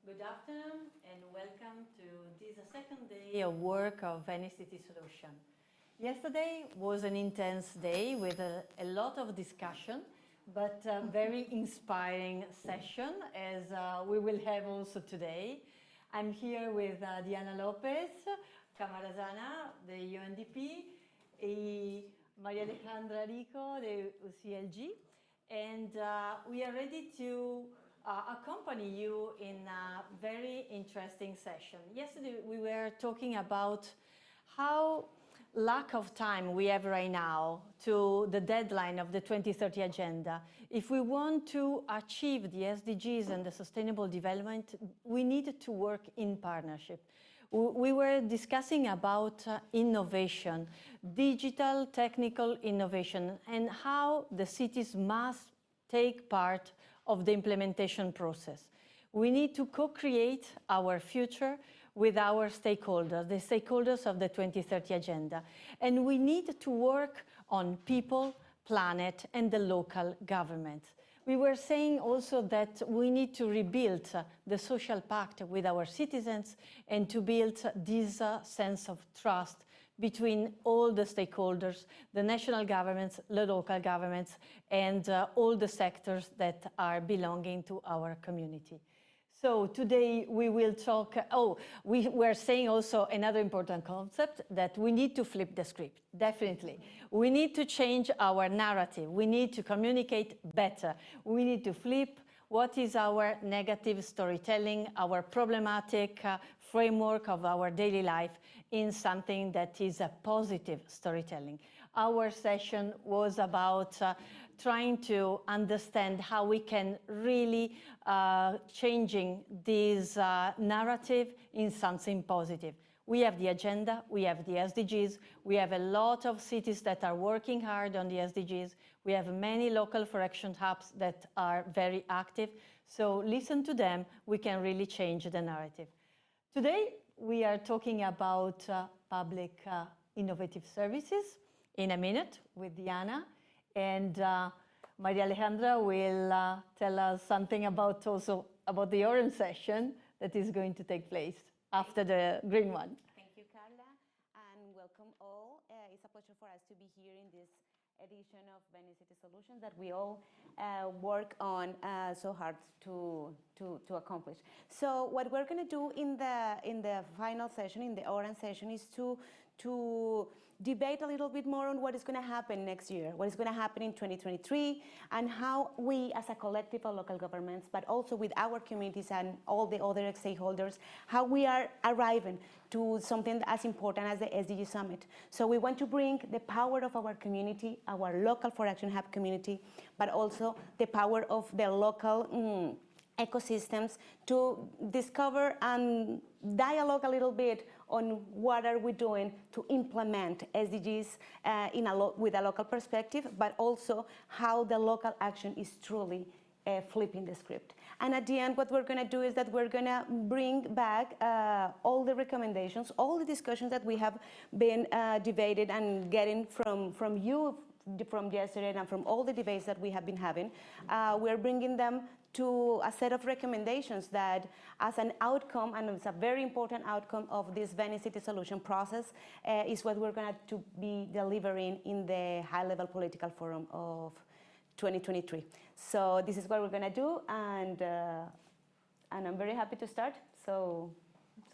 Good afternoon and welcome to this second day of work of Venice City Solution. Yesterday was an intense day with a lot of discussion, but a very inspiring session as we will have also today. I'm here with Diana Lopez, Camarazana, the UNDP, Maria Alejandra Rico, the UCLG, and we are ready to accompany you in a very interesting session. Yesterday we were talking about how lack of time we have right now to the deadline of the 2030 agenda. If we want to achieve the SDGs and the sustainable development, we need to work in partnership. We were discussing about innovation, digital technical innovation, and how the cities must take part of the implementation process. We need to co-create our future with our stakeholders, the stakeholders of the 2030 agenda. And we need to work on people, planet, and the local government. We were saying also that we need to rebuild the social pact with our citizens and to build this sense of trust between all the stakeholders, the national governments, the local governments, and all the sectors that are belonging to our community. So today we will talk, we were saying also another important concept, that we need to flip the script, definitely. We need to change our narrative. We need to communicate better. We need to flip what is our negative storytelling, our problematic framework of our daily life in something that is a positive storytelling. Our session was about trying to understand how we can really changing this narrative in something positive. We have the agenda, we have the SDGs, we have a lot of cities that are working hard on the SDGs, we have many local for action hubs that are very active, so listen to them, we can really change the narrative. Today we are talking about public innovative services in a minute with Diana, and Maria Alejandra will tell us something about also about the orange session that is going to take place after the green one. Thank you, Carla, and welcome all. It's a pleasure for us to be here in this edition of Venice City Solutions that we all work on so hard to accomplish. So what we're going to do in the final session, in the orange session, is to debate a little bit more on what is going to happen next year, what is going to happen in 2023, and how we as a collective of local governments, but also with our communities and all the other stakeholders, how we are arriving to something as important as the SDG Summit. So we want to bring the power of our community, our local for action hub community, but also the power of the local ecosystems to discover and dialogue a little bit on what are we doing to implement SDGs with a local perspective, but also how the local action is truly flipping the script. And at the end, what we're going to do is that we're going to bring back all the recommendations, all the discussions that we have been debated and getting from you from yesterday and from all the debates that we have been having. We're bringing them to a set of recommendations that as an outcome, and it's a very important outcome of this Venice City Solution process, is what we're going to be delivering in the high-level political forum of 2023. So this is what we're going to do, and I'm very happy to start. So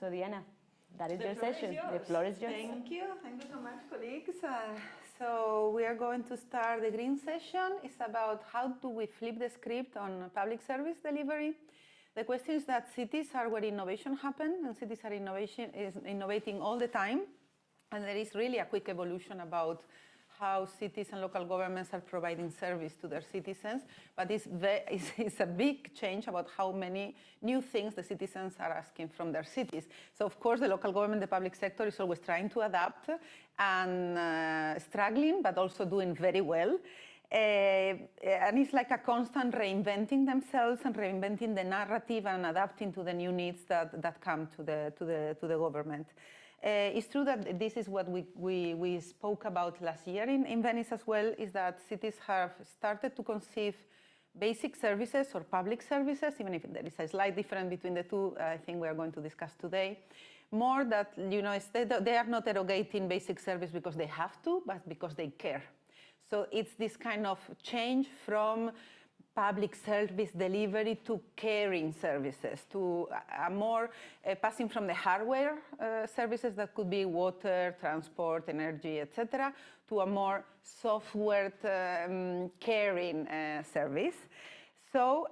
Diana, that is your session. The floor is yours. Thank you so much, colleagues. So we are going to start the green session. It's about how do we flip the script on public service delivery. The question is that cities are where innovation happens, and cities are innovating all the time. And there is really a quick evolution about how cities and local governments are providing service to their citizens, but it's a big change about how many new things the citizens are asking from their cities. So of course the local government, the public sector is always trying to adapt and struggling, but also doing very well. And it's like a constant reinventing themselves and reinventing the narrative and adapting to the new needs that come to the government. It's true that this is what we spoke about last year in Venice as well, is that cities have started to conceive basic services or public services, even if there is a slight difference between the two, I think we are going to discuss today. More that, they are not erogating basic service because they have to, but because they care. So it's this kind of change from public service delivery to caring services, to a more passing from the hardware services that could be water, transport, energy, etc., to a more software caring service. So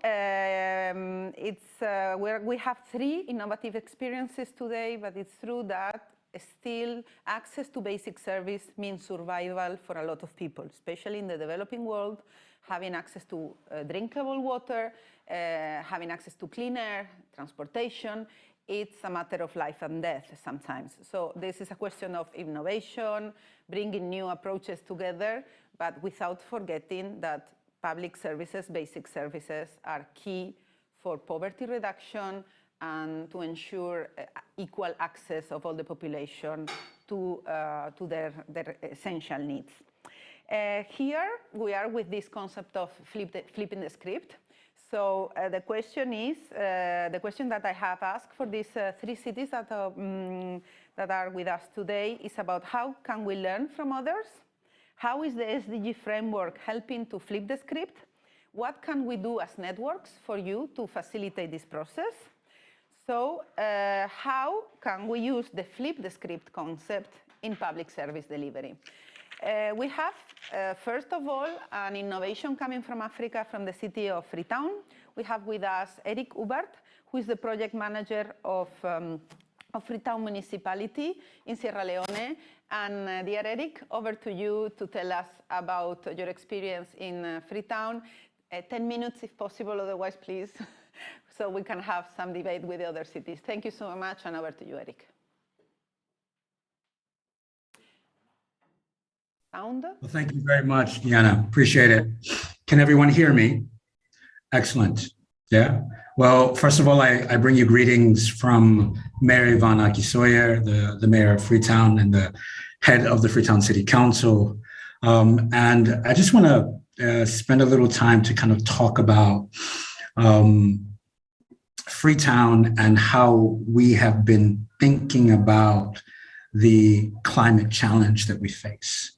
we have 3 innovative experiences today, but it's true that still access to basic service means survival for a lot of people, especially in the developing world. Having access to drinkable water, having access to clean air, transportation, it's a matter of life and death sometimes. So this is a question of innovation, bringing new approaches together, but without forgetting that public services, basic services are key for poverty reduction and to ensure equal access of all the population to their essential needs. Here we are with this concept of flipping the script. So the question that I have asked for these 3 cities that are with us today is about how can we learn from others? How is the SDG framework helping to flip the script? What can we do as networks for you to facilitate this process? So how can we use the flip the script concept in public service delivery? We have, first of all, an innovation coming from Africa, from the city of Freetown. We have with us Eric Hubert, who is the project manager of Freetown municipality in Sierra Leone. And dear Eric, over to you to tell us about your experience in Freetown. 10 minutes if possible, otherwise please, so we can have some debate with the other cities. Thank you so much, and over to you, Eric. Sound? Well, thank you very much, Diana. Appreciate it. Can everyone hear me? Excellent. Yeah. Well, first of all, I bring you greetings from Mayor Yvonne Aki-Sawyer, the mayor of Freetown and the head of the Freetown City Council. And I just want to spend a little time to kind of talk about Freetown and how we have been thinking about the climate challenge that we face.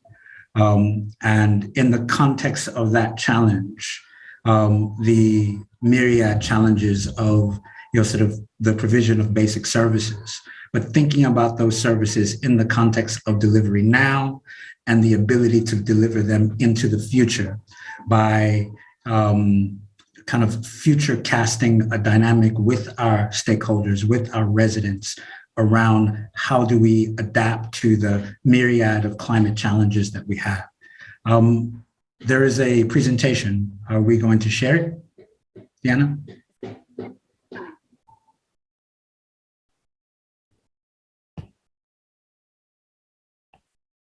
And in the context of that challenge, the myriad challenges of sort of the provision of basic services, but thinking about those services in the context of delivery now and the ability to deliver them into the future by kind of future casting a dynamic with our stakeholders, with our residents, around how do we adapt to the myriad of climate challenges that we have. There is a presentation. Are we going to share it, Diana?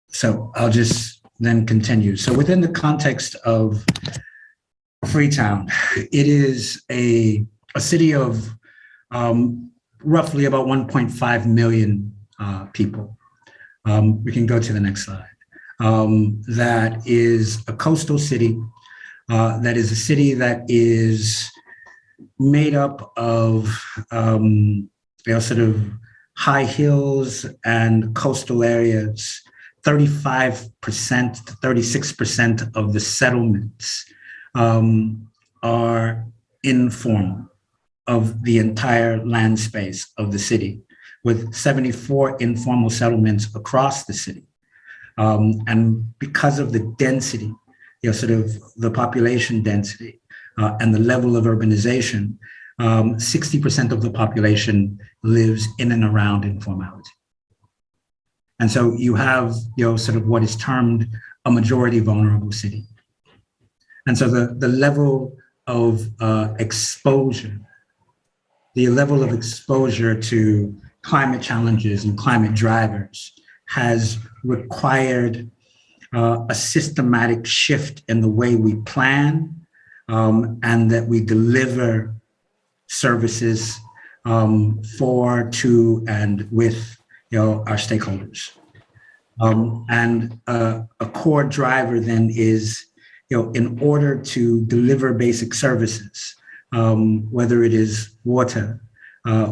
So I'll just then continue. So within the context of Freetown, it is a city of roughly about 1.5 million people. We can go to the next slide. That is a coastal city. That is a city that is made up of sort of high hills and coastal areas. 35% to 36% of the settlements are informal of the entire land space of the city, with 74 informal settlements across the city. And because of the density, sort of the population density and the level of urbanization, 60% of the population lives in and around informality. And so you have, sort of what is termed a majority vulnerable city. And so the level of exposure, to climate challenges and climate drivers has required a systematic shift in the way we plan and that we deliver services for, to, and with our stakeholders. And a core driver then is in order to deliver basic services, whether it is water,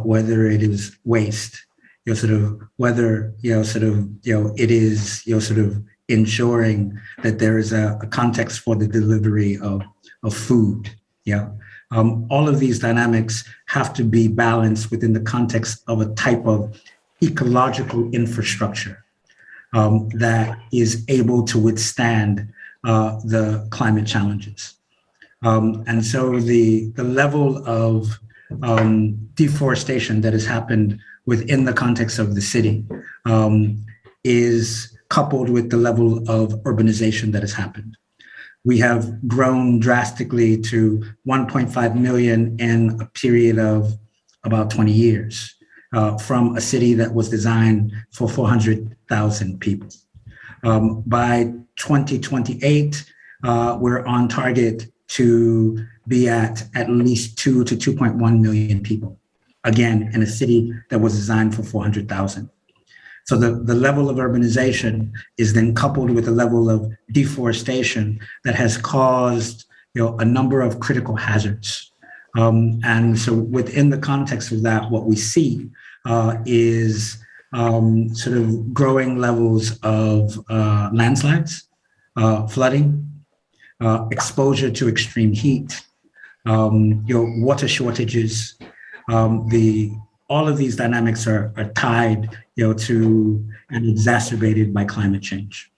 whether it is waste, sort of whether it is sort of ensuring that there is a context for the delivery of food. All of these dynamics have to be balanced within the context of a type of ecological infrastructure that is able to withstand the climate challenges. And so the level of deforestation that has happened within the context of the city is coupled with the level of urbanization that has happened. We have grown drastically to 1.5 million in a period of about 20 years, from a city that was designed for 400,000 people. By 2028, we're on target to be at least 2 to 2.1 million people, again, in a city that was designed for 400,000. So the level of urbanization is then coupled with a level of deforestation that has caused a number of critical hazards. And so within the context of that, what we see is sort of growing levels of landslides, flooding, exposure to extreme heat, water shortages. All of these dynamics are tied to and exacerbated by climate change.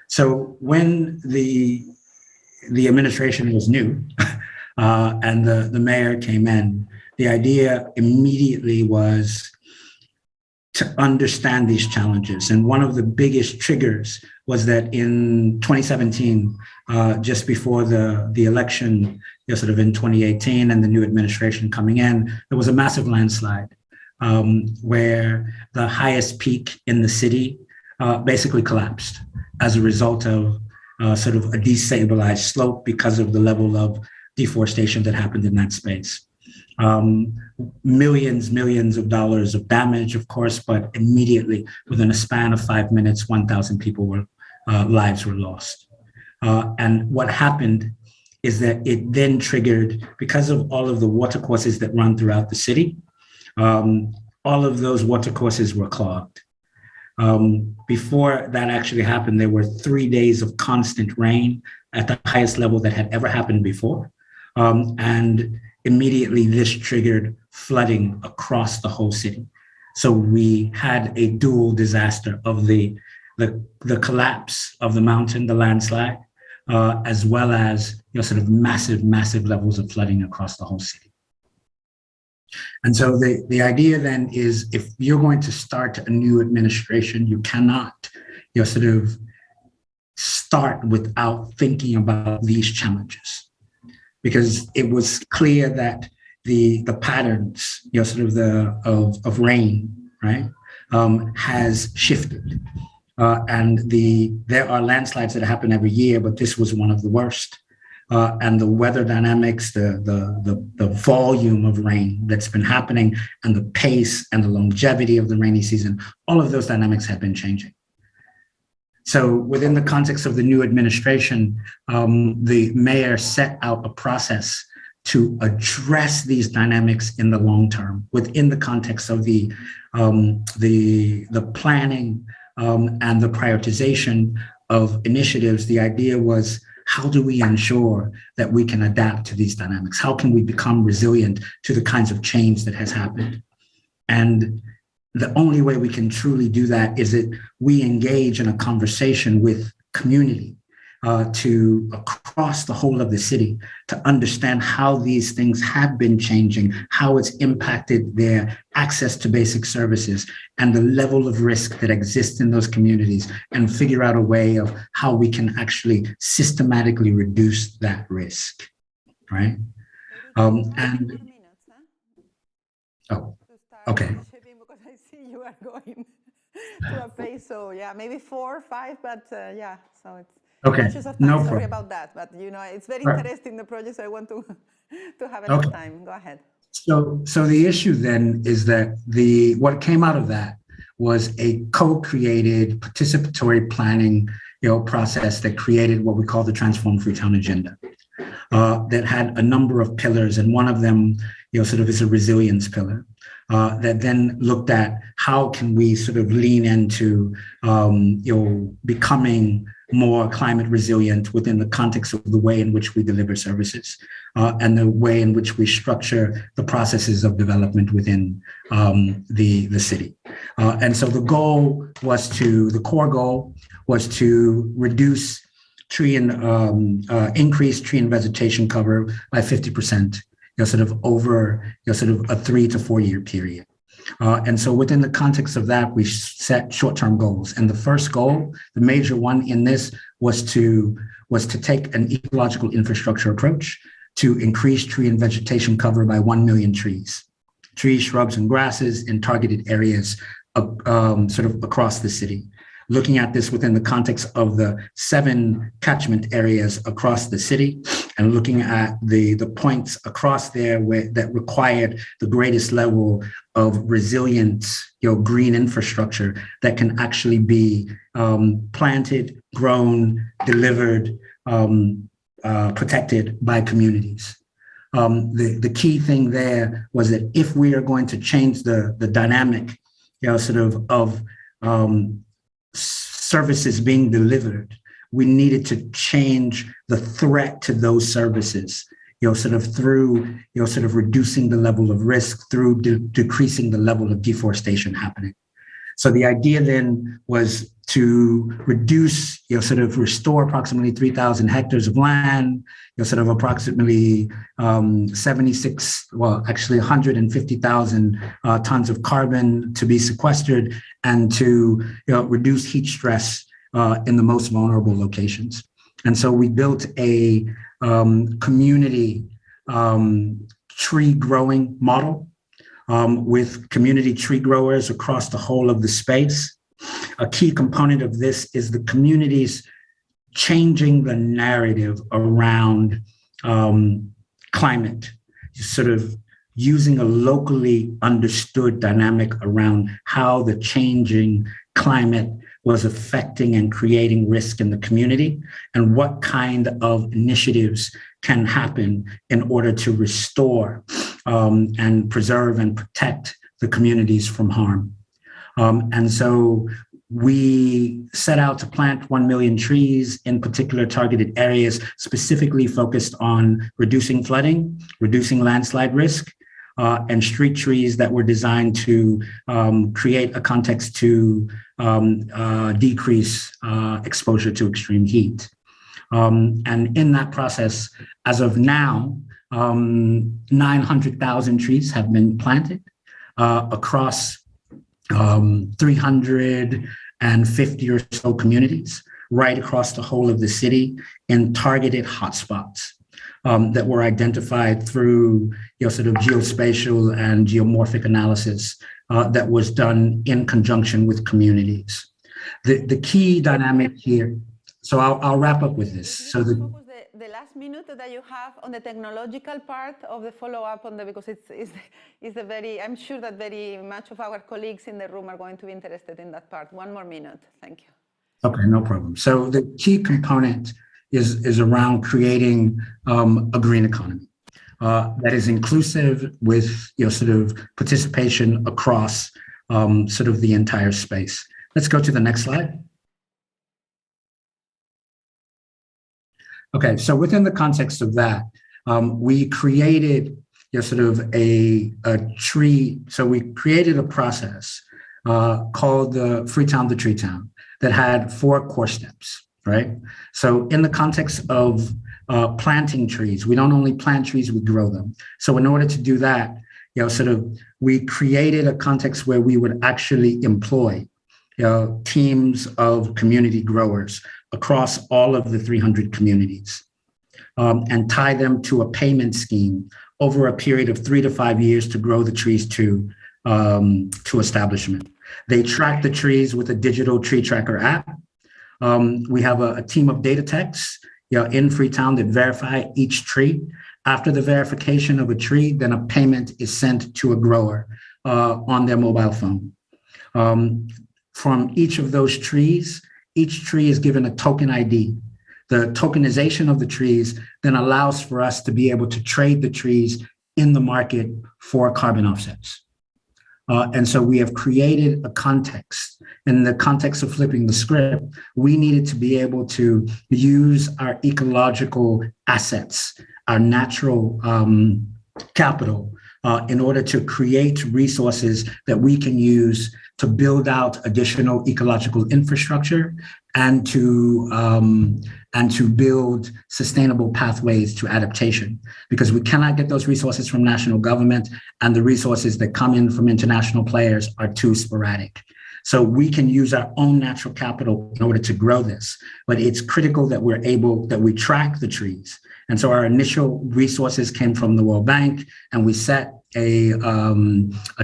So when the administration was new and the mayor came in, the idea immediately was to understand these challenges. And one of the biggest triggers was that in 2017, just before the election, sort of in 2018 and the new administration coming in, there was a massive landslide where the highest peak in the city basically collapsed as a result of sort of a destabilized slope because of the level of deforestation that happened in that space. Millions of dollars of damage, of course, but immediately within a span of 5 minutes, 1,000 people lives were lost. And what happened is that it then triggered, because of all of the watercourses that run throughout the city, all of those watercourses were clogged. Before that actually happened, there were 3 days of constant rain at the highest level that had ever happened before. And immediately this triggered flooding across the whole city. So we had a dual disaster of the collapse of the mountain, the landslide, as well as sort of massive levels of flooding across the whole city. And so the idea then is, if you're going to start a new administration, you cannot sort of start without thinking about these challenges. Because it was clear that the patterns, sort of of rain, right, has shifted, and there are landslides that happen every year, but this was one of the worst. And the weather dynamics, the volume of rain that's been happening, and the pace and the longevity of the rainy season, all of those dynamics have been changing. So within the context of the new administration, the mayor set out a process to address these dynamics in the long term within the context of the planning and the prioritization of initiatives. The idea was, how do we ensure that we can adapt to these dynamics? How can we become resilient to the kinds of change that has happened? And the only way we can truly do that is that we engage in a conversation with community to across the whole of the city to understand how these things have been changing, how it's impacted their access to basic services and the level of risk that exists in those communities, and figure out a way of how we can actually systematically reduce that risk, right? And oh, okay. Because I see you are going to a pace, so yeah, maybe 4 or 5, but yeah, so it's okay. conscious of time. No Sorry problem. about that, but it's very Right. interesting, the project, so I want to have enough Okay. time. Go ahead. So the issue then is that what came out of that was a co-created participatory planning process that created what we call the Transform Freetown Agenda, that had a number of pillars, and one of them, sort of is a resilience pillar. That then looked at how can we sort of lean into, becoming more climate resilient within the context of the way in which we deliver services, and the way in which we structure the processes of development within the city. And so the core goal was to reduce increase tree and vegetation cover by 50%, sort of over, sort of a 3 to 4 year period. And so within the context of that, we set short-term goals. And the first goal, the major one in this, was to take an ecological infrastructure approach to increase tree and vegetation cover by 1 million trees, shrubs, and grasses in targeted areas sort of across the city. Looking at this within the context of the 7 catchment areas across the city, and looking at the points across there that required the greatest level of resilient, green infrastructure that can actually be planted, grown, delivered, protected by communities. The key thing there was that if we are going to change the dynamic, sort of services being delivered, we needed to change the threat to those services, sort of through, sort of reducing the level of risk, through decreasing the level of deforestation happening. So the idea then was to reduce, sort of restore approximately 3,000 hectares of land, sort of approximately 150,000 tons of carbon to be sequestered, and to reduce heat stress in the most vulnerable locations. And so we built a community tree growing model with community tree growers across the whole of the space. A key component of this is the communities changing the narrative around climate, sort of using a locally understood dynamic around how the changing climate was affecting and creating risk in the community, and what kind of initiatives can happen in order to restore and preserve and protect the communities from harm. And so we set out to plant 1 million trees in particular targeted areas, specifically focused on reducing flooding, reducing landslide risk, and street trees that were designed to create a context to decrease exposure to extreme heat. And in that process, as of now, 900,000 trees have been planted across 350 or so communities right across the whole of the city in targeted hotspots that were identified through sort of geospatial and geomorphic analysis that was done in conjunction with communities. The key dynamic here, so I'll wrap up with this. So the last minute that you have on the technological part of the follow-up on because it's the very, I'm sure that very much of our colleagues in the room are going to be interested in that part. 1 more minute, thank you. Okay, no problem. So the key component is around creating a green economy that is inclusive with sort of participation across sort of the entire space. Let's go to the next slide. Okay, so within the context of that, we created sort of a tree. So we created a process called the Freetown to Tree Town that had 4 core steps, right? So in the context of planting trees, we don't only plant trees, we grow them. So in order to do that, sort of we created a context where we would actually employ teams of community growers across all of the 300 communities, and tie them to a payment scheme over a period of 3 to 5 years to grow the trees to establishment. They track the trees with a digital tree tracker app. We have a team of data techs in Freetown that verify each tree. After the verification of a tree, then a payment is sent to a grower on their mobile phone. From each of those trees each tree is given a token ID. The tokenization of the trees then allows for us to be able to trade the trees in the market for carbon offsets. And so we have created a context. In the context of flipping the script, we needed to be able to use our ecological assets, our natural capital, in order to create resources that we can use to build out additional ecological infrastructure and to build sustainable pathways to adaptation, because we cannot get those resources from national government, and the resources that come in from international players are too sporadic. So we can use our own natural capital in order to grow this, but it's critical that we track the trees. And so our initial resources came from the World Bank, and we set a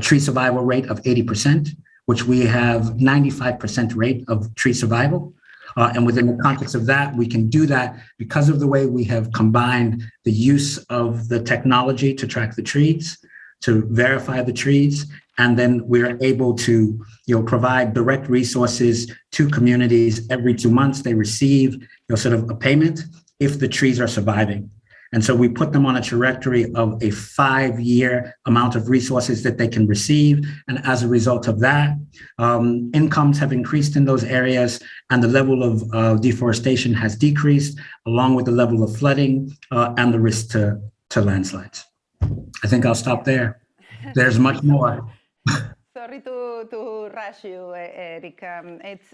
tree survival rate of 80%, which we have 95% rate of tree survival. And within the context of that, we can do that because of the way we have combined the use of the technology to track the trees, to verify the trees, and then we're able to provide direct resources to communities. Every 2 months, they receive sort of a payment if the trees are surviving. And so we put them on a trajectory of a 5-year amount of resources that they can receive. And as a result of that, incomes have increased in those areas, and the level of deforestation has decreased, along with the level of flooding and the risk to landslides. I think I'll stop there. There's much more. Sorry to rush you, Eric.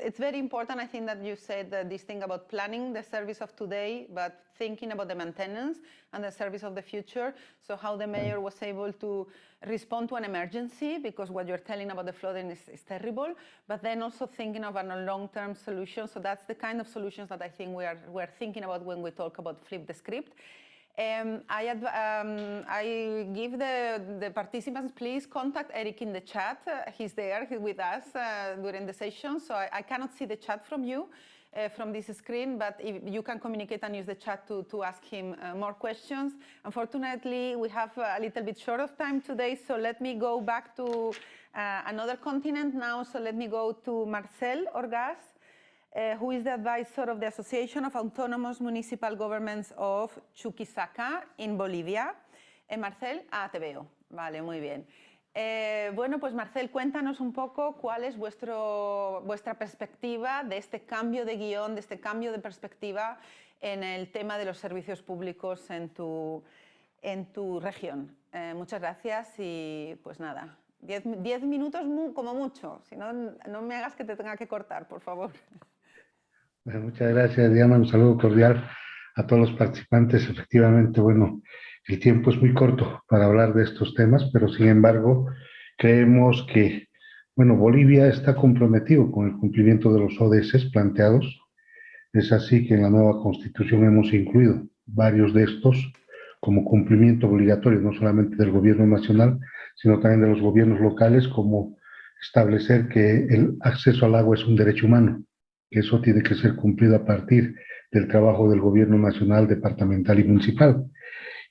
It's very important, I think, that you said this thing about planning the service of today, but thinking about the maintenance and the service of the future. So how the mayor was able to respond to an emergency, because what you're telling about the flooding is terrible, but then also thinking of a long-term solution. So that's the kind of solutions that I think we're thinking about when we talk about flip the script. I give the participants, please contact Eric in the chat. He's there with us during the session, so I cannot see the chat from you, from this screen, but if you can communicate and use the chat to ask him more questions. Unfortunately, we have a little bit short of time today, so let me go back to another continent now. So let me go to Marcel Orgaz, who is the advisor of the Association of Autonomous Municipal Governments of Chuquisaca in Bolivia. Marcel, te veo. Vale, muy bien. Bueno, pues Marcel, cuéntanos un poco cuál es vuestra perspectiva de este cambio de guión, de este cambio de perspectiva en el tema de los servicios públicos en tu región. Muchas gracias y pues nada, 10 minutos como mucho, si no, no me hagas que te tenga que cortar, por favor. Muchas gracias, Diana. Un saludo cordial a todos los participantes. Efectivamente, bueno, el tiempo es muy corto para hablar de estos temas, pero sin embargo, creemos que, bueno, Bolivia está comprometido con el cumplimiento de los ODS planteados. Es así que en la nueva Constitución hemos incluido varios de estos como cumplimiento obligatorio, no solamente del gobierno nacional, sino también de los gobiernos locales, como establecer que el acceso al agua es un derecho humano, que eso tiene que ser cumplido a partir del trabajo del gobierno nacional, departamental y municipal.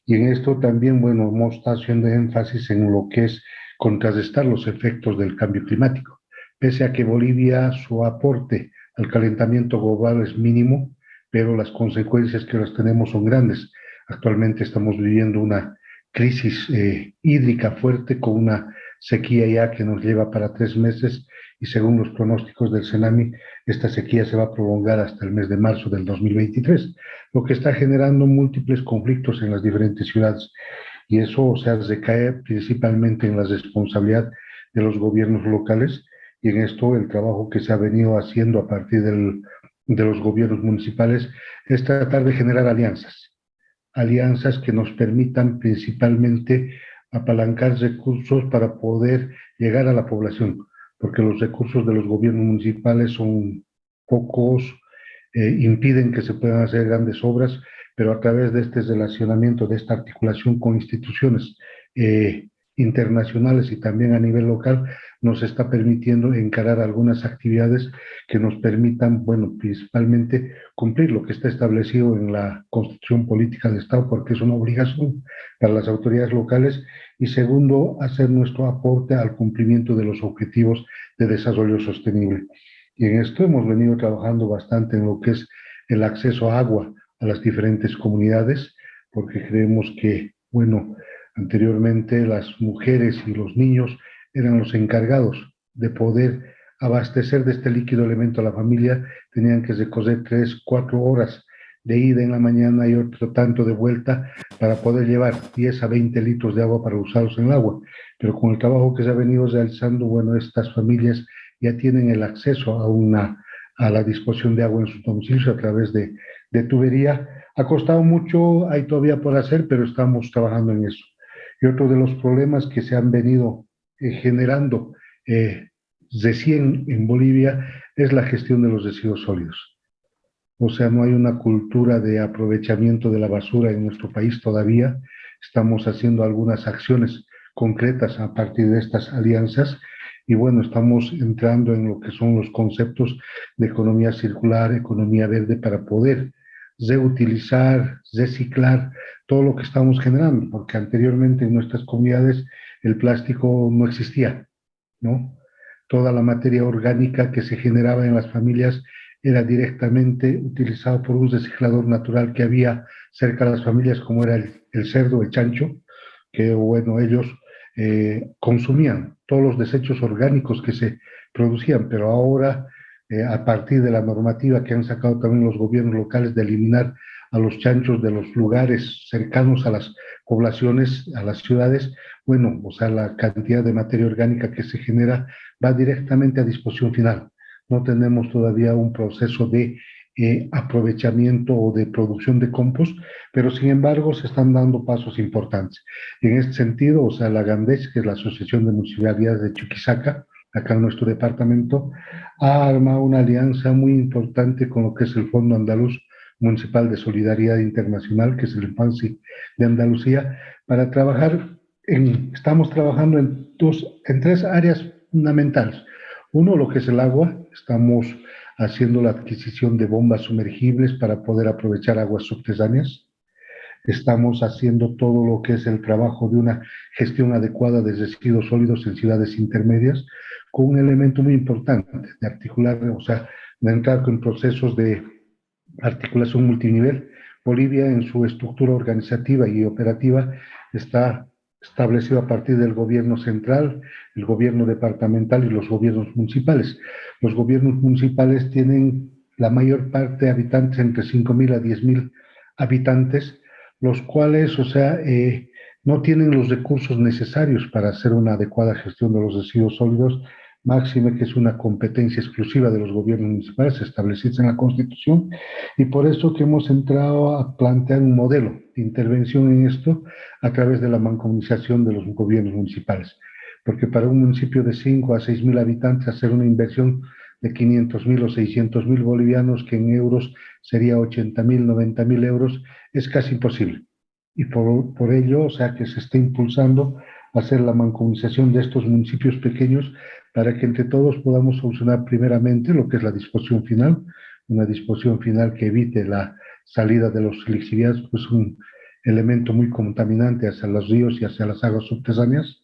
Y en esto también, bueno, hemos estado haciendo énfasis en lo que es contrarrestar los efectos del cambio climático. Pese a que Bolivia, su aporte al calentamiento global es mínimo, pero las consecuencias que las tenemos son grandes. Actualmente estamos viviendo una crisis hídrica fuerte, con una sequía ya que nos lleva para 3 meses, y según los pronósticos del CENAMI, esta sequía se va a prolongar hasta el mes de marzo del 2023, lo que está generando múltiples conflictos en las diferentes ciudades, y eso, o sea, recae principalmente en la responsabilidad de los gobiernos locales, y en esto el trabajo que se ha venido haciendo a partir de los gobiernos municipales es tratar de generar alianzas que nos permitan principalmente apalancar recursos para poder llegar a la población, porque los recursos de los gobiernos municipales son pocos, impiden que se puedan hacer grandes obras, pero a través de este relacionamiento, de esta articulación con instituciones internacionales y también a nivel local, nos está permitiendo encarar algunas actividades que nos permitan, bueno, principalmente cumplir lo que está establecido en la Constitución Política del Estado, porque es una obligación para las autoridades locales, y segundo, hacer nuestro aporte al cumplimiento de los objetivos de desarrollo sostenible. Y en esto hemos venido trabajando bastante en lo que es el acceso a agua a las diferentes comunidades, porque creemos que, bueno, anteriormente las mujeres y los niños eran los encargados de poder abastecer de este líquido elemento a la familia, tenían que recorrer 3, 4 horas de ida en la mañana y otro tanto de vuelta para poder llevar 10 a 20 litros de agua para usarlos en el agua. Pero con el trabajo que se ha venido realizando, bueno, estas familias ya tienen el acceso a la disposición de agua en sus domicilios a través de tubería. Ha costado mucho, hay todavía por hacer, pero estamos trabajando en eso. Y otro de los problemas que se han venido generando recién en Bolivia es la gestión de los residuos sólidos. O sea, no hay una cultura de aprovechamiento de la basura en nuestro país todavía. Estamos haciendo algunas acciones concretas a partir de estas alianzas y bueno, estamos entrando en lo que son los conceptos de economía circular, economía verde para poder reutilizar, reciclar todo lo que estamos generando, porque anteriormente en nuestras comunidades el plástico no existía, ¿no? Toda la materia orgánica que se generaba en las familias era directamente utilizado por un reciclador natural que había cerca de las familias, como era el cerdo, el chancho, que bueno, ellos consumían todos los desechos orgánicos que se producían, pero ahora, a partir de la normativa que han sacado también los gobiernos locales de eliminar a los chanchos de los lugares cercanos a las poblaciones, a las ciudades, bueno, o sea, la cantidad de materia orgánica que se genera va directamente a disposición final. No tenemos todavía un proceso de aprovechamiento o de producción de compost, pero sin embargo se están dando pasos importantes. En este sentido, o sea, la GANDES, que es la Asociación de Municipalidades de Chuquisaca, acá en nuestro departamento, ha armado una alianza muy importante con lo que es el Fondo Andaluz Municipal de Solidaridad Internacional, que es el FANSI de Andalucía, para trabajar estamos trabajando en tres áreas fundamentales. Uno, lo que es el agua. Estamos haciendo la adquisición de bombas sumergibles para poder aprovechar aguas subterráneas. Estamos haciendo todo lo que es el trabajo de una gestión adecuada de residuos sólidos en ciudades intermedias, con un elemento muy importante de articular, o sea, de entrar con procesos de articulación multinivel. Bolivia, en su estructura organizativa y operativa, está establecido a partir del gobierno central, el gobierno departamental y los gobiernos municipales. Los gobiernos municipales tienen la mayor parte de habitantes, entre 5.000 a 10.000 habitantes, los cuales, o sea, no tienen los recursos necesarios para hacer una adecuada gestión de los residuos sólidos, máxime que es una competencia exclusiva de los gobiernos municipales establecidos en la Constitución, y por eso que hemos entrado a plantear un modelo de intervención en esto a través de la mancomunización de los gobiernos municipales, porque para un municipio de 5 a 6.000 habitantes hacer una inversión de 500.000 o 600.000 bolivianos, que en euros sería 80.000, 90.000 euros, es casi imposible. Y por ello, o sea, que se está impulsando hacer la mancomunización de estos municipios pequeños para que entre todos podamos solucionar primeramente lo que es la disposición final, una disposición final que evite la salida de los lixiviados, pues un elemento muy contaminante hacia los ríos y hacia las aguas subterráneas.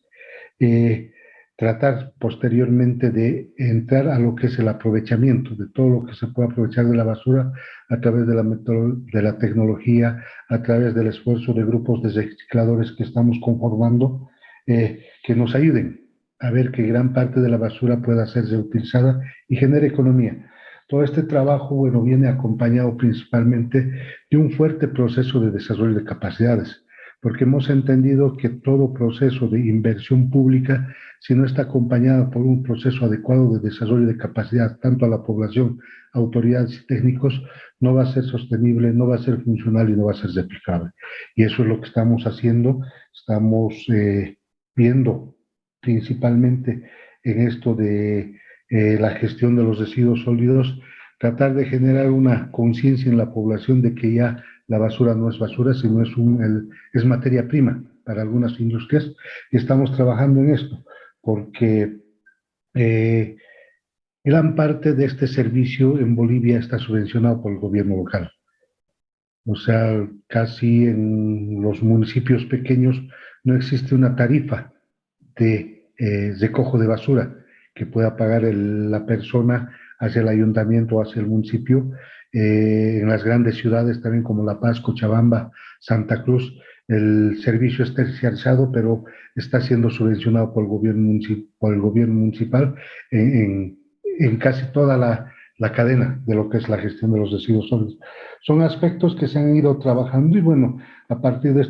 Tratar posteriormente de entrar a lo que es el aprovechamiento de todo lo que se puede aprovechar de la basura a través de la tecnología, a través del esfuerzo de grupos de recicladores que estamos conformando, que nos ayuden a ver que gran parte de la basura pueda ser reutilizada y genere economía. Todo este trabajo, bueno, viene acompañado principalmente de un fuerte proceso de desarrollo de capacidades, porque hemos entendido que todo proceso de inversión pública, si no está acompañado por un proceso adecuado de desarrollo de capacidad, tanto a la población, autoridades y técnicos, no va a ser sostenible, no va a ser funcional y no va a ser replicable. Y eso es lo que estamos haciendo. Estamos viendo principalmente en esto de la gestión de los residuos sólidos, tratar de generar una conciencia en la población de que ya la basura no es basura, sino es materia prima para algunas industrias, y estamos trabajando en esto, porque gran parte de este servicio en Bolivia está subvencionado por el gobierno local. O sea, casi en los municipios pequeños no existe una tarifa de recojo de basura que pueda pagar la persona hacia el ayuntamiento, hacia el municipio. En las grandes ciudades también como La Paz, Cochabamba, Santa Cruz, el servicio es terciarizado, pero está siendo subvencionado por el gobierno municipal en casi toda la cadena de lo que es la gestión de los residuos sólidos. Son aspectos que se han ido trabajando y bueno, a partir de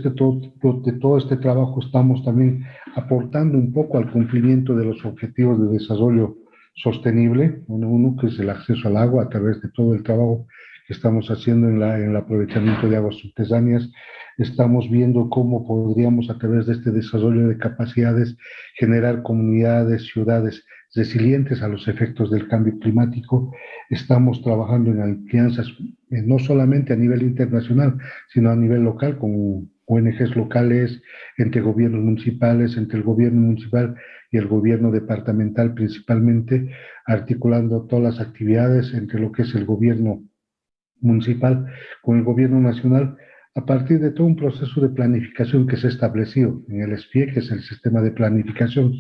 todo este trabajo estamos también aportando un poco al cumplimiento de los objetivos de desarrollo sostenible, uno que es el acceso al agua a través de todo el trabajo que estamos haciendo en el aprovechamiento de aguas subterráneas. Estamos viendo cómo podríamos a través de este desarrollo de capacidades generar comunidades, ciudades resilientes a los efectos del cambio climático. Estamos trabajando en alianzas no solamente a nivel internacional, sino a nivel local con ONGs locales, entre gobiernos municipales, entre el gobierno municipal y el gobierno departamental principalmente, articulando todas las actividades entre lo que es el gobierno municipal con el gobierno nacional a partir de todo un proceso de planificación que se ha establecido en el SPIE, que es el Sistema de Planificación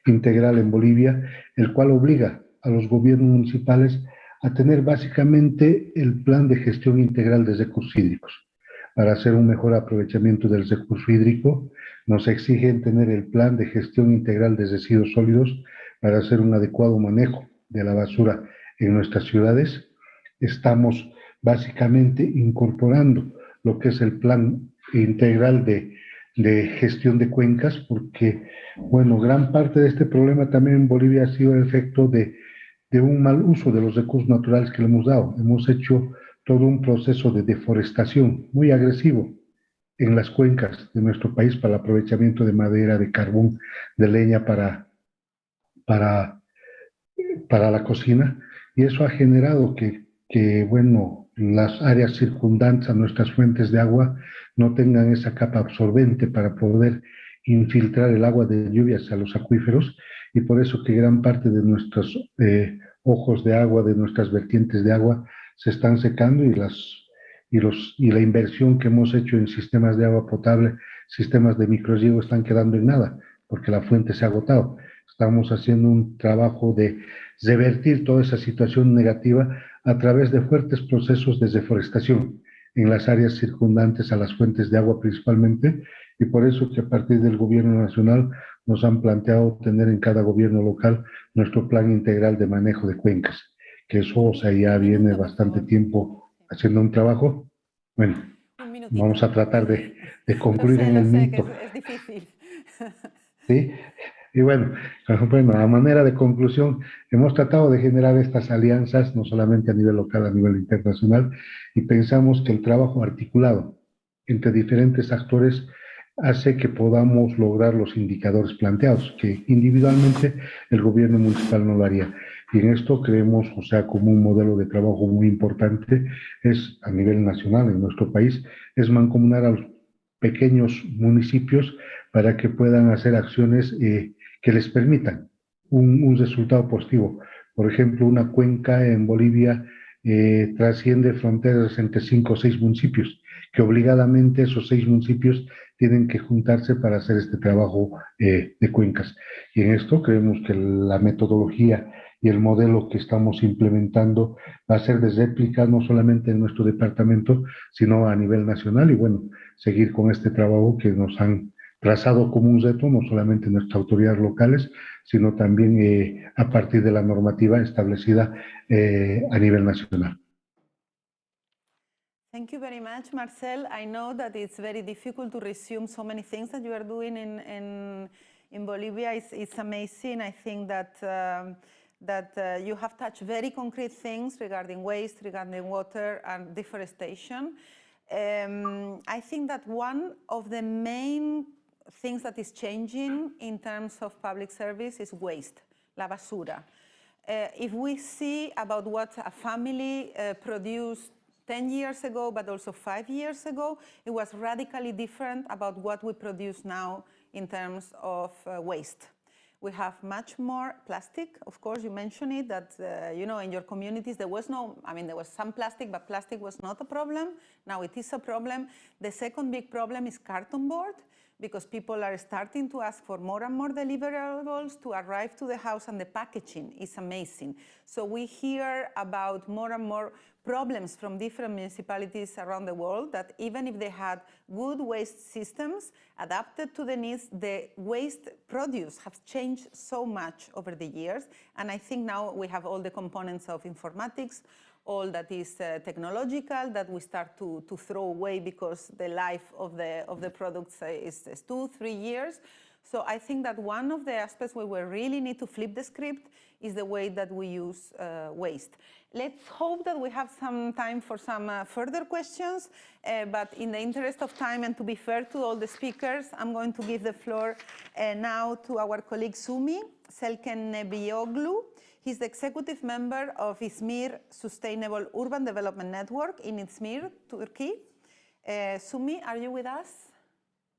Integral en Bolivia, el cual obliga a los gobiernos municipales a tener básicamente el plan de gestión integral de recursos hídricos. Para hacer un mejor aprovechamiento del recurso hídrico, nos exigen tener el plan de gestión integral de residuos sólidos para hacer un adecuado manejo de la basura en nuestras ciudades. Estamos básicamente incorporando lo que es el plan integral de gestión de cuencas, porque, bueno, gran parte de este problema también en Bolivia ha sido el efecto de un mal uso de los recursos naturales que le hemos dado. Hemos hecho todo un proceso de deforestación muy agresivo en las cuencas de nuestro país para el aprovechamiento de madera, de carbón, de leña para la cocina, y eso ha generado bueno, las áreas circundantes a nuestras fuentes de agua no tengan esa capa absorbente para poder infiltrar el agua de lluvia hacia los acuíferos, y por eso que gran parte de nuestros ojos de agua, de nuestras vertientes de agua, se están secando y la inversión que hemos hecho en sistemas de agua potable, sistemas de microriego, están quedando en nada, porque la fuente se ha agotado. Estamos haciendo un trabajo de revertir toda esa situación negativa a través de fuertes procesos de deforestación en las áreas circundantes a las fuentes de agua principalmente, y por eso que a partir del gobierno nacional nos han planteado tener en cada gobierno local nuestro plan integral de manejo de cuencas, que eso, o sea, ya viene bastante tiempo haciendo un trabajo. Bueno, Un minutito. vamos a tratar de concluir en Lo el sé, que minuto. es difícil. ¿Sí? Y bueno, a manera de conclusión, hemos tratado de generar estas alianzas, no solamente a nivel local, a nivel internacional, y pensamos que el trabajo articulado entre diferentes actores hace que podamos lograr los indicadores planteados, que individualmente el gobierno municipal no lo haría. Y en esto creemos, o sea, como un modelo de trabajo muy importante, es a nivel nacional en nuestro país, es mancomunar a los pequeños municipios para que puedan hacer acciones que les permitan un resultado positivo. Por ejemplo, una cuenca en Bolivia trasciende fronteras entre 5 o 6 municipios, que obligadamente esos 6 municipios tienen que juntarse para hacer este trabajo de cuencas. Y en esto creemos que la metodología y el modelo que estamos implementando va a ser de réplica no solamente en nuestro departamento, sino a nivel nacional, y bueno, seguir con este trabajo que nos han trazado como un reto, no solamente nuestras autoridades locales, sino también a partir de la normativa establecida a nivel nacional. Thank you very much, Marcel. I know that it's very difficult to resume so many things that you are doing in Bolivia. It's amazing. I think that you have touched very concrete things regarding waste, regarding water and deforestation. I think that one of the main things that is changing in terms of public service is waste, la basura. If we see about what a family produced 10 years ago, but also 5 years ago, it was radically different about what we produce now in terms of waste. We have much more plastic. Of course, you mentioned it, that in your communities there was there was some plastic, but plastic was not a problem. Now it is a problem. The second big problem is carton board, because people are starting to ask for more and more deliverables to arrive to the house, and the packaging is amazing. So we hear about more and more problems from different municipalities around the world that even if they had good waste systems adapted to the needs, the waste produce have changed so much over the years. And I think now we have all the components of informatics, all that is technological, that we start to throw away because the life of the products is 2-3 years. So I think that one of the aspects where we really need to flip the script is the way that we use waste. Let's hope that we have some time for some further questions, but in the interest of time and to be fair to all the speakers, I'm going to give the floor now to our colleague Sumi Selkenebioglu. He's the executive member of Izmir Sustainable Urban Development Network in Izmir, Turkey. Sumi, are you with us?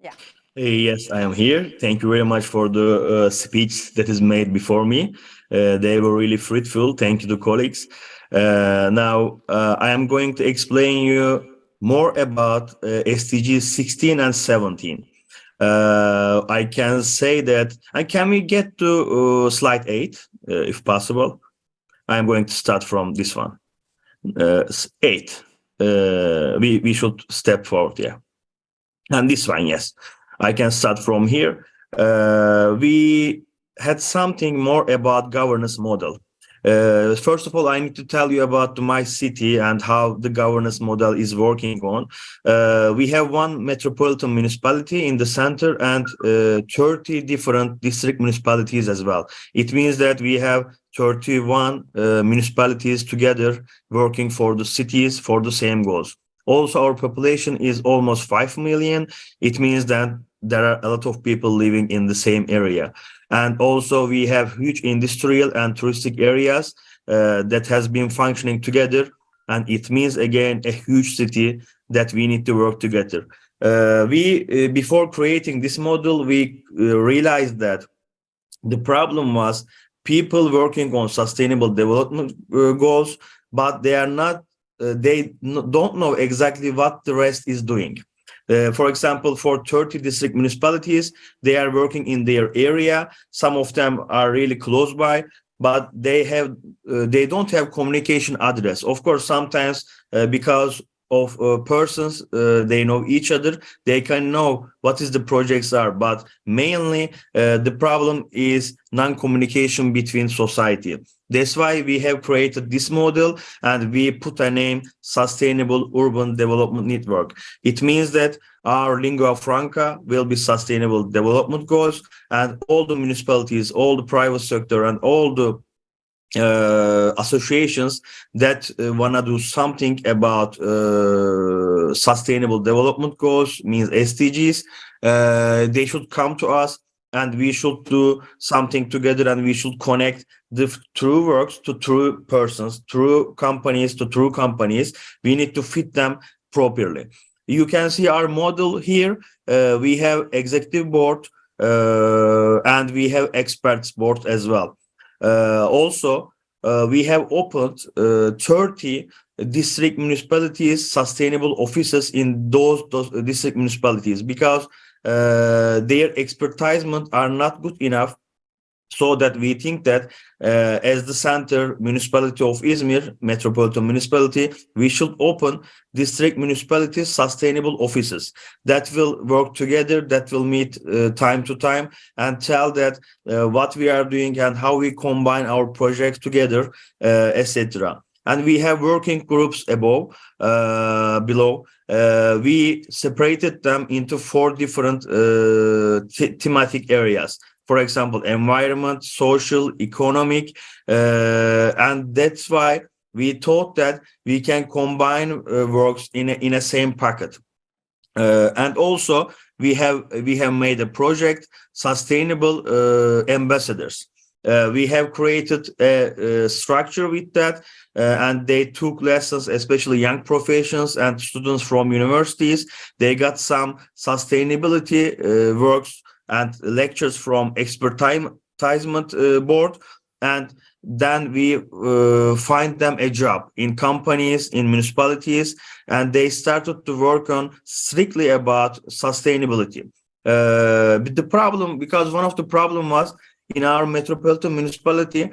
Yeah. Yes, I am here. Thank you very much for the speech that is made before me. They were really fruitful. Thank you to colleagues. Now, I am going to explain you more about SDGs 16 and 17. I can say that, and can we get to slide 8, if possible? I'm going to start from this one. 8. We should step forward, yeah. And this one, yes. I can start from here. We had something more about governance model. First of all, I need to tell you about my city and how the governance model is working on. We have one metropolitan municipality in the center and 30 different district municipalities as well. It means that we have 31 municipalities together working for the cities for the same goals. Also, our population is almost 5 million. It means that there are a lot of people living in the same area. And also we have huge industrial and touristic areas that has been functioning together. And it means, again, a huge city that we need to work together. Before creating this model, we realized that the problem was people working on sustainable development goals, but they are not, don't know exactly what the rest is doing. For example, for 30 district municipalities, they are working in their area. Some of them are really close by, but they don't have communication address. Of course, sometimes because of persons, they know each other, they can know what is the projects are, but mainly the problem is non-communication between society. That's why we have created this model and we put a name, Sustainable Urban Development Network. It means that our lingua franca will be sustainable development goals, and all the municipalities, all the private sector, and all the associations that want to do something about sustainable development goals, means SDGs, they should come to us and we should do something together, and we should connect the true works to true persons, true companies to true companies. We need to fit them properly. You can see our model here. We have executive board and we have experts board as well. Also, we have opened 30 district municipalities sustainable offices in those district municipalities, because their expertisement are not good enough. So that we think that as the center municipality of Izmir, metropolitan municipality, we should open district municipalities sustainable offices that will work together, that will meet time to time and tell that what we are doing and how we combine our projects together, etc. And we have working groups below. We separated them into 4 different thematic areas. For example, environment, social, economic, and that's why we thought that we can combine works in a same packet. And also we have made a project, Sustainable Ambassadors. We have created a structure with that, and they took lessons, especially young professions and students from universities. They got some sustainability works and lectures from expertisement board, and then we find them a job in companies, in municipalities, and they started to work on strictly about sustainability. But the problem, because one of the problem was in our metropolitan municipality,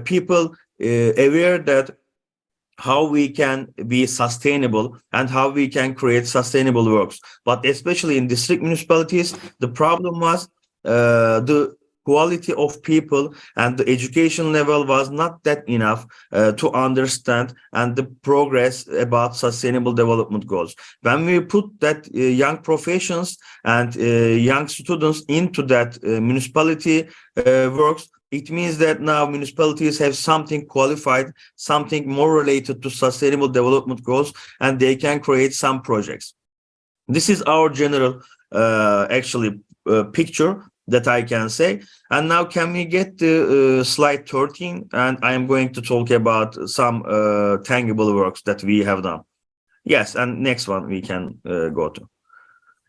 people aware that how we can be sustainable and how we can create sustainable works. But especially in district municipalities, the problem was the quality of people and the education level was not that enough to understand and the progress about sustainable development goals. When we put that young professions and young students into that municipality works, it means that now municipalities have something qualified, something more related to sustainable development goals, and they can create some projects. This is our general picture that I can say. And now can we get the slide 13? And I am going to talk about some tangible works that we have done. Yes, and next one we can go to.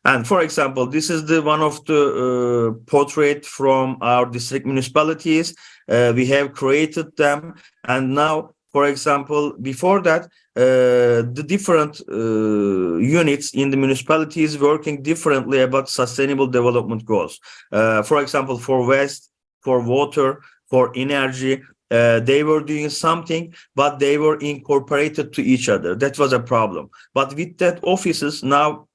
And for example, this is the one of the portrait from our district municipalities. We have created them, and now, for example, before that, the different units in the municipalities working differently about sustainable development goals. For example, for waste, for water, for energy, they were doing something, but they were incorporated to each other. That was a problem. But with that offices now,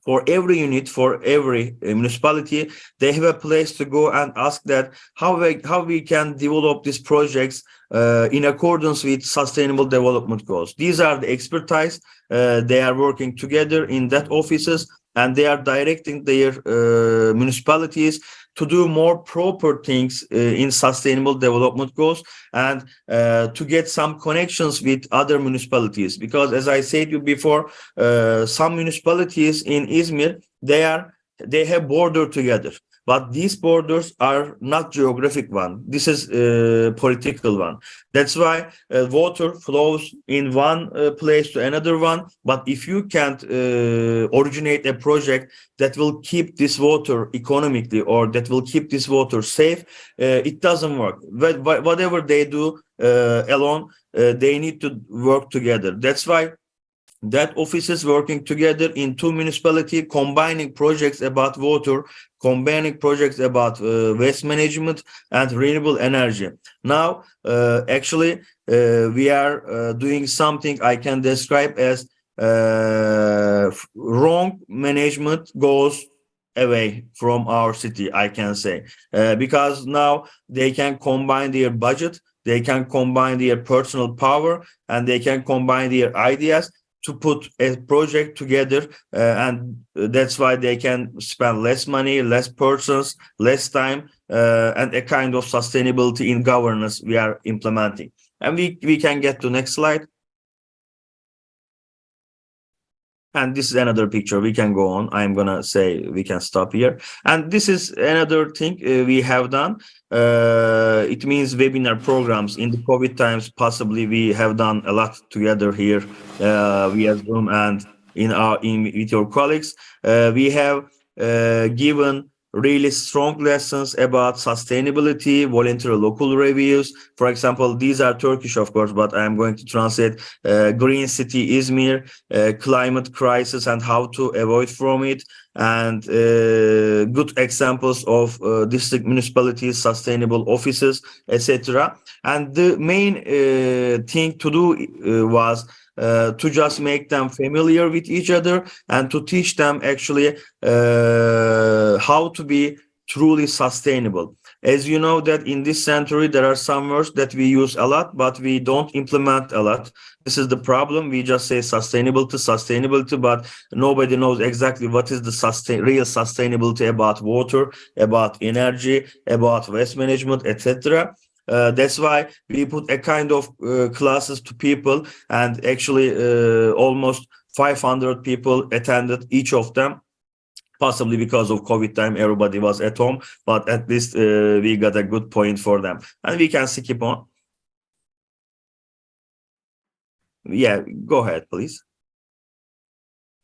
for every unit, for every municipality, they have a place to go and ask that how we can develop these projects in accordance with sustainable development goals. These are the expertise. They are working together in that offices, and they are directing their municipalities to do more proper things in sustainable development goals, and to get some connections with other municipalities. Because as I said you before, some municipalities in Izmir, they have border together, but these borders are not geographic one. This is political one. That's why water flows in one place to another one. But if you can't originate a project that will keep this water economically, or that will keep this water safe, it doesn't work. But whatever they do alone, they need to work together. That's why that offices working together in two municipalities, combining projects about water, combining projects about waste management and renewable energy. Now, we are doing something I can describe as wrong management goes away from our city, I can say, because now they can combine their budget, they can combine their personal power, and they can combine their ideas to put a project together, and that's why they can spend less money, less persons, less time, and a kind of sustainability in governance we are implementing. And we can get to next slide. And this is another picture. We can go on. I'm gonna say we can stop here. And this is another thing we have done. It means webinar programs in the COVID times. Possibly we have done a lot together here via Zoom and with your colleagues. We have given really strong lessons about sustainability, voluntary local reviews. For example, these are Turkish, of course, but I'm going to translate Green City Izmir, climate crisis and how to avoid from it, and good examples of district municipalities, sustainable offices, etc. And the main thing to do was to just make them familiar with each other and to teach them actually how to be truly sustainable. As you know that in this century, there are some words that we use a lot, but we don't implement a lot. This is the problem. We just say sustainability, but nobody knows exactly what is the real sustainability about water, about energy, about waste management, etc. That's why we put a kind of classes to people, and actually almost 500 people attended each of them. Possibly because of COVID time, everybody was at home, but at least we got a good point for them. And we can skip on. Yeah, go ahead, please.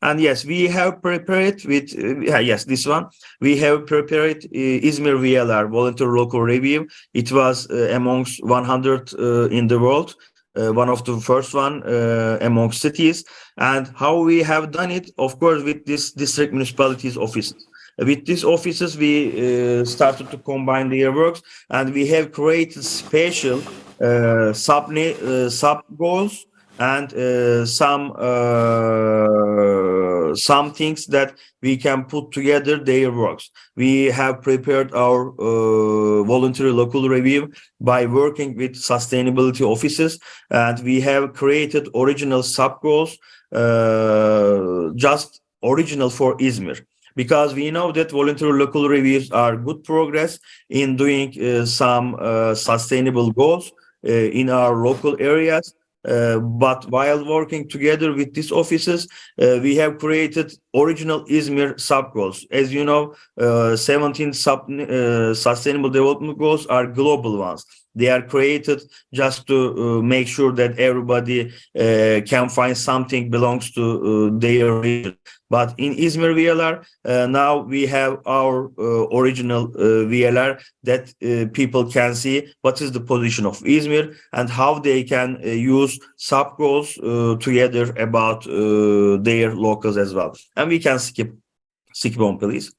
And yes, we have prepared with, yes, this one. We have prepared Izmir VLR, Voluntary Local Review. It was amongst 100 in the world, one of the first one amongst cities. And how we have done it, of course, with this district municipalities offices. With these offices, we started to combine their works, and we have created special sub goals and some things that we can put together their works. We have prepared our voluntary local review by working with sustainability offices, and we have created original sub goals, just original for Izmir, because we know that voluntary local reviews are good progress in doing some sustainable goals in our local areas. But while working together with these offices, we have created original Izmir sub goals. As you know, 17 sustainable development goals are global ones. They are created just to make sure that everybody can find something belongs to their region. But in Izmir VLR, now we have our original VLR that people can see what is the position of Izmir and how they can use sub goals together about their locals as well. And we can skip on, please.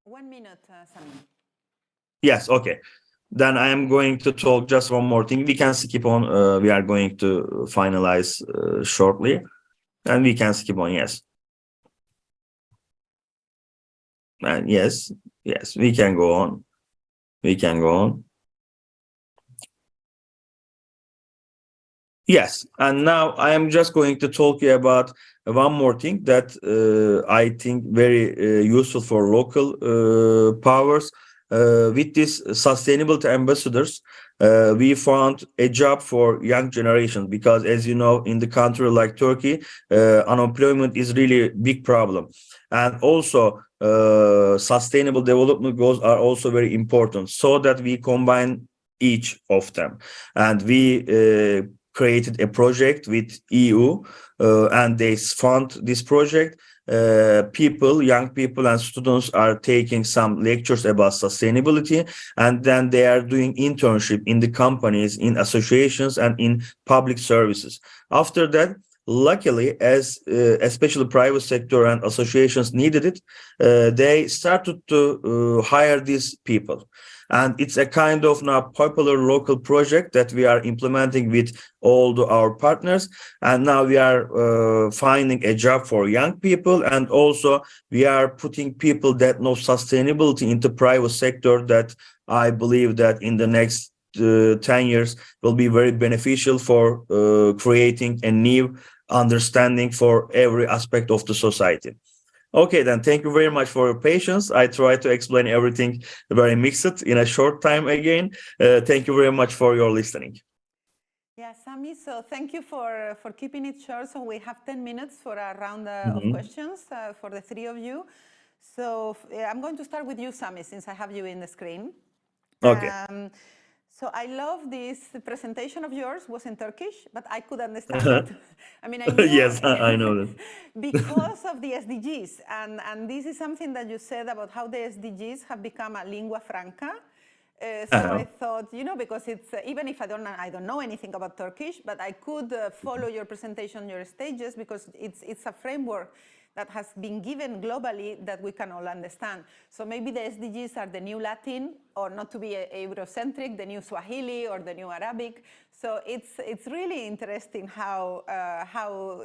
1 minute, Sami. Yes, okay. Then I am going to talk just one more thing. We can skip on. We are going to finalize shortly, and we can skip on. Yes. And yes, we can go on. We can go on. Yes, and now I am just going to talk you about one more thing that I think very useful for local powers. With these sustainability ambassadors, we found a job for young generation, because as you know, in the country like Turkey, unemployment is really a big problem. And also sustainable development goals are also very important, so that we combine each of them. And we created a project with EU, and they fund this project. Young people and students are taking some lectures about sustainability, and then they are doing internship in the companies, in associations, and in public services. After that, luckily, as especially private sector and associations needed it, they started to hire these people. And it's a kind of now popular local project that we are implementing with all our partners. And now we are finding a job for young people, and also we are putting people that know sustainability into private sector, that I believe that in the next 10 years will be very beneficial for creating a new understanding for every aspect of the society. Okay, then thank you very much for your patience. I try to explain everything very mixed in a short time again. Thank you very much for your listening. Yeah, Sami, so thank you for keeping it short. So we have 10 minutes for a round of questions for the three of you. So I'm going to start with you, Sami, since I have you in the screen. Okay. So I love this presentation of yours. Was in Turkish, but I could understand it. I mean, I knew Yes, I know that. because of the SDGs, and this is something that you said about how the SDGs have become a lingua franca. So I thought, because it's even if I don't know anything about Turkish, but I could follow your presentation, your stages, because it's a framework that has been given globally that we can all understand. So maybe the SDGs are the new Latin, or not to be Eurocentric, the new Swahili or the new Arabic. So it's really interesting how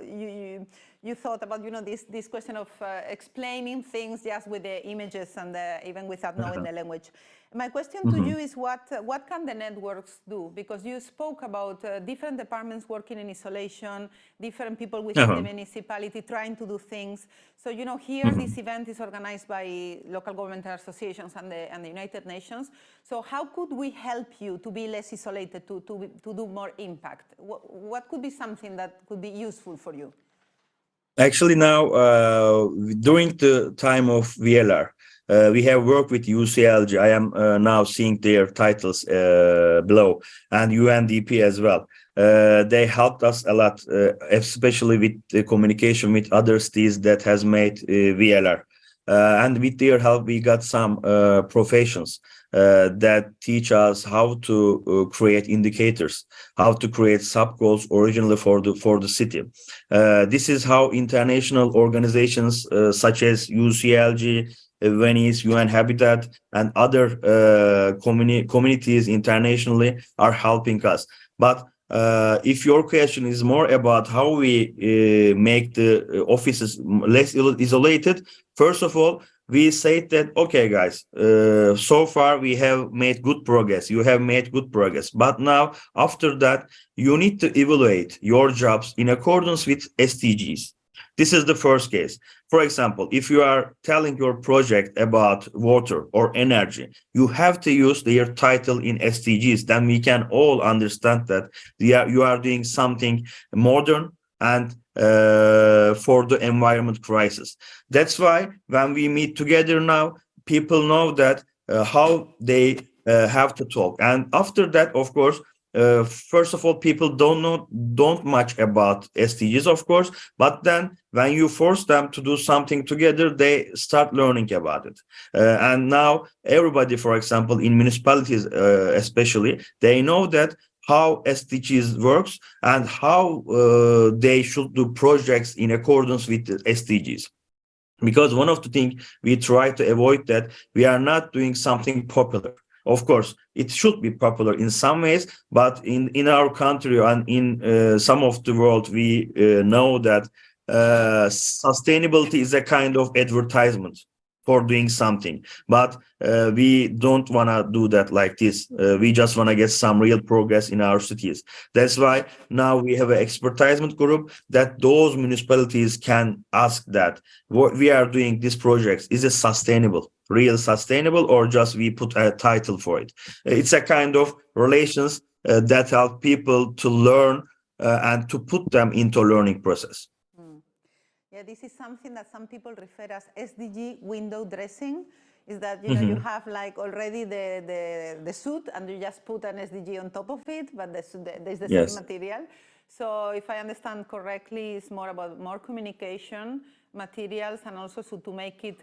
you thought about this question of explaining things just with the images and even without knowing the language. My question to you is what can the networks do? Because you spoke about different departments working in isolation, different people within the municipality trying to do things. So here this event is organized by local government associations and the United Nations. So how could we help you to be less isolated, to do more impact? What could be something that could be useful for you? Actually, now during the time of VLR, we have worked with UCLG. I am now seeing their titles below, and UNDP as well. They helped us a lot, especially with the communication with other cities that has made VLR. And with their help, we got some professions that teach us how to create indicators, how to create sub-goals originally for the city. This is how international organizations such as UCLG, Venice, UN Habitat, and other communities internationally are helping us. But if your question is more about how we make the offices less isolated, first of all, we say that, okay, guys, so far we have made good progress. You have made good progress. But now, after that, you need to evaluate your jobs in accordance with SDGs. This is the first case. For example, if you are telling your project about water or energy, you have to use their title in SDGs. Then we can all understand that you are doing something modern and for the environment crisis. That's why when we meet together now, people know that how they have to talk. And after that, of course, first of all, people don't much about SDGs, of course, but then when you force them to do something together, they start learning about it. And now everybody, for example, in municipalities especially, they know that how SDGs works and how they should do projects in accordance with the SDGs. Because one of the things we try to avoid that we are not doing something popular. Of course, it should be popular in some ways, but in our country and in some of the world, we know that sustainability is a kind of advertisement for doing something. But we don't want to do that like this. We just want to get some real progress in our cities. That's why now we have an expertisement group that those municipalities can ask that what we are doing these projects, is it sustainable, real sustainable, or just we put a title for it? It's a kind of relations that help people to learn and to put them into a learning process. Yeah, this is something that some people refer as SDG window dressing. Is that you have like already the suit and you just put an SDG on top of it, but there's the same material. So if I understand correctly, it's more about more communication, materials, and also to make it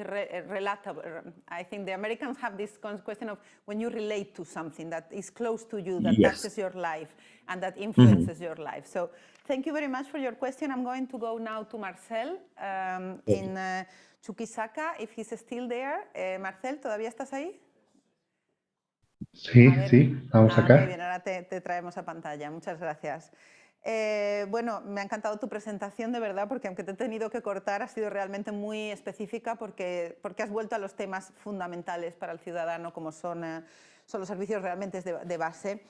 relatable. I think the Americans have this question of when you relate to something that is close to you, that touches your life and that influences your life. So thank you very much for your question. I'm going to go now to Marcel in Chuquisaca, if he's still there. Marcel, ¿todavía estás ahí? Sí, sí, vamos acá. Muy bien, ahora te traemos a pantalla. Muchas gracias. Bueno, me ha encantado tu presentación, de verdad, porque aunque te he tenido que cortar, ha sido realmente muy específica porque has vuelto a los temas fundamentales para el ciudadano, como son los servicios realmente de base.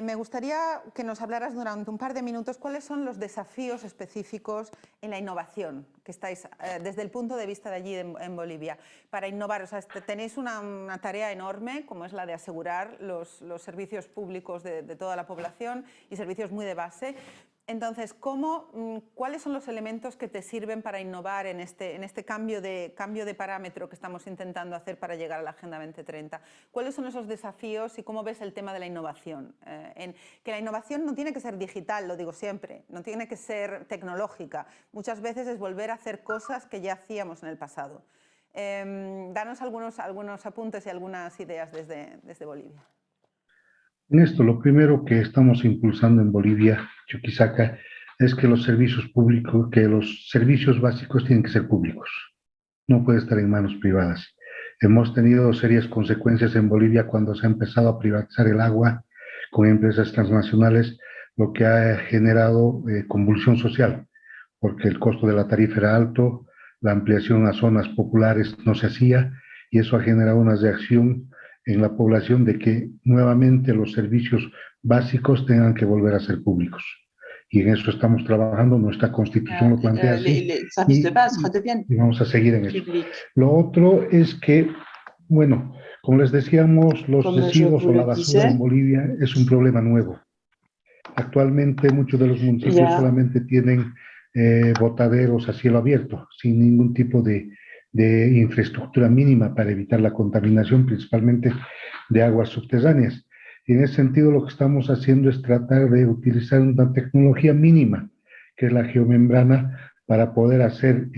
Me gustaría que nos hablaras durante un par de minutos cuáles son los desafíos específicos en la innovación que estáis desde el punto de vista de allí en Bolivia. Para innovar, o sea, tenéis una tarea enorme, como es la de asegurar los servicios públicos de toda la población y servicios muy de base. Entonces, ¿cuáles son los elementos que te sirven para innovar en este cambio de parámetro que estamos intentando hacer para llegar a la Agenda 2030? ¿Cuáles son esos desafíos y cómo ves el tema de la innovación? Que la innovación no tiene que ser digital, lo digo siempre, no tiene que ser tecnológica. Muchas veces es volver a hacer cosas que ya hacíamos en el pasado. Danos algunos apuntes y algunas ideas desde Bolivia. En esto, lo primero que estamos impulsando en Bolivia, Chuquisaca, es que los servicios públicos, que los servicios básicos tienen que ser públicos. No puede estar en manos privadas. Hemos tenido serias consecuencias en Bolivia cuando se ha empezado a privatizar el agua con empresas transnacionales, lo que ha generado convulsión social, porque el costo de la tarifa era alto, la ampliación a zonas populares no se hacía, y eso ha generado una reacción en la población de que nuevamente los servicios básicos tengan que volver a ser públicos. Y en eso estamos trabajando, nuestra constitución lo plantea así, y vamos a seguir en eso. Lo otro es que, bueno, como les decíamos, los residuos o la basura en Bolivia es un problema nuevo. Actualmente muchos de los municipios solamente tienen botaderos a cielo abierto, sin ningún tipo de infraestructura mínima para evitar la contaminación, principalmente de aguas subterráneas. Y en ese sentido lo que estamos haciendo es tratar de utilizar una tecnología mínima, que es la geomembrana, para poder hacer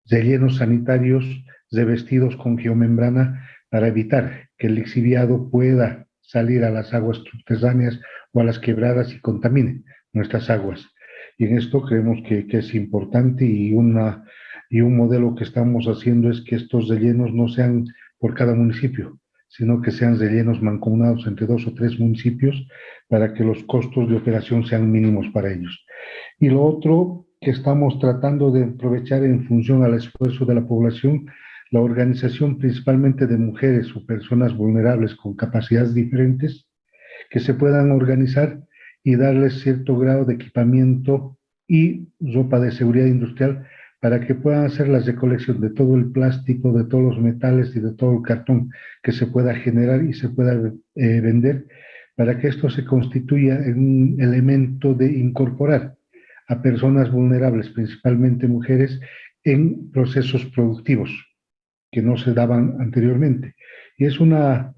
rellenos sanitarios revestidos con geomembrana para evitar que el lixiviado pueda salir a las aguas subterráneas o a las quebradas y contamine nuestras aguas. Y en esto creemos que es importante, y una y un modelo que estamos haciendo es que estos rellenos no sean por cada municipio, sino que sean rellenos mancomunados entre 2 o 3 municipios para que los costos de operación sean mínimos para ellos. Y lo otro que estamos tratando de aprovechar en función al esfuerzo de la población, la organización principalmente de mujeres o personas vulnerables con capacidades diferentes, que se puedan organizar y darles cierto grado de equipamiento y ropa de seguridad industrial para que puedan hacer la recolección de todo el plástico, de todos los metales y de todo el cartón que se pueda generar y se pueda vender, para que esto se constituya en un elemento de incorporar a personas vulnerables, principalmente mujeres, en procesos productivos que no se daban anteriormente. Y es una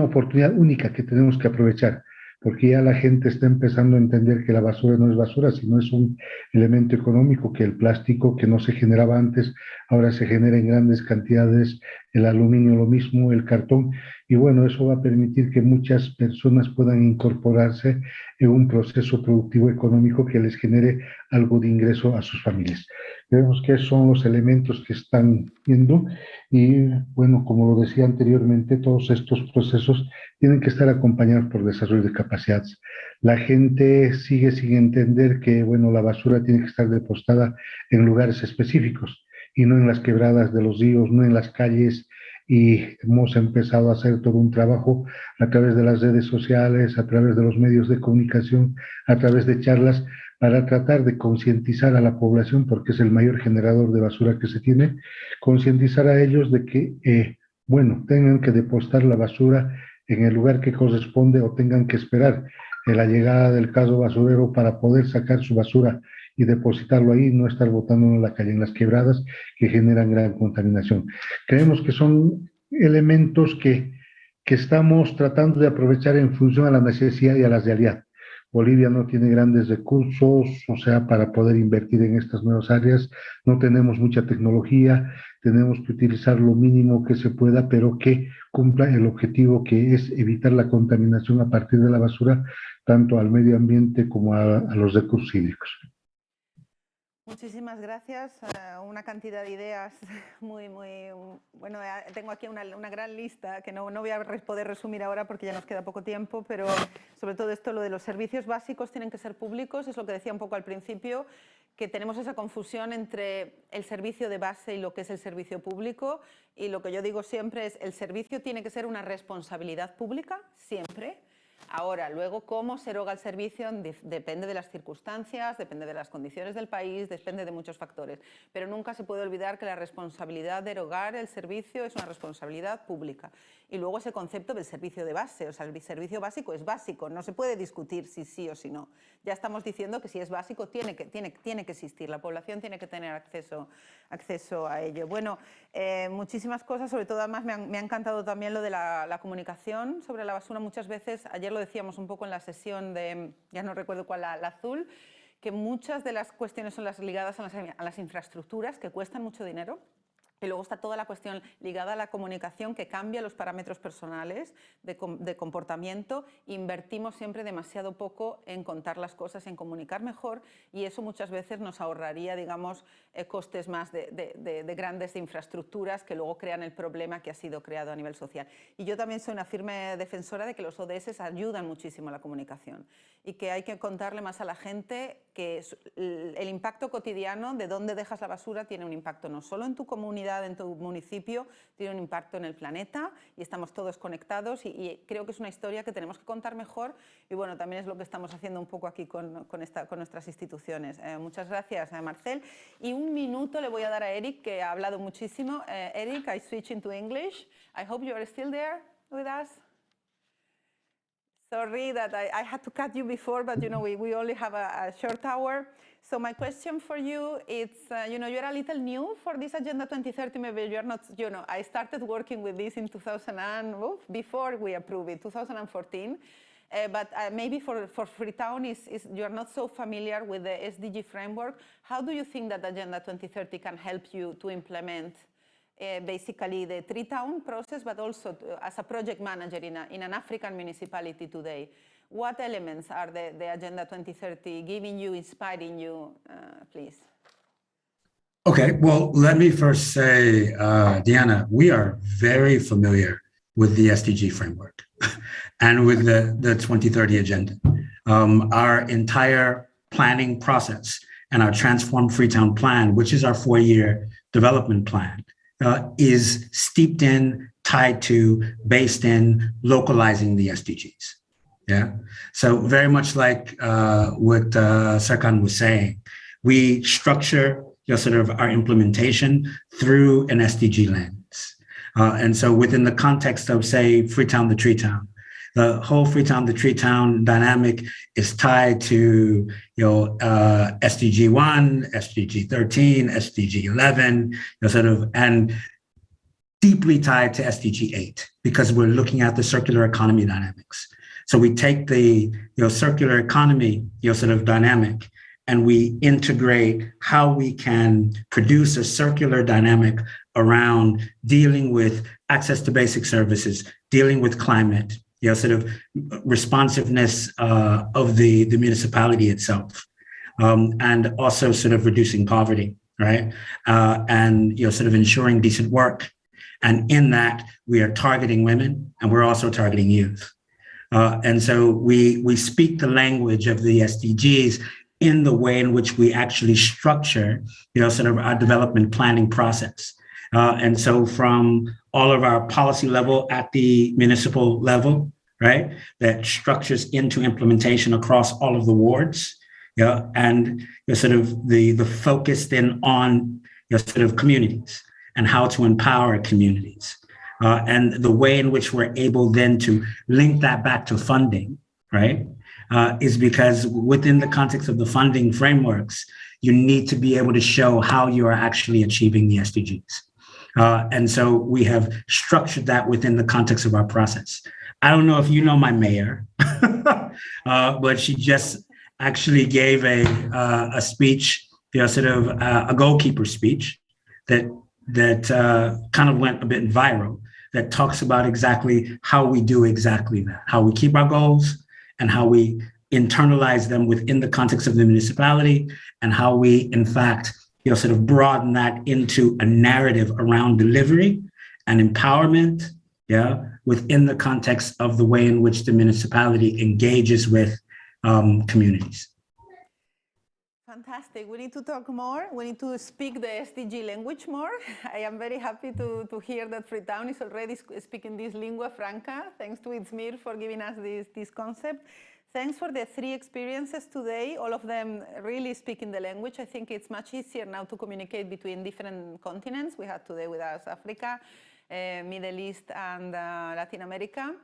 oportunidad única que tenemos que aprovechar, porque ya la gente está empezando a entender que la basura no es basura, sino es un elemento económico, que el plástico que no se generaba antes, ahora se genera en grandes cantidades, el aluminio lo mismo, el cartón, y bueno, eso va a permitir que muchas personas puedan incorporarse en un proceso productivo económico que les genere algo de ingreso a sus familias. Vemos que son los elementos que están viendo y, bueno, como lo decía anteriormente, todos estos procesos tienen que estar acompañados por desarrollo de capacidades. La gente sigue sin entender que, bueno, la basura tiene que estar depositada en lugares específicos y no en las quebradas de los ríos, no en las calles, y hemos empezado a hacer todo un trabajo a través de las redes sociales, a través de los medios de comunicación, a través de charlas, para tratar de concientizar a la población, porque es el mayor generador de basura que se tiene, concientizar a ellos de que, bueno, tengan que depositar la basura en el lugar que corresponde o tengan que esperar la llegada del carro basurero para poder sacar su basura y depositarlo ahí, no estar botándolo en la calle, en las quebradas, que generan gran contaminación. Creemos que son elementos que estamos tratando de aprovechar en función a la necesidad y a la realidad. Bolivia no tiene grandes recursos, o sea, para poder invertir en estas nuevas áreas, no tenemos mucha tecnología, tenemos que utilizar lo mínimo que se pueda, pero que cumpla el objetivo, que es evitar la contaminación a partir de la basura, tanto al medio ambiente como a los recursos hídricos. Muchísimas gracias. Una cantidad de ideas muy, bueno, tengo aquí una gran lista que no voy a poder resumir ahora porque ya nos queda poco tiempo, pero sobre todo esto, lo de los servicios básicos tienen que ser públicos, es lo que decía un poco al principio, que tenemos esa confusión entre el servicio de base y lo que es el servicio público, y lo que yo digo siempre es: el servicio tiene que ser una responsabilidad pública, siempre. Ahora, luego, cómo se eroga el servicio depende de las circunstancias, depende de las condiciones del país, depende de muchos factores. Pero nunca se puede olvidar que la responsabilidad de erogar el servicio es una responsabilidad pública. Y luego ese concepto del servicio de base, o sea, el servicio básico es básico, no se puede discutir si sí o si no. Ya estamos diciendo que si es básico tiene que existir, la población tiene que tener acceso a ello. Bueno, muchísimas cosas, sobre todo además me ha encantado también lo de la comunicación sobre la basura. Muchas veces, ayer lo decíamos un poco en la sesión de, ya no recuerdo cuál, la azul, que muchas de las cuestiones son las ligadas a las infraestructuras, que cuestan mucho dinero. Y luego está toda la cuestión ligada a la comunicación, que cambia los parámetros personales de comportamiento. Invertimos siempre demasiado poco en contar las cosas, en comunicar mejor, y eso muchas veces nos ahorraría, digamos, costes más de grandes infraestructuras que luego crean el problema que ha sido creado a nivel social. Y yo también soy una firme defensora de que los ODS ayudan muchísimo a la comunicación y que hay que contarle más a la gente que el impacto cotidiano de dónde dejas la basura tiene un impacto no solo en tu comunidad, en tu municipio, tiene un impacto en el planeta, y estamos todos conectados, y creo que es una historia que tenemos que contar mejor, y bueno, también es lo que estamos haciendo un poco aquí con nuestras instituciones. Muchas gracias, Marcel. Y un minuto le voy a dar a Eric, que ha hablado muchísimo. Eric, I switch into English. I hope you are still there with us. Sorry that I had to cut you before, but you know, we only have a short hour. So my question for you is, you know, you're a little new for this Agenda 2030. Maybe you're not, you know, I started working with this in 2000 and, before we approved it, 2014. But maybe for Freetown, you're not so familiar with the SDG framework. How do you think that Agenda 2030 can help you to implement basically the three-town process, but also as a project manager in an African municipality today? What elements are the Agenda 2030 giving you, inspiring you, please? Okay, well, let me first say, Deanna, we are very familiar with the SDG framework and with the 2030 agenda. Our entire planning process and our Transform Freetown plan, which is our 4-year development plan, is steeped in, tied to, based in localizing the SDGs. Yeah. So very much like what Serkan was saying, we structure sort of our implementation through an SDG lens. And so within the context of, say, Freetown the Tree Town, the whole Freetown the Tree Town dynamic is tied to SDG 1, SDG 13, SDG 11, sort of, and deeply tied to SDG 8 because we're looking at the circular economy dynamics. So we take the circular economy sort of dynamic and we integrate how we can produce a circular dynamic around dealing with access to basic services, dealing with climate, sort of responsiveness of the municipality itself, and also sort of reducing poverty, right? And sort of ensuring decent work. And in that, we are targeting women and we're also targeting youth. And so we speak the language of the SDGs in the way in which we actually structure, sort of our development planning process. And so from all of our policy level at the municipal level, right, that structures into implementation across all of the wards, and sort of the focus then on sort of communities and how to empower communities. And the way in which we're able then to link that back to funding, right, is because within the context of the funding frameworks, you need to be able to show how you are actually achieving the SDGs. And so we have structured that within the context of our process. I don't know if you know my mayor, but she just actually gave a speech, sort of a goalkeeper speech that kind of went a bit viral, that talks about exactly how we do exactly that, how we keep our goals and how we internalize them within the context of the municipality and how we, in fact, sort of broaden that into a narrative around delivery and empowerment, within the context of the way in which the municipality engages with communities. Fantastic. We need to talk more. We need to speak the SDG language more. I am very happy to hear that Freetown is already speaking this lingua franca. Thanks to Izmir for giving us this concept. Thanks for the 3 experiences today, all of them really speaking the language. I think it's much easier now to communicate between different continents. We had today with us Africa, Middle East, and Latin America.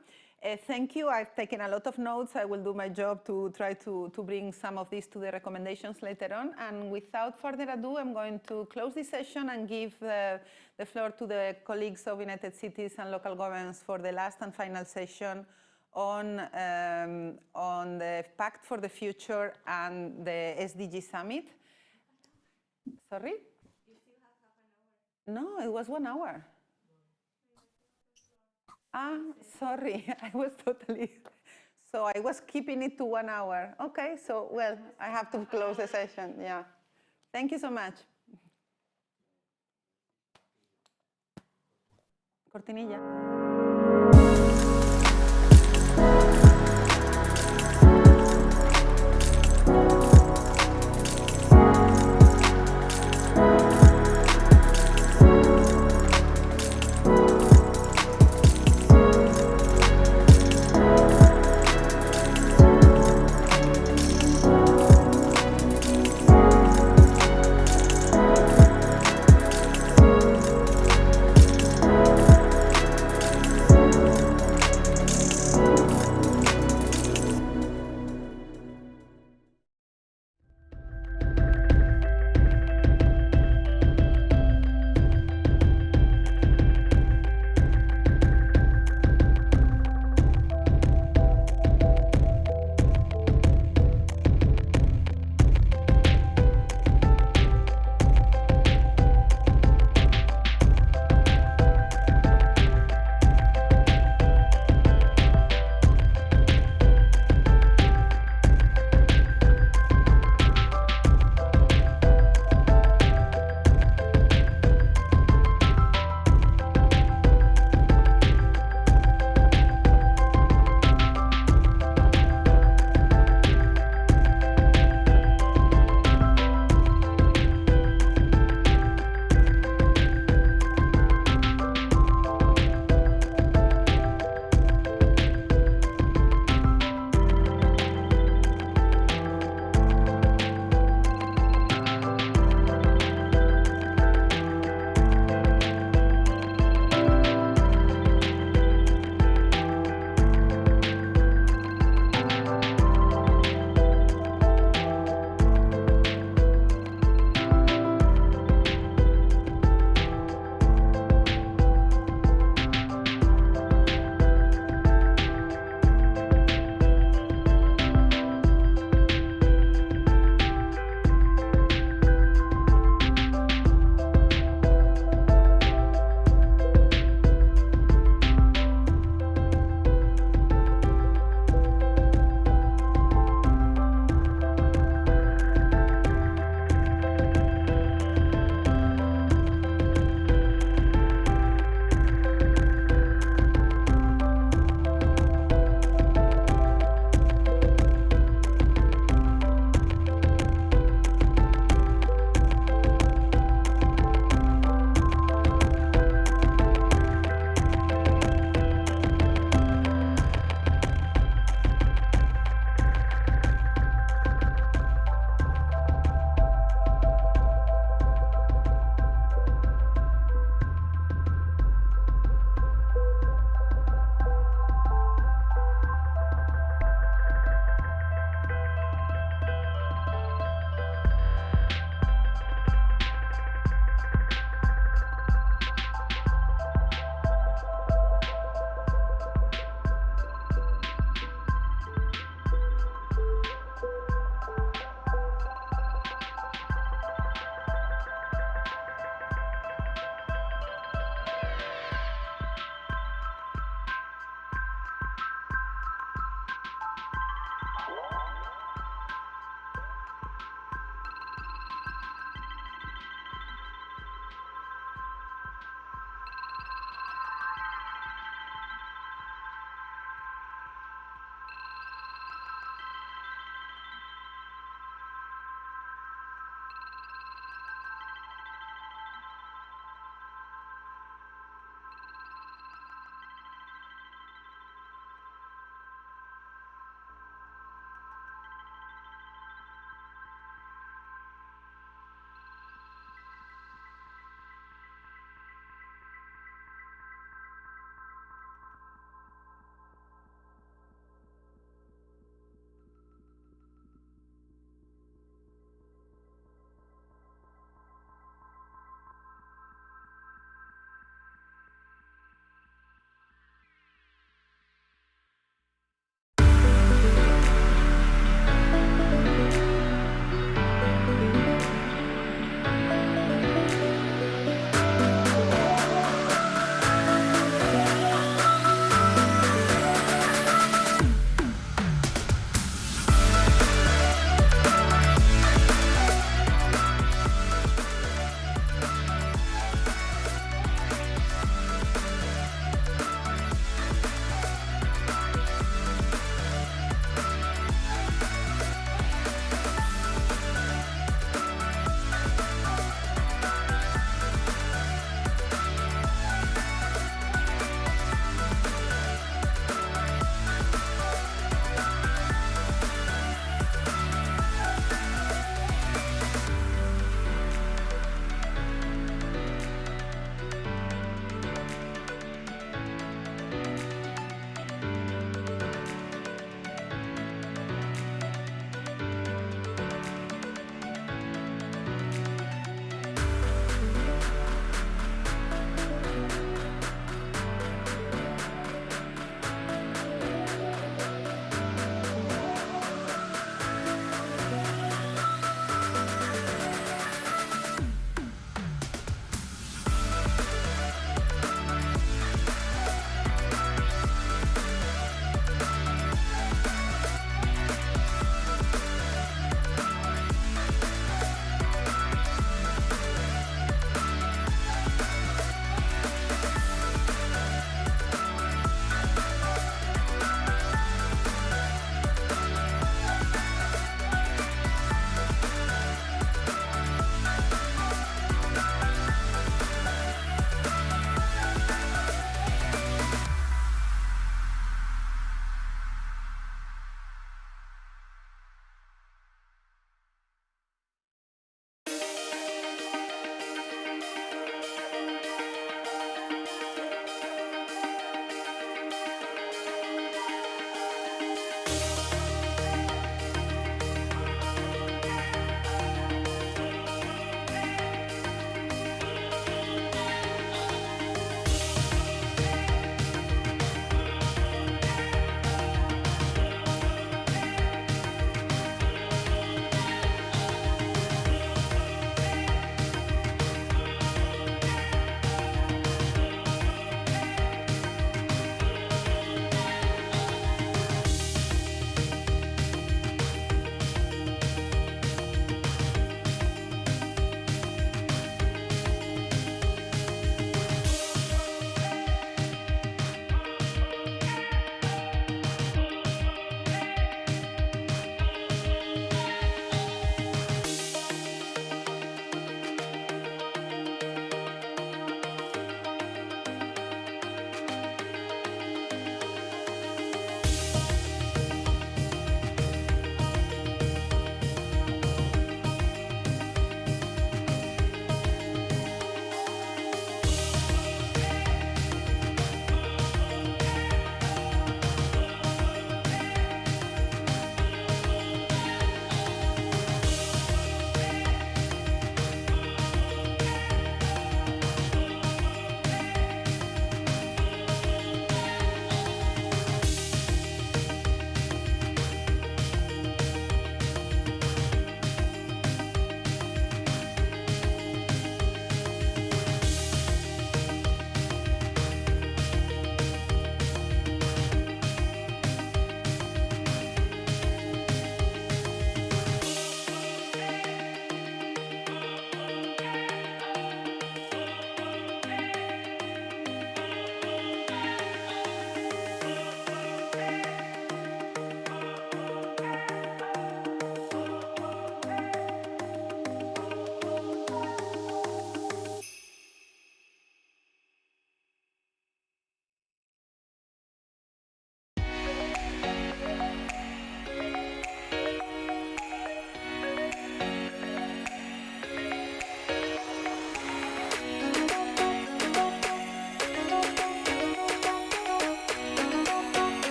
Thank you. I've taken a lot of notes. I will do my job to try to bring some of these to the recommendations later on. And without further ado, I'm going to close this session and give the floor to the colleagues of United Cities and Local Governments for the last and final session on the Pact for the Future and the SDG Summit. Sorry? You still have half an hour. No, it was 1 hour. Sorry, I was totally, so I was keeping it to 1 hour. Okay, so, well, I have to close the session, yeah. Thank you so much. Cortinilla.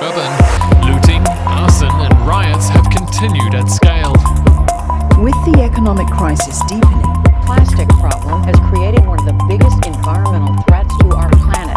Urban looting, arson and riots have continued at scale. With the economic crisis deepening, The plastic problem has created one of the biggest environmental threats to our planet.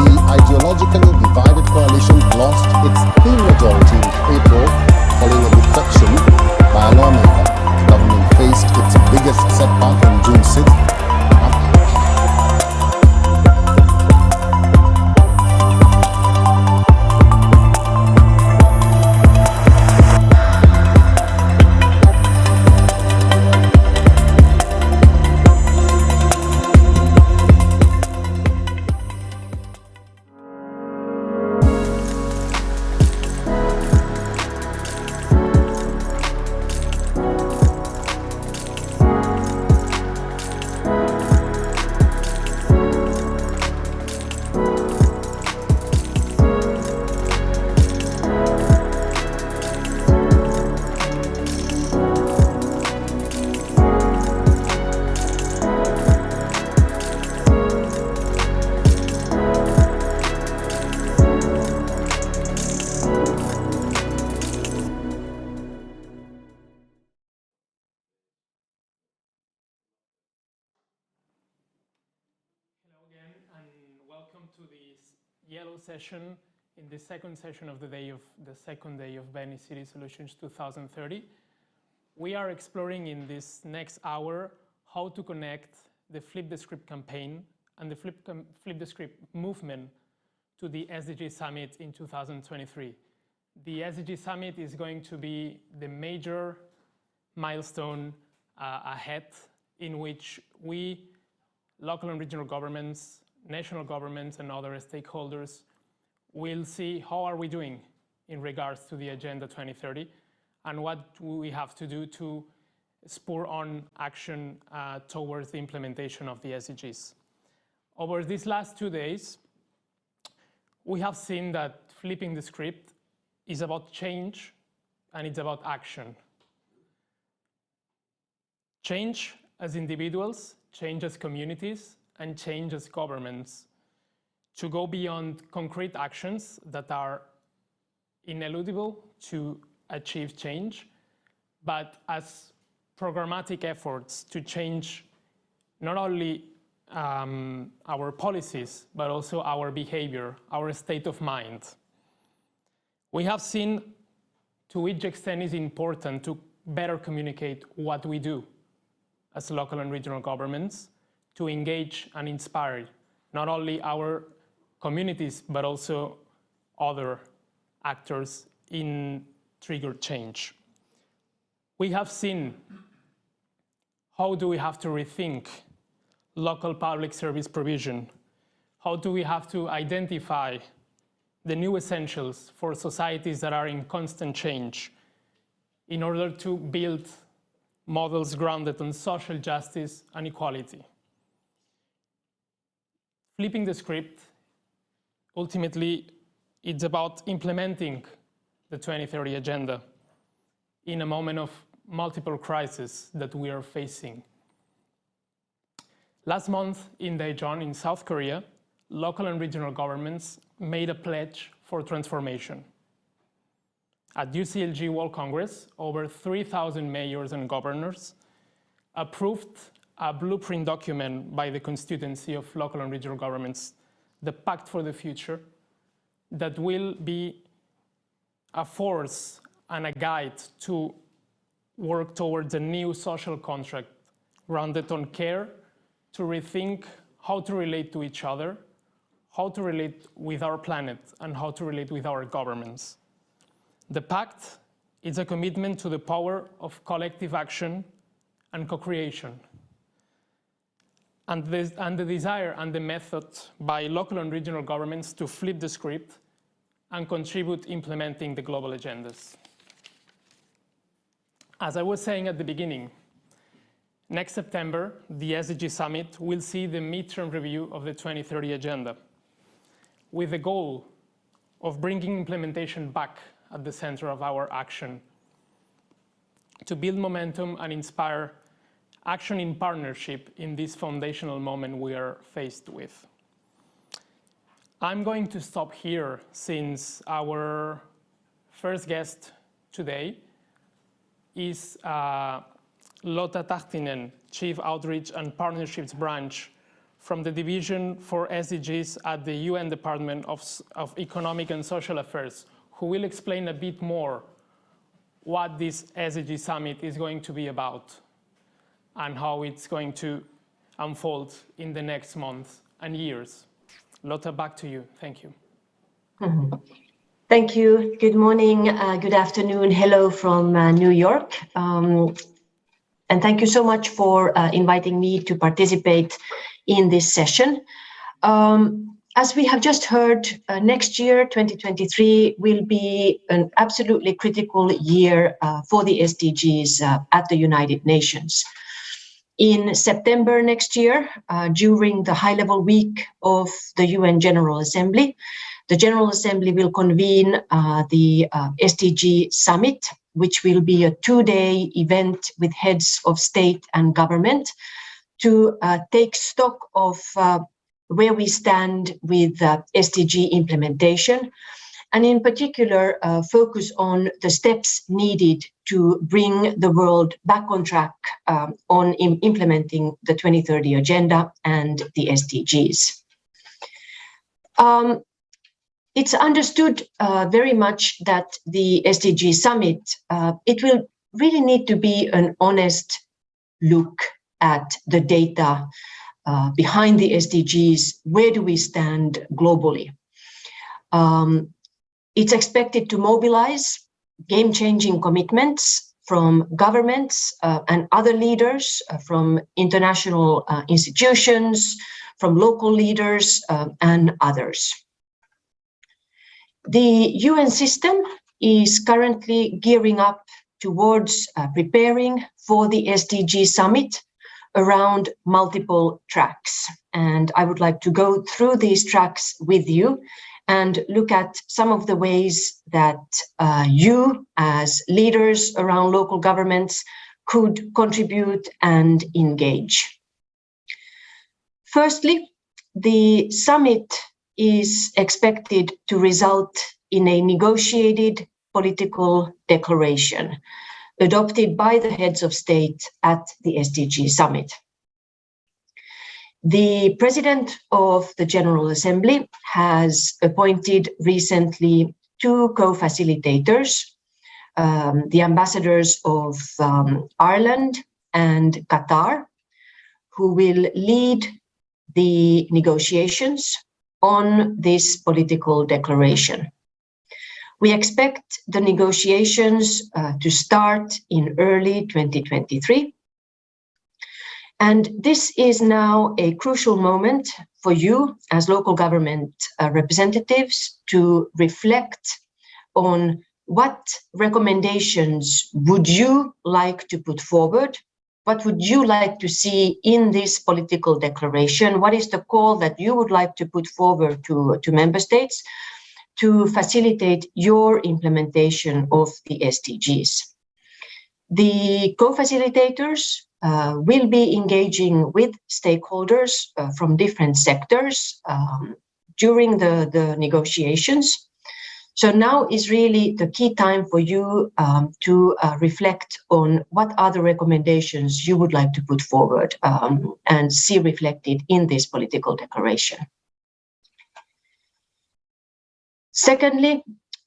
The ideologically divided coalition lost its thin majority yellow session in the second session of the second day of Venice City Solutions 2030. We are exploring in this next hour how to connect the Flip the Script campaign and the Flip the Script movement to the SDG Summit in 2023. The SDG Summit is going to be the major milestone ahead, in which we, local and regional governments, national governments and other stakeholders will see how are we doing in regards to the Agenda 2030 and what we have to do to spur on action towards the implementation of the SDGs. Over these last 2 days, we have seen that flipping the script is about change and it's about action. Change as individuals, change as communities, and change as governments, to go beyond concrete actions that are ineludible to achieve change, but as programmatic efforts to change not only our policies, but also our behavior, our state of mind. We have seen to which extent it's important to better communicate what we do as local and regional governments, to engage and inspire not only our communities, but also other actors in triggered change. We have seen how do we have to rethink local public service provision? How do we have to identify the new essentials for societies that are in constant change in order to build models grounded on social justice and equality? Flipping the script, ultimately, it's about implementing the 2030 Agenda in a moment of multiple crises that we are facing. Last month in Daejeon, in South Korea, local and regional governments made a pledge for transformation. At UCLG World Congress, over 3,000 mayors and governors approved a blueprint document by the constituency of local and regional governments, the Pact for the Future, that will be a force and a guide to work towards a new social contract grounded on care, to rethink how to relate to each other, how to relate with our planet, and how to relate with our governments. The Pact is a commitment to the power of collective action and co-creation, and the desire and the method by local and regional governments to flip the script and contribute implementing the global agendas. As I was saying at the beginning, next September, the SDG Summit will see the midterm review of the 2030 Agenda, with the goal of bringing implementation back at the center of our action, to build momentum and inspire action in partnership in this foundational moment we are faced with. I'm going to stop here, since our first guest today is Lotta Tahtinen, Chief Outreach and Partnerships Branch from the Division for SDGs at the UN Department of Economic and Social Affairs, who will explain a bit more what this SDG Summit is going to be about and how it's going to unfold in the next months and years. Lotta, back to you. Thank you. Mm-hmm. Thank you. Good morning, good afternoon. Hello from New York. And thank you so much for inviting me to participate in this session. As we have just heard, next year, 2023, will be an absolutely critical year for the SDGs at the United Nations. In September next year, during the high-level week of the UN General Assembly, the General Assembly will convene the SDG Summit, which will be a 2-day event with heads of state and government to take stock of where we stand with SDG implementation, and in particular focus on the steps needed to bring the world back on track on implementing the 2030 Agenda and the SDGs. It's understood very much that the SDG summit, it will really need to be an honest look at the data behind the SDGs. Where do we stand globally? It's expected to mobilize game-changing commitments from governments and other leaders, from international institutions, from local leaders, and others. The UN system is currently gearing up towards preparing for the SDG summit around multiple tracks. And I would like to go through these tracks with you and look at some of the ways that you, as leaders around local governments, could contribute and engage. Firstly, the summit is expected to result in a negotiated political declaration adopted by the heads of state at the SDG summit. The President of the General Assembly has appointed recently 2 co-facilitators, the ambassadors of Ireland and Qatar, who will lead the negotiations on this political declaration. We expect the negotiations to start in early 2023. And this is now a crucial moment for you as local government representatives to reflect on what recommendations would you like to put forward. What would you like to see in this political declaration? What is the call that you would like to put forward to member states to facilitate your implementation of the SDGs? The co-facilitators will be engaging with stakeholders from different sectors during the negotiations. So now is really the key time for you to reflect on what other recommendations you would like to put forward and see reflected in this political declaration. Secondly,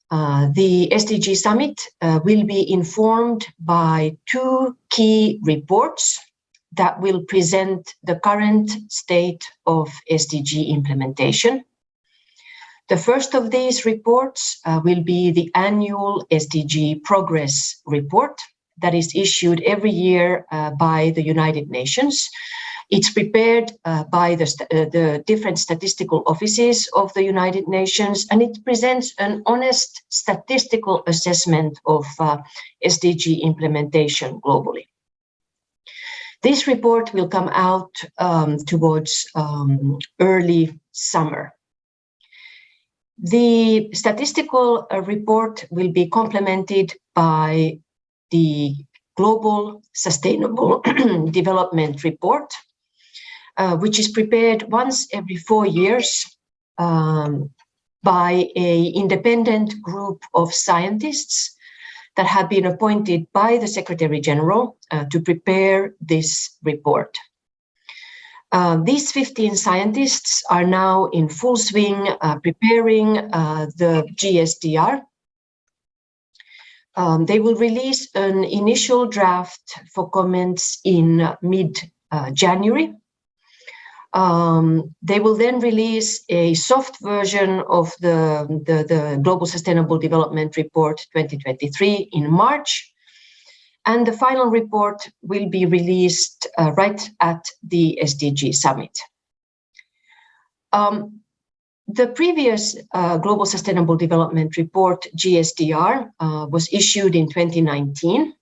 the SDG summit will be informed by 2 key reports that will present the current state of SDG implementation. The first of these reports will be the annual SDG progress report that is issued every year by the United Nations. It's prepared by the different statistical offices of the United Nations, and it presents an honest statistical assessment of SDG implementation globally. This report will come out towards early summer. The statistical report will be complemented by the Global Sustainable Development Report, which is prepared once every 4 years by an independent group of scientists that have been appointed by the Secretary General to prepare this report. These 15 scientists are now in full swing preparing the GSDR. They will release an initial draft for comments in mid-January. They will then release a soft version of the Global Sustainable Development Report 2023 in March. And the final report will be released right at the SDG summit. The previous Global Sustainable Development Report, GSDR, was issued in 2019.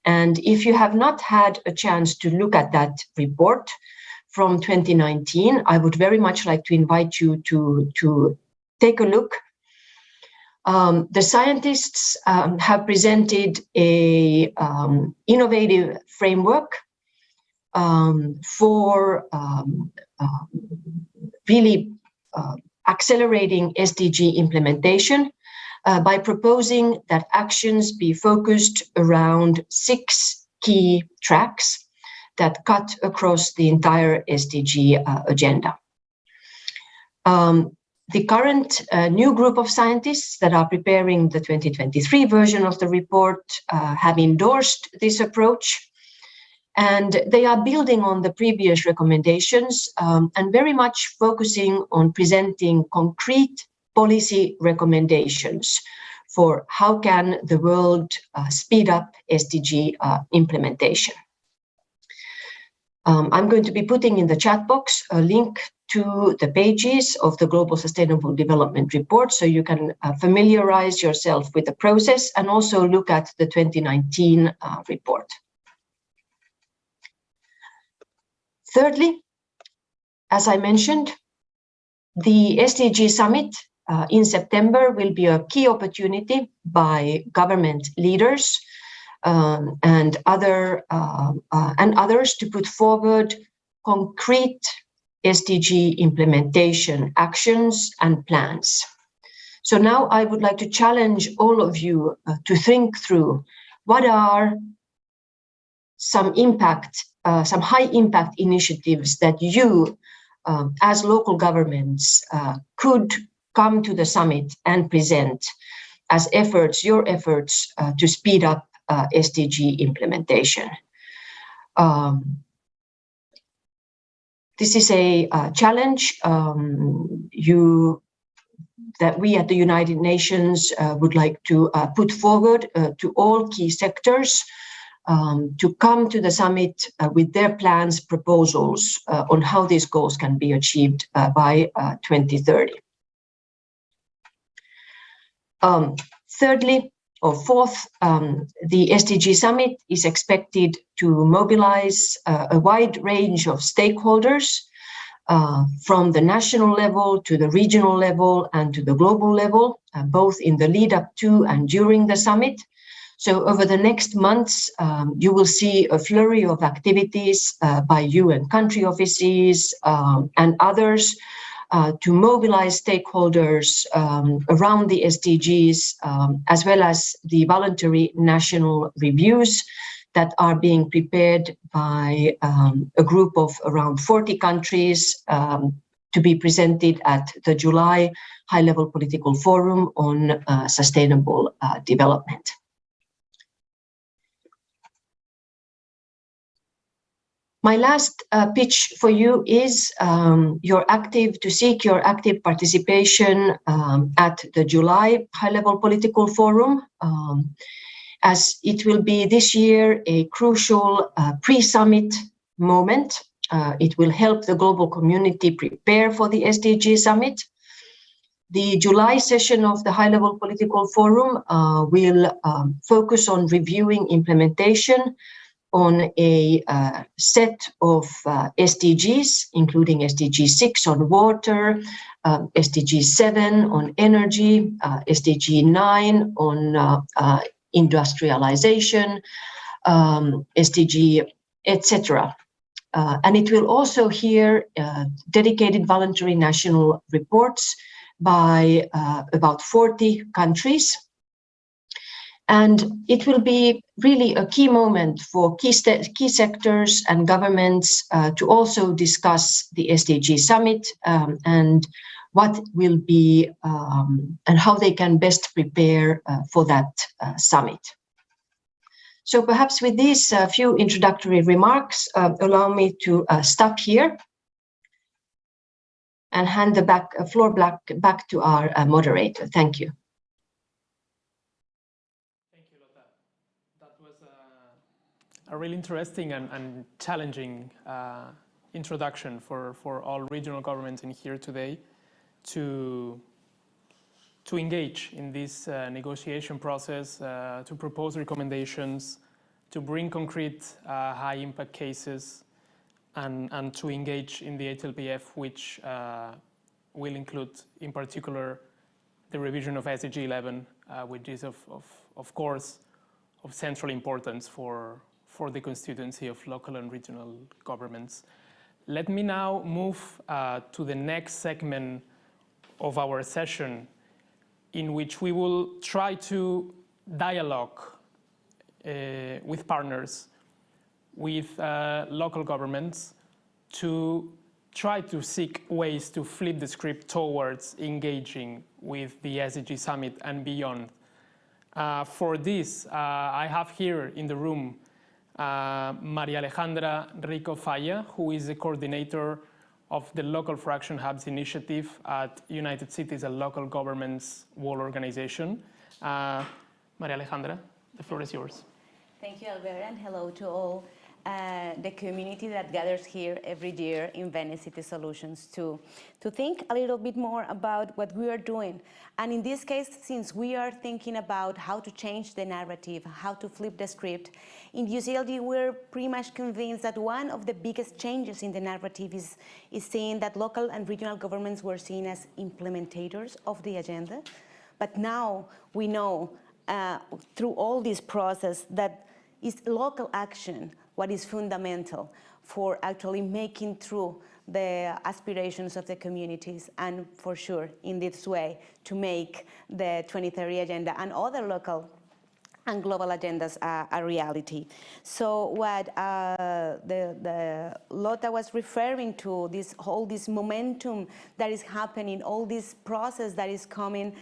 And if you have not had a chance to look at that report from 2019, I would very much like to invite you to take a look. The scientists have presented a innovative framework for really accelerating SDG implementation by proposing that actions be focused around 6 key tracks that cut across the entire SDG agenda. The current new group of scientists that are preparing the 2023 version of the report have endorsed this approach, and they are building on the previous recommendations and very much focusing on presenting concrete policy recommendations for how can the world speed up SDG implementation. I'm going to be putting in the chat box a link to the pages of the Global Sustainable Development Report, so you can familiarize yourself with the process and also look at the 2019 report. Thirdly, as I mentioned, the SDG Summit in September will be a key opportunity by government leaders and others to put forward concrete SDG implementation actions and plans. So now I would like to challenge all of you to think through what are some high impact initiatives that you as local governments could come to the summit and present as efforts, your efforts to speed up SDG implementation. This is a challenge that we at the United Nations would like to put forward to all key sectors to come to the summit with their plans, proposals on how these goals can be achieved by 2030. Thirdly, or fourth, the SDG Summit is expected to mobilize a wide range of stakeholders from the national level to the regional level and to the global level, both in the lead up to and during the summit. So over the next months, you will see a flurry of activities by UN country offices and others to mobilize stakeholders around the SDGs, as well as the voluntary national reviews that are being prepared by a group of around 40 countries to be presented at the July High-Level Political Forum on Sustainable Development. My last pitch for you is to seek your active participation at the July High-Level Political Forum, as it will be this year a crucial pre-summit moment. It will help the global community prepare for the SDG Summit. The July session of the High-Level Political Forum will focus on reviewing implementation on a set of SDGs, including SDG 6 on water, SDG 7 on energy, SDG 9 on industrialization, SDG, etc. And it will also hear dedicated voluntary national reports by about 40 countries. And it will be really a key moment for key sectors and governments to also discuss the SDG Summit and what will be and how they can best prepare for that summit. So perhaps with these few introductory remarks, allow me to stop here and hand the floor back to our moderator. Thank you. A really interesting and challenging introduction for all regional governments in here today to engage in this negotiation process, to propose recommendations, to bring concrete high impact cases, and to engage in the HLPF, which will include in particular the revision of SDG 11, which is of course of central importance for the constituency of local and regional governments. Let me now move to the next segment of our session, in which we will try to dialogue with partners, with local governments, to try to seek ways to flip the script towards engaging with the SDG Summit and beyond. For this, I have here in the room Maria Alejandra Rico Falla, who is the coordinator of the Local for Action Hubs initiative at United Cities and Local Governments World Organization. Maria Alejandra, the floor is yours. Thank you, Albert, and hello to all the community that gathers here every year in Venice City Solutions to think a little bit more about what we are doing. And in this case, since we are thinking about how to change the narrative, how to flip the script, in UCLD we're pretty much convinced that one of the biggest changes in the narrative is seeing that local and regional governments were seen as implementators of the agenda. But now we know through all this process that it's local action what is fundamental for actually making true the aspirations of the communities, and for sure in this way to make the 2030 agenda and other local and global agendas a reality. So what the Lotta was referring to, this momentum that is happening, all this process that is coming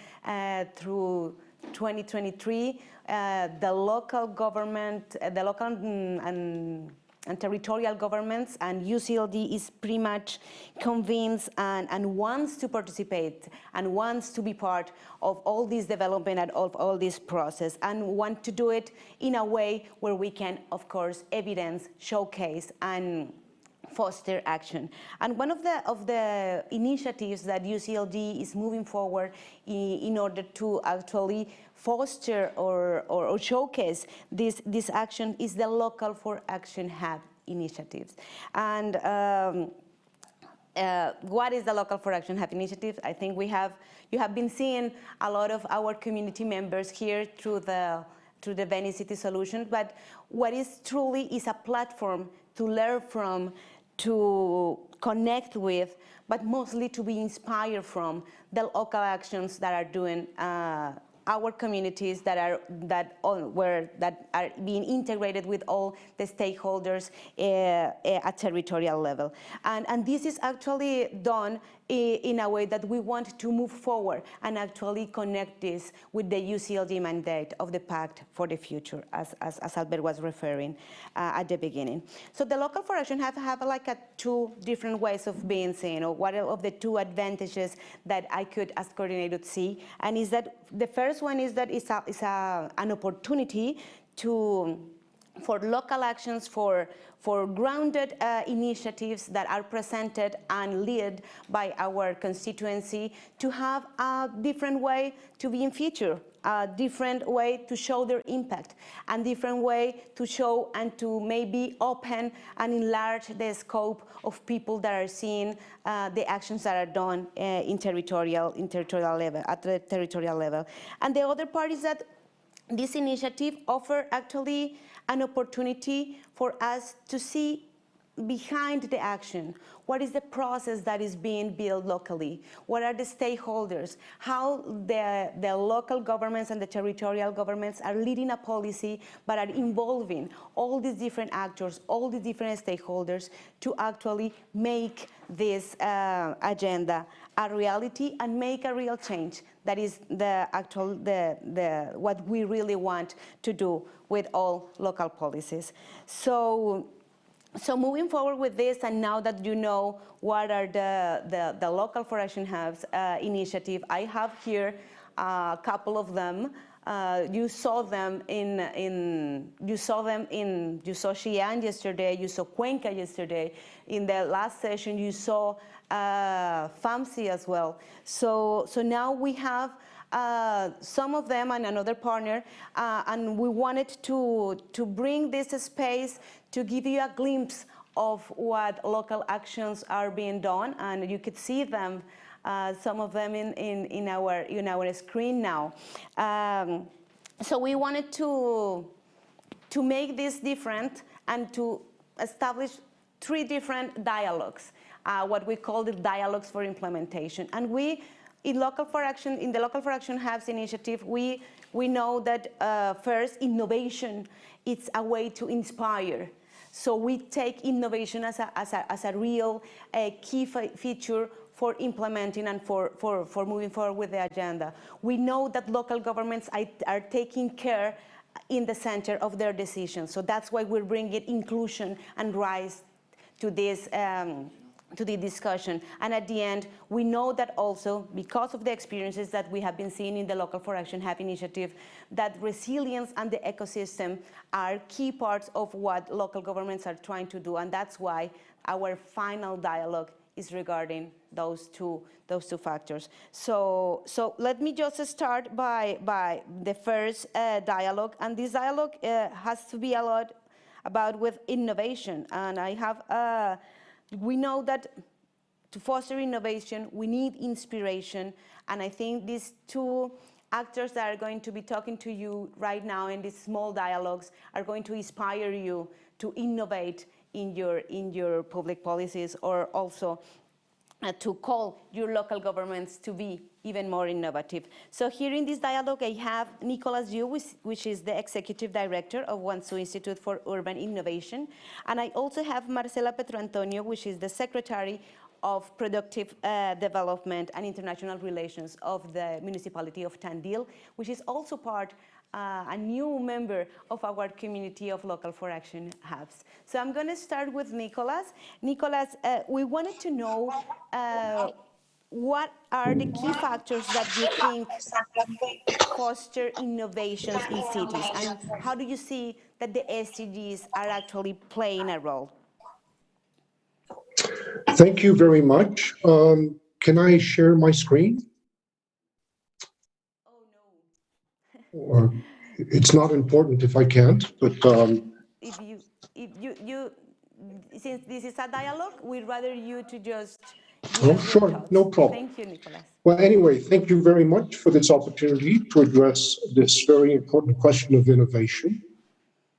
through 2023, the local government, the local and territorial governments, and UCLD is pretty much convinced and wants to participate and wants to be part of all this development and of all this process, and want to do it in a way where we can, of course, evidence, showcase, and foster action. And one of the initiatives that UCLD is moving forward in order to actually foster or showcase this action is the Local for Action Hub initiatives. And what is the Local for Action Hub initiative? I think you have been seeing a lot of our community members here through the Venice City Solutions, but what is truly is a platform to learn from, to connect with, but mostly to be inspired from the local actions that are doing our communities that are being integrated with all the stakeholders at territorial level. And this is actually done in a way that we want to move forward and actually connect this with the UCLD mandate of the Pact for the Future, as Albert was referring at the beginning. So the Local for Action have like two different ways of being seen, or what of the two advantages that I could, as coordinator, see. And is that the first one is that it's an opportunity for local actions, for grounded initiatives that are presented and led by our constituency to have a different way to be in future, a different way to show their impact, and different way to show and to maybe open and enlarge the scope of people that are seeing the actions that are done in territorial level, at the territorial level. And the other part is that this initiative offers actually an opportunity for us to see behind the action. What is the process that is being built locally? What are the stakeholders? How the local governments and the territorial governments are leading a policy, but are involving all these different actors, all the different stakeholders to actually make this agenda a reality and make a real change. That is what we really want to do with all local policies. So moving forward with this, and now that you know what are the Local for Action Hubs initiative, I have here a couple of them. You saw Xi'an yesterday, you saw Cuenca yesterday. In the last session, you saw FAMSI as well. So now we have some of them and another partner, and we wanted to bring this space to give you a glimpse of what local actions are being done, and you could see them, some of them in our screen now. So we wanted to make this different and to establish 3 different dialogues, what we call the dialogues for implementation. And we, in the Local for Action Hubs initiative, we know that first, innovation, it's a way to inspire So we take innovation as a real key feature for implementing and for moving forward with the agenda. We know that local governments are taking care in the center of their decisions. So that's why we're bringing inclusion and rise to this to the discussion. And at the end, we know that also, because of the experiences that we have been seeing in the Local for Action HAP initiative, that resilience and the ecosystem are key parts of what local governments are trying to do. And that's why our final dialogue is regarding those two factors. So let me just start by the first dialogue. And this dialogue has to be a lot about with innovation. And I have we know that to foster innovation, we need inspiration. And I think these two actors that are going to be talking to you right now in these small dialogues are going to inspire you to innovate in your public policies, or also to call your local governments to be even more innovative. So here in this dialogue, I have Nicolas Yu, which is the Executive Director of Wansu Institute for Urban Innovation. And I also have Marcela Petro-Antonio, which is the Secretary of Productive Development and International Relations of the Municipality of Tandil, which is also a new member of our community of Local for Action hubs. So I'm going to start with Nicolas. Nicolas, we wanted to know what are the key factors that you think foster innovations in cities, and how do you see that the SDGs are actually playing a role? Thank you very much. Can I share my screen? Oh, no. Or it's not important if I can't, but if you since this is a dialogue, we'd rather you to just give us your sure, thoughts. no problem. Thank you, Nicolas. Well, anyway, thank you very much for this opportunity to address this very important question of innovation,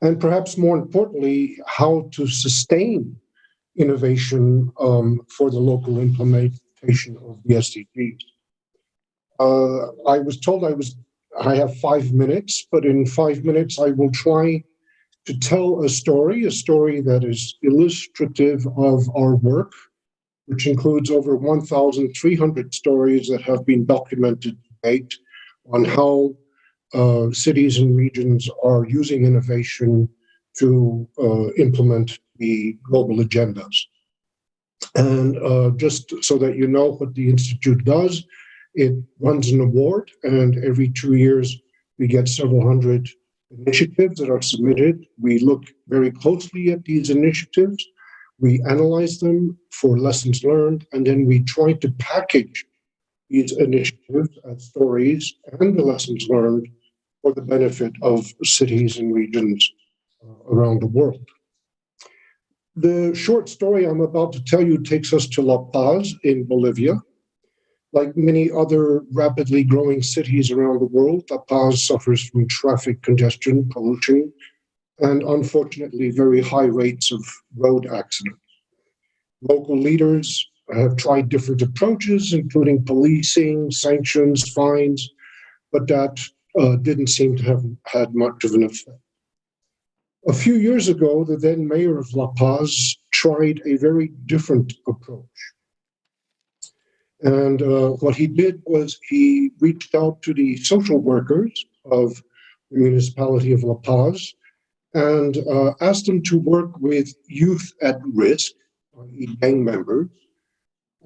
and perhaps more importantly, how to sustain innovation for the local implementation of the SDGs. I was told I have 5 minutes, but in 5 minutes I will try to tell a story that is illustrative of our work, which includes over 1,300 stories that have been documented to date on how cities and regions are using innovation to implement the global agendas. And just so that you know what the Institute does, it runs an award, and every 2 years we get several hundred initiatives that are submitted. We look very closely at these initiatives, we analyze them for lessons learned, and then we try to package these initiatives as stories and the lessons learned for the benefit of cities and regions around the world. The short story I'm about to tell you takes us to La Paz in Bolivia. Like many other rapidly growing cities around the world, La Paz suffers from traffic congestion, pollution, and unfortunately very high rates of road accidents. Local leaders have tried different approaches, including policing, sanctions, fines, but that didn't seem to have had much of an effect. A few years ago, the then mayor of La Paz tried a very different approach. And what he did was he reached out to the social workers of the municipality of La Paz and asked them to work with youth at risk, gang members.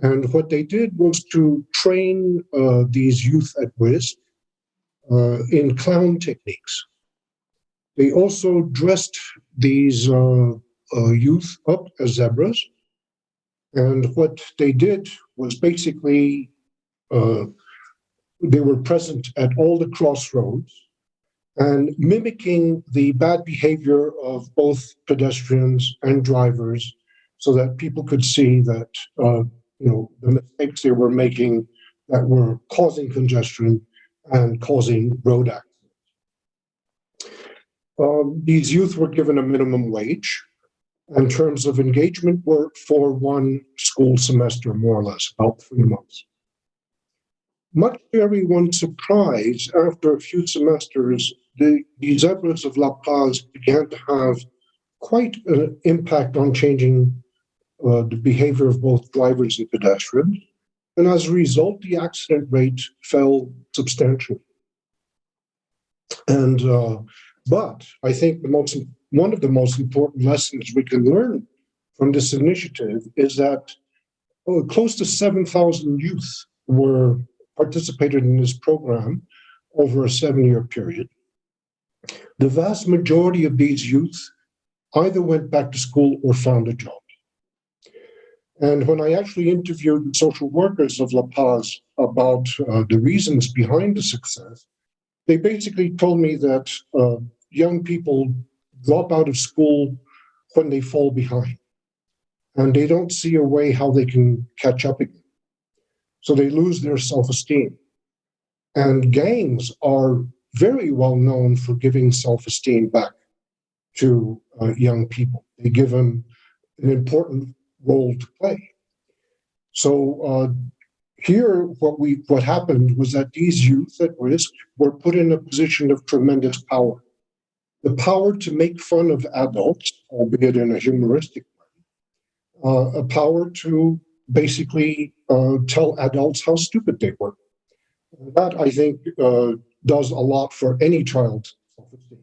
And what they did was to train these youth at risk in clown techniques. They also dressed these youth up as zebras. And what they did was basically, they were present at all the crossroads and mimicking the bad behavior of both pedestrians and drivers so that people could see that, the mistakes they were making that were causing congestion and causing road accidents. These youth were given a minimum wage, and terms of engagement were for one school semester, more or less, about 3 months. Much to everyone's surprise, after a few semesters, the zebras of La Paz began to have quite an impact on changing the behavior of both drivers and pedestrians. And as a result, the accident rate fell substantially. And but I think one of the most important lessons we can learn from this initiative is that close to 7,000 youth were participated in this program over a 7-year period. The vast majority of these youth either went back to school or found a job. And when I actually interviewed social workers of La Paz about the reasons behind the success, they basically told me that young people drop out of school when they fall behind, and they don't see a way how they can catch up again. So they lose their self-esteem. And gangs are very well known for giving self-esteem back to young people. They give them an important role to play. So here, what happened was that these youth at risk were put in a position of tremendous power. The power to make fun of adults, albeit in a humoristic way, a power to basically tell adults how stupid they were. That, I think, does a lot for any child's self-esteem,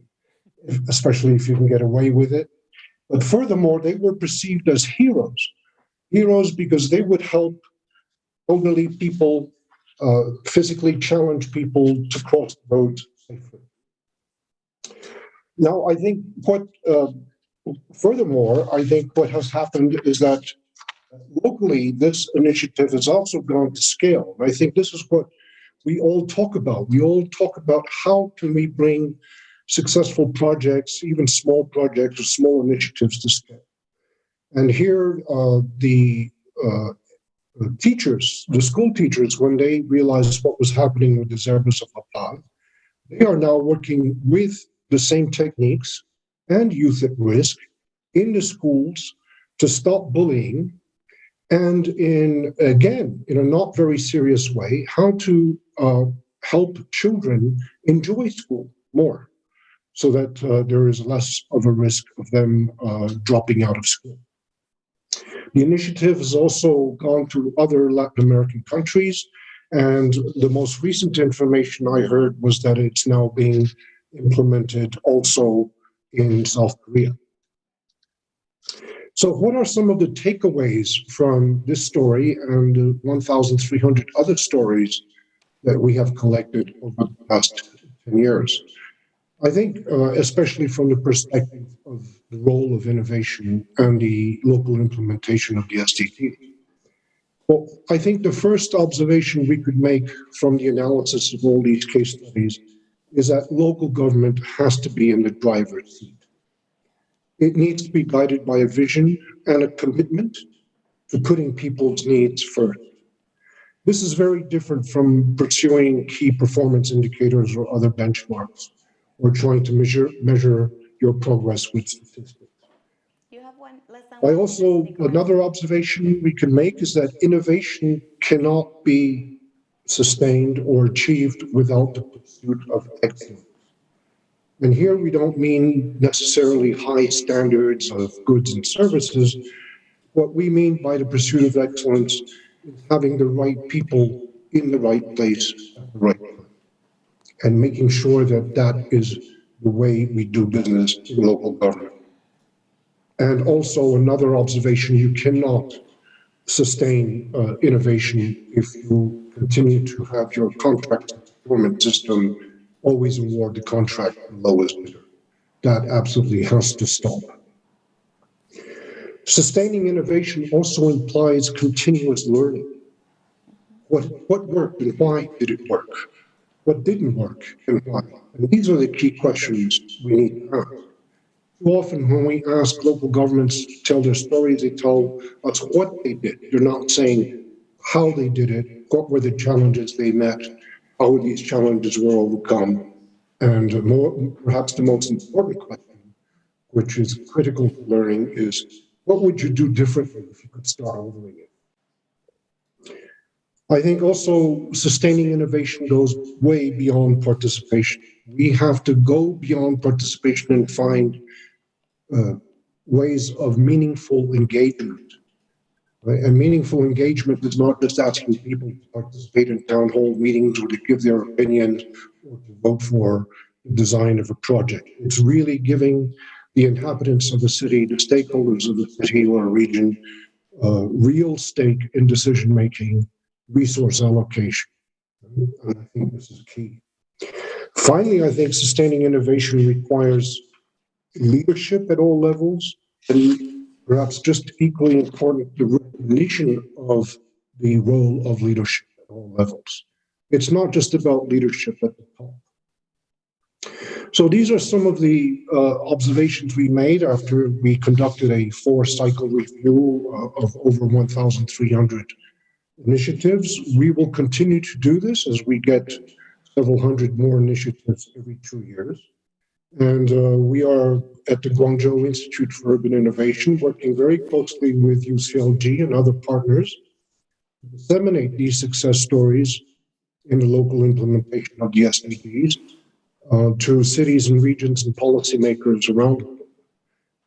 especially if you can get away with it. But furthermore, they were perceived as heroes because they would help elderly people, physically challenged people to cross the road safely. Now, I think furthermore, I think what has happened is that locally, this initiative has also gone to scale. I think this is what we all talk about. We all talk about how can we bring successful projects, even small projects or small initiatives to scale. And here, the teachers, the school teachers, when they realized what was happening with the Zerbas of La Paz, they are now working with the same techniques and youth at risk in the schools to stop bullying, and in a not very serious way, how to help children enjoy school more so that there is less of a risk of them dropping out of school. The initiative has also gone to other Latin American countries, and the most recent information I heard was that it's now being implemented also in South Korea. So what are some of the takeaways from this story and the 1,300 other stories that we have collected over the past 10 years? I think, especially from the perspective of the role of innovation and the local implementation of the SDGs. Well, I think the first observation we could make from the analysis of all these case studies is that local government has to be in the driver's seat. It needs to be guided by a vision and a commitment to putting people's needs first. This is very different from pursuing key performance indicators or other benchmarks, or trying to measure your progress with statistics. You have less than Another observation we can make is that innovation cannot be sustained or achieved without the pursuit of excellence. And here we don't mean necessarily high standards of goods and services. What we mean by the pursuit of excellence is having the right people in the right place at the right time, and making sure that that is the way we do business in local government. And also another observation, you cannot sustain innovation if you continue to have your contract procurement system always award the contract the lowest bidder. That absolutely has to stop. Sustaining innovation also implies continuous learning. What worked and why did it work? What didn't work and why? And these are the key questions we need to ask. Too often when we ask local governments to tell their stories, they tell us what they did. They're not saying how they did it, what were the challenges they met, how these challenges were overcome, and perhaps the most important question, which is critical to learning, is what would you do differently if you could start over again? I think also sustaining innovation goes way beyond participation. We have to go beyond participation and find ways of meaningful engagement. Right? And meaningful engagement is not just asking people to participate in town hall meetings or to give their opinions or to vote for the design of a project. It's really giving the inhabitants of the city, the stakeholders of the city or region, real stake in decision-making, resource allocation. And I think this is key. Finally, I think sustaining innovation requires leadership at all levels, and perhaps just equally important, the recognition of the role of leadership at all levels. It's not just about leadership at the top. So these are some of the observations we made after we conducted a 4-cycle review of over 1,300 initiatives. We will continue to do this as we get several hundred more initiatives every 2 years. And we are at the Guangzhou Institute for Urban Innovation working very closely with UCLG and other partners to disseminate these success stories in the local implementation of the SDGs to cities and regions and policymakers around the world.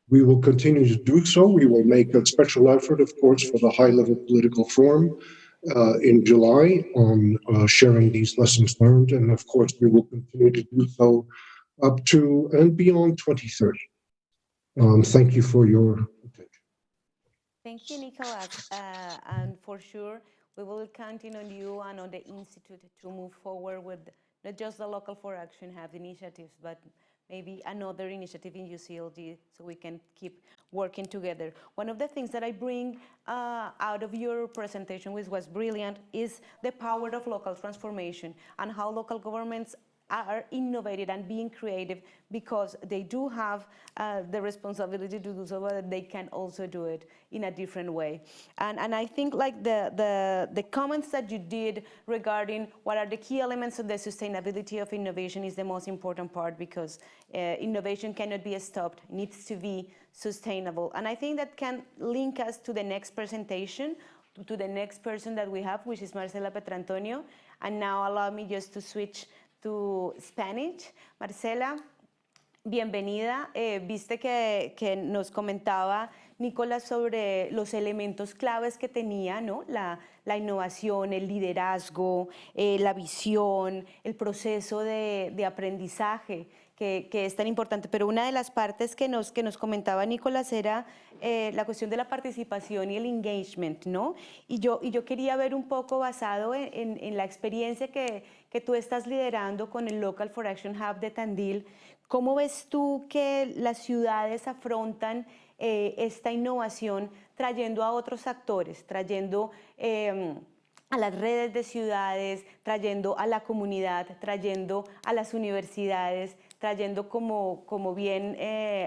We will continue to do so. We will make a special effort, of course, for the high-level political forum in July on sharing these lessons learned. And of course, we will continue to do so up to and beyond 2030. Thank you for your attention. Thank you, Nicholas. And for sure, we will count on you and on the Institute to move forward with not just the Local for Action Hub initiatives, but maybe another initiative in UCLG so we can keep working together. One of the things that I bring out of your presentation, which was brilliant, is the power of local transformation and how local governments are innovative and being creative because they do have the responsibility to do so, but they can also do it in a different way. And I think like the comments that you did regarding what are the key elements of the sustainability of innovation is the most important part because innovation cannot be stopped, it needs to be sustainable. And I think that can link us to the next presentation, to the next person that we have, which is Marcela Petrantonio. And now allow me just to switch to Spanish. Marcela, bienvenida. Viste que nos comentaba Nicolás sobre los elementos claves que tenía, ¿no? La innovación, el liderazgo, la visión, el proceso de aprendizaje que es tan importante. Pero una de las partes que nos comentaba Nicolás era la cuestión de la participación y el engagement, ¿no? Y yo quería ver un poco basado en la experiencia que tú estás liderando con el Local for Action Hub de Tandil. ¿Cómo ves tú que las ciudades afrontan esta innovación trayendo a otros actores, trayendo a las redes de ciudades, trayendo a la comunidad, trayendo a las universidades, trayendo como bien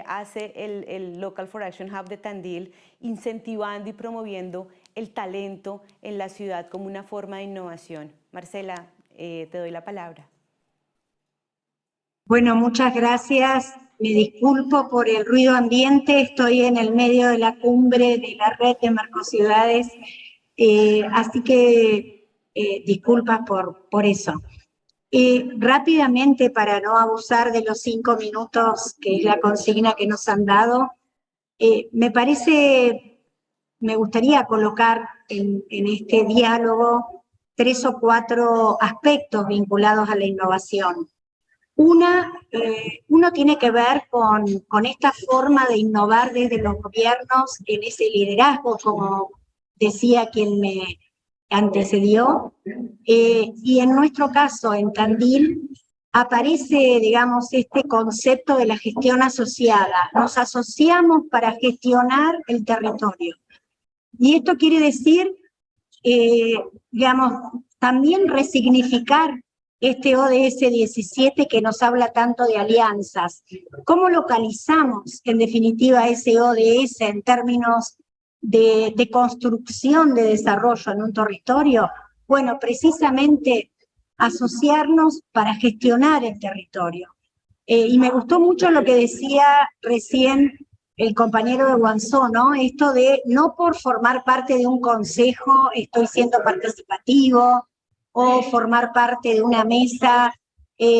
hace el Local for Action Hub de Tandil, incentivando y promoviendo el talento en la ciudad como una forma de innovación? Marcela, te doy la palabra. Bueno, muchas gracias. Me disculpo por el ruido ambiente. Estoy en el medio de la cumbre de la red de Mercociudades, así que disculpas por eso. Rápidamente, para no abusar de los 5 minutos, que es la consigna que nos han dado, me gustaría colocar en este diálogo 3 o 4 aspectos vinculados a la innovación. Uno tiene que ver con esta forma de innovar desde los gobiernos en ese liderazgo, como decía quien me antecedió, y en nuestro caso, en Tandil, aparece, digamos, este concepto de la gestión asociada. Nos asociamos para gestionar el territorio. Y esto quiere decir, digamos, también resignificar este ODS 17 que nos habla tanto de alianzas. ¿Cómo localizamos, en definitiva, ese ODS en términos de construcción de desarrollo en un territorio? Bueno, precisamente asociarnos para gestionar el territorio. Y me gustó mucho lo que decía recién el compañero de Guangzhou, ¿no? Esto de no por formar parte de un consejo estoy siendo participativo, o formar parte de una mesa,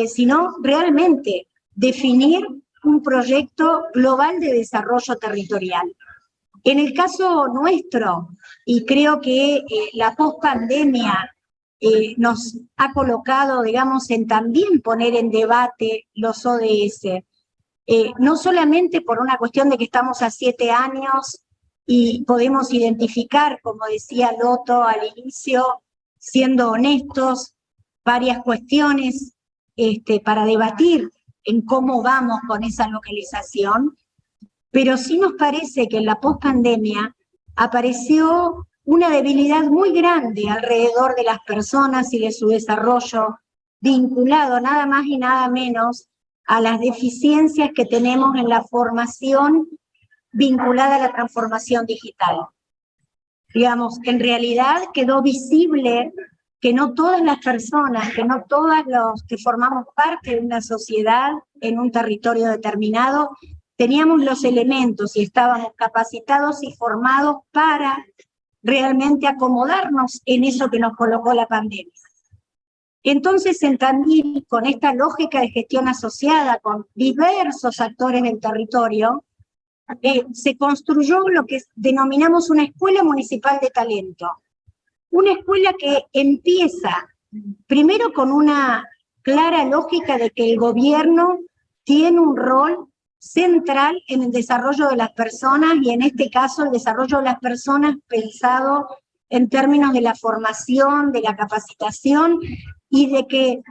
sino realmente definir un proyecto global de desarrollo territorial. En el caso nuestro, y creo que la pospandemia nos ha colocado, digamos, en también poner en debate los ODS, no solamente por una cuestión de que estamos a 7 años y podemos identificar, como decía Loto al inicio, siendo honestos, varias cuestiones para debatir en cómo vamos con esa localización, pero sí nos parece que en la pospandemia apareció una debilidad muy grande alrededor de las personas y de su desarrollo, vinculado nada más y nada menos a las deficiencias que tenemos en la formación vinculada a la transformación digital. Digamos, en realidad quedó visible que no todas las personas, que no todos los que formamos parte de una sociedad en un territorio determinado, teníamos los elementos y estábamos capacitados y formados para realmente acomodarnos en eso que nos colocó la pandemia. Entonces, en Tandil, con esta lógica de gestión asociada con diversos actores del territorio, se construyó lo que denominamos una escuela municipal de talento. Una escuela que empieza primero con una clara lógica de que el gobierno tiene un rol central en el desarrollo de las personas, y en este caso el desarrollo de las personas pensado en términos de la formación, de la capacitación y de que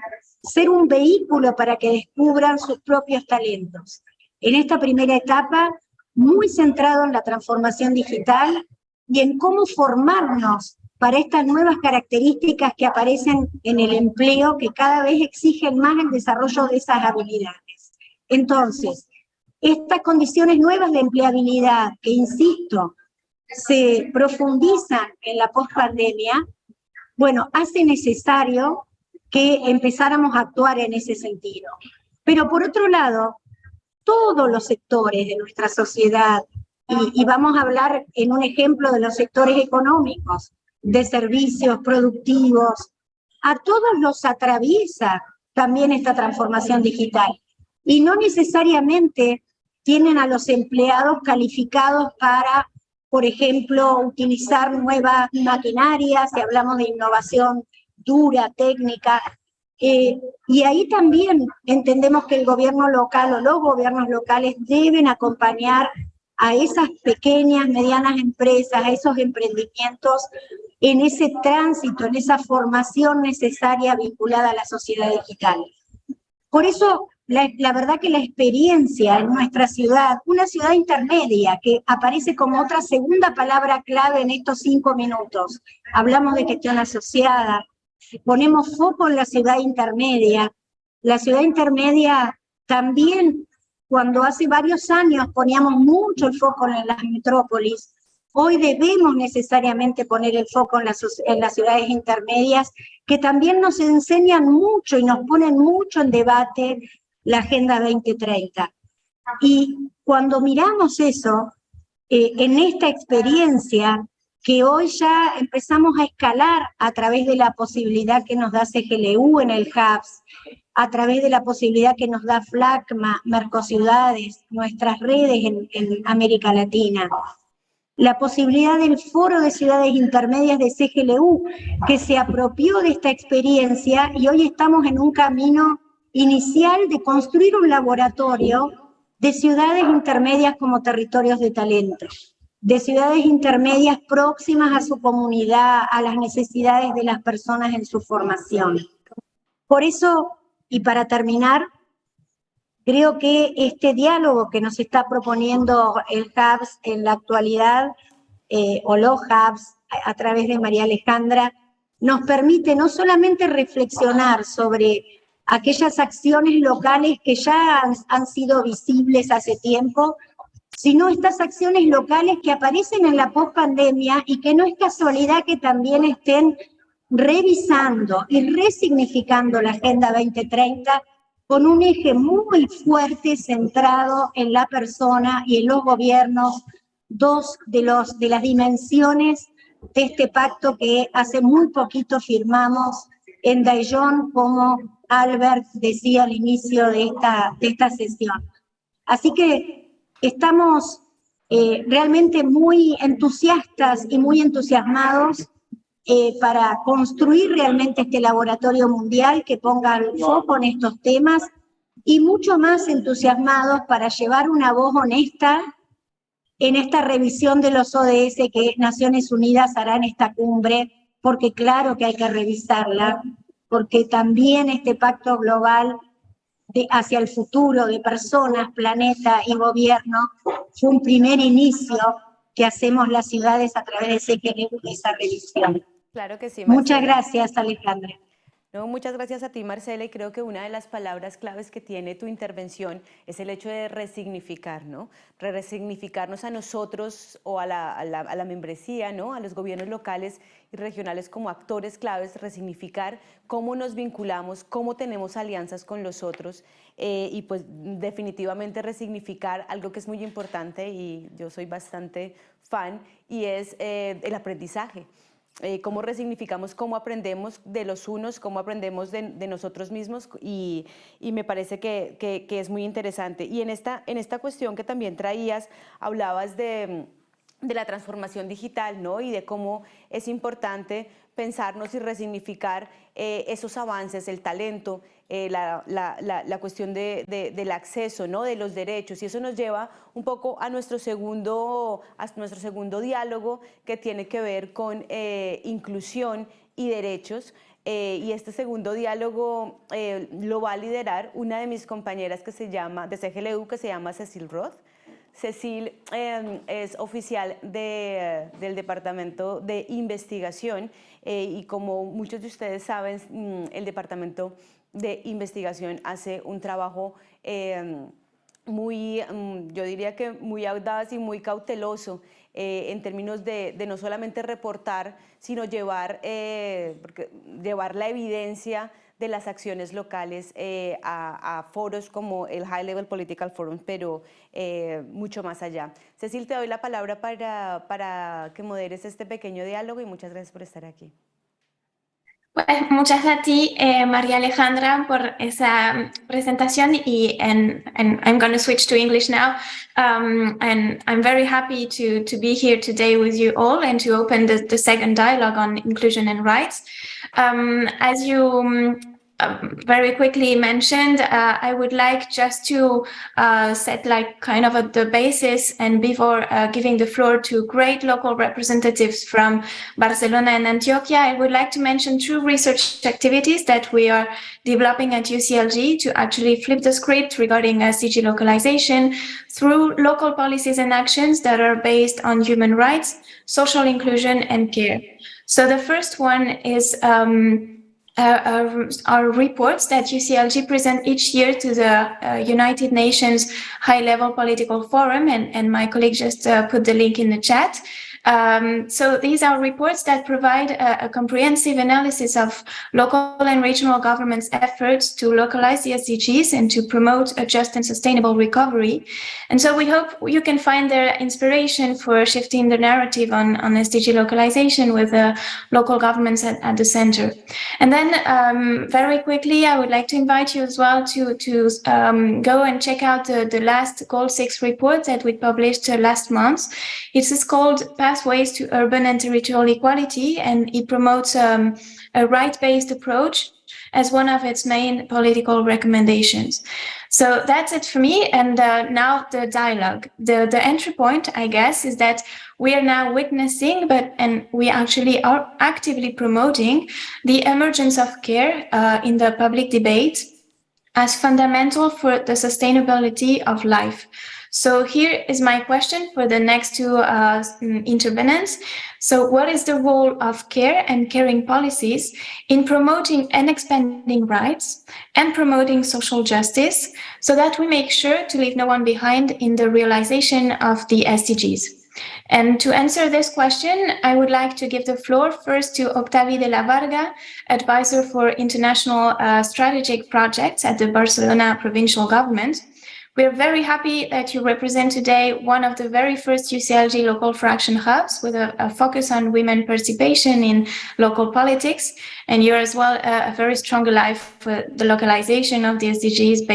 ser un vehículo para que descubran sus propios talentos. En esta primera etapa, muy centrado en la transformación digital y en cómo formarnos para estas nuevas características que aparecen en el empleo, que cada vez exigen más el desarrollo de esas habilidades. Entonces, estas condiciones nuevas de empleabilidad, que insisto, se profundizan en la pospandemia, bueno, hace necesario que empezáramos a actuar en ese sentido. Pero por otro lado, todos los sectores de nuestra sociedad, y vamos a hablar en un ejemplo de los sectores económicos, de servicios productivos, a todos los atraviesa también esta transformación digital. Y no necesariamente tienen a los empleados calificados para, por ejemplo, utilizar nuevas maquinarias, si hablamos de innovación dura, técnica. Y ahí también entendemos que el gobierno local o los gobiernos locales deben acompañar a esas pequeñas, medianas empresas, a esos emprendimientos, en ese tránsito, en esa formación necesaria vinculada a la sociedad digital. Por eso, la verdad que la experiencia en nuestra ciudad, una ciudad intermedia, que aparece como otra segunda palabra clave en estos 5 minutos, hablamos de gestión asociada, ponemos foco en la ciudad intermedia. La ciudad intermedia también, cuando hace varios años poníamos mucho el foco en las metrópolis, hoy debemos necesariamente poner el foco en las ciudades intermedias, que también nos enseñan mucho y nos ponen mucho en debate la Agenda 2030. Y cuando miramos eso, en esta experiencia, que hoy ya empezamos a escalar a través de la posibilidad que nos da CGLU en el Hubs, a través de la posibilidad que nos da FLACMA, Mercociudades, nuestras redes en América Latina, la posibilidad del Foro de Ciudades Intermedias de CGLU, que se apropió de esta experiencia, y hoy estamos en un camino inicial de construir un laboratorio de ciudades intermedias como territorios de talento, de ciudades intermedias próximas a su comunidad, a las necesidades de las personas en su formación. Por eso, y para terminar, creo que este diálogo que nos está proponiendo el Hubs en la actualidad, o los Hubs, a través de María Alejandra, nos permite no solamente reflexionar sobre aquellas acciones locales que ya han sido visibles hace tiempo, sino estas acciones locales que aparecen en la pospandemia y que no es casualidad que también estén revisando y resignificando la Agenda 2030 con un eje muy fuerte centrado en la persona y en los gobiernos, dos de las dimensiones de este pacto que hace muy poquito firmamos en Daejeon, como Albert decía al inicio de esta sesión. Así que estamos realmente muy entusiastas y muy entusiasmados para construir realmente este laboratorio mundial que ponga el foco en estos temas y mucho más entusiasmados para llevar una voz honesta en esta revisión de los ODS que Naciones Unidas hará en esta cumbre, porque claro que hay que revisarla, porque también este pacto global hacia el futuro de personas, planeta y gobierno fue un primer inicio que hacemos las ciudades a través de esa revisión. Claro que sí, Marcela. Muchas gracias, Alejandra. No, muchas gracias a ti, Marcela, y creo que una de las palabras claves que tiene tu intervención es el hecho de resignificar, ¿no? Resignificarnos a nosotros o a la membresía, ¿no? A los gobiernos locales y regionales como actores claves, resignificar cómo nos vinculamos, cómo tenemos alianzas con los otros y pues definitivamente resignificar algo que es muy importante y yo soy bastante fan y es el aprendizaje. Cómo resignificamos, cómo aprendemos de los unos, cómo aprendemos de nosotros mismos y me parece que es muy interesante. Y en esta cuestión que también traías, hablabas de la transformación digital, ¿no? Y de cómo es importante pensarnos y resignificar esos avances, el talento, la cuestión del acceso, ¿no? De los derechos, y eso nos lleva un poco a nuestro segundo diálogo que tiene que ver con inclusión y derechos. Y este segundo diálogo lo va a liderar una de mis compañeras que se llama, de CGLU, que se llama Cecil Roth. Cecil es oficial del Departamento de Investigación y como muchos de ustedes saben, el Departamento de Investigación hace un trabajo muy, yo diría que muy audaz y muy cauteloso en términos de no solamente reportar, sino llevar la evidencia de las acciones locales a foros como el High Level Political Forum, pero mucho más allá. Cecil, te doy la palabra para que moderes este pequeño diálogo y muchas gracias por estar aquí. Pues muchas gracias a ti, María Alejandra, por esa presentación and I'm going to switch to English now. And I'm very happy to be here today with you all and to open the second dialogue on inclusion and rights. As you very quickly mentioned, I would like just to set like kind of the basis and before giving the floor to great local representatives from Barcelona and Antioquia, I would like to mention two research activities that we are developing at UCLG to actually flip the script regarding SDG localization through local policies and actions that are based on human rights, social inclusion and care. So the first one is our reports that UCLG present each year to the United Nations High-Level Political Forum, and my colleague just put the link in the chat. So these are reports that provide a comprehensive analysis of local and regional governments' efforts to localize the SDGs and to promote a just and sustainable recovery. And so we hope you can find their inspiration for shifting the narrative on SDG localization with local governments at the center. And then very quickly, I would like to invite you as well to go and check out the last Goal 6 report that we published last month. It is called Pathways to Urban and Territorial Equality, and it promotes a right-based approach as one of its main political recommendations. So that's it for me, and now the dialogue. The entry point, I guess, is that we are now witnessing, and we actually are actively promoting the emergence of care in the public debate as fundamental for the sustainability of life. So here is my question for the next two intervenants. So what is the role of care and caring policies in promoting and expanding rights and promoting social justice so that we make sure to leave no one behind in the realization of the SDGs? And to answer this question, I would like to give the floor first to Octavi de la Varga, advisor for international strategic projects at the Barcelona provincial government, We're very happy that you represent today one of the very first UCLG local for action hubs with a focus on women participation in local politics. And you're as well a very strong ally for the localization of the SDGs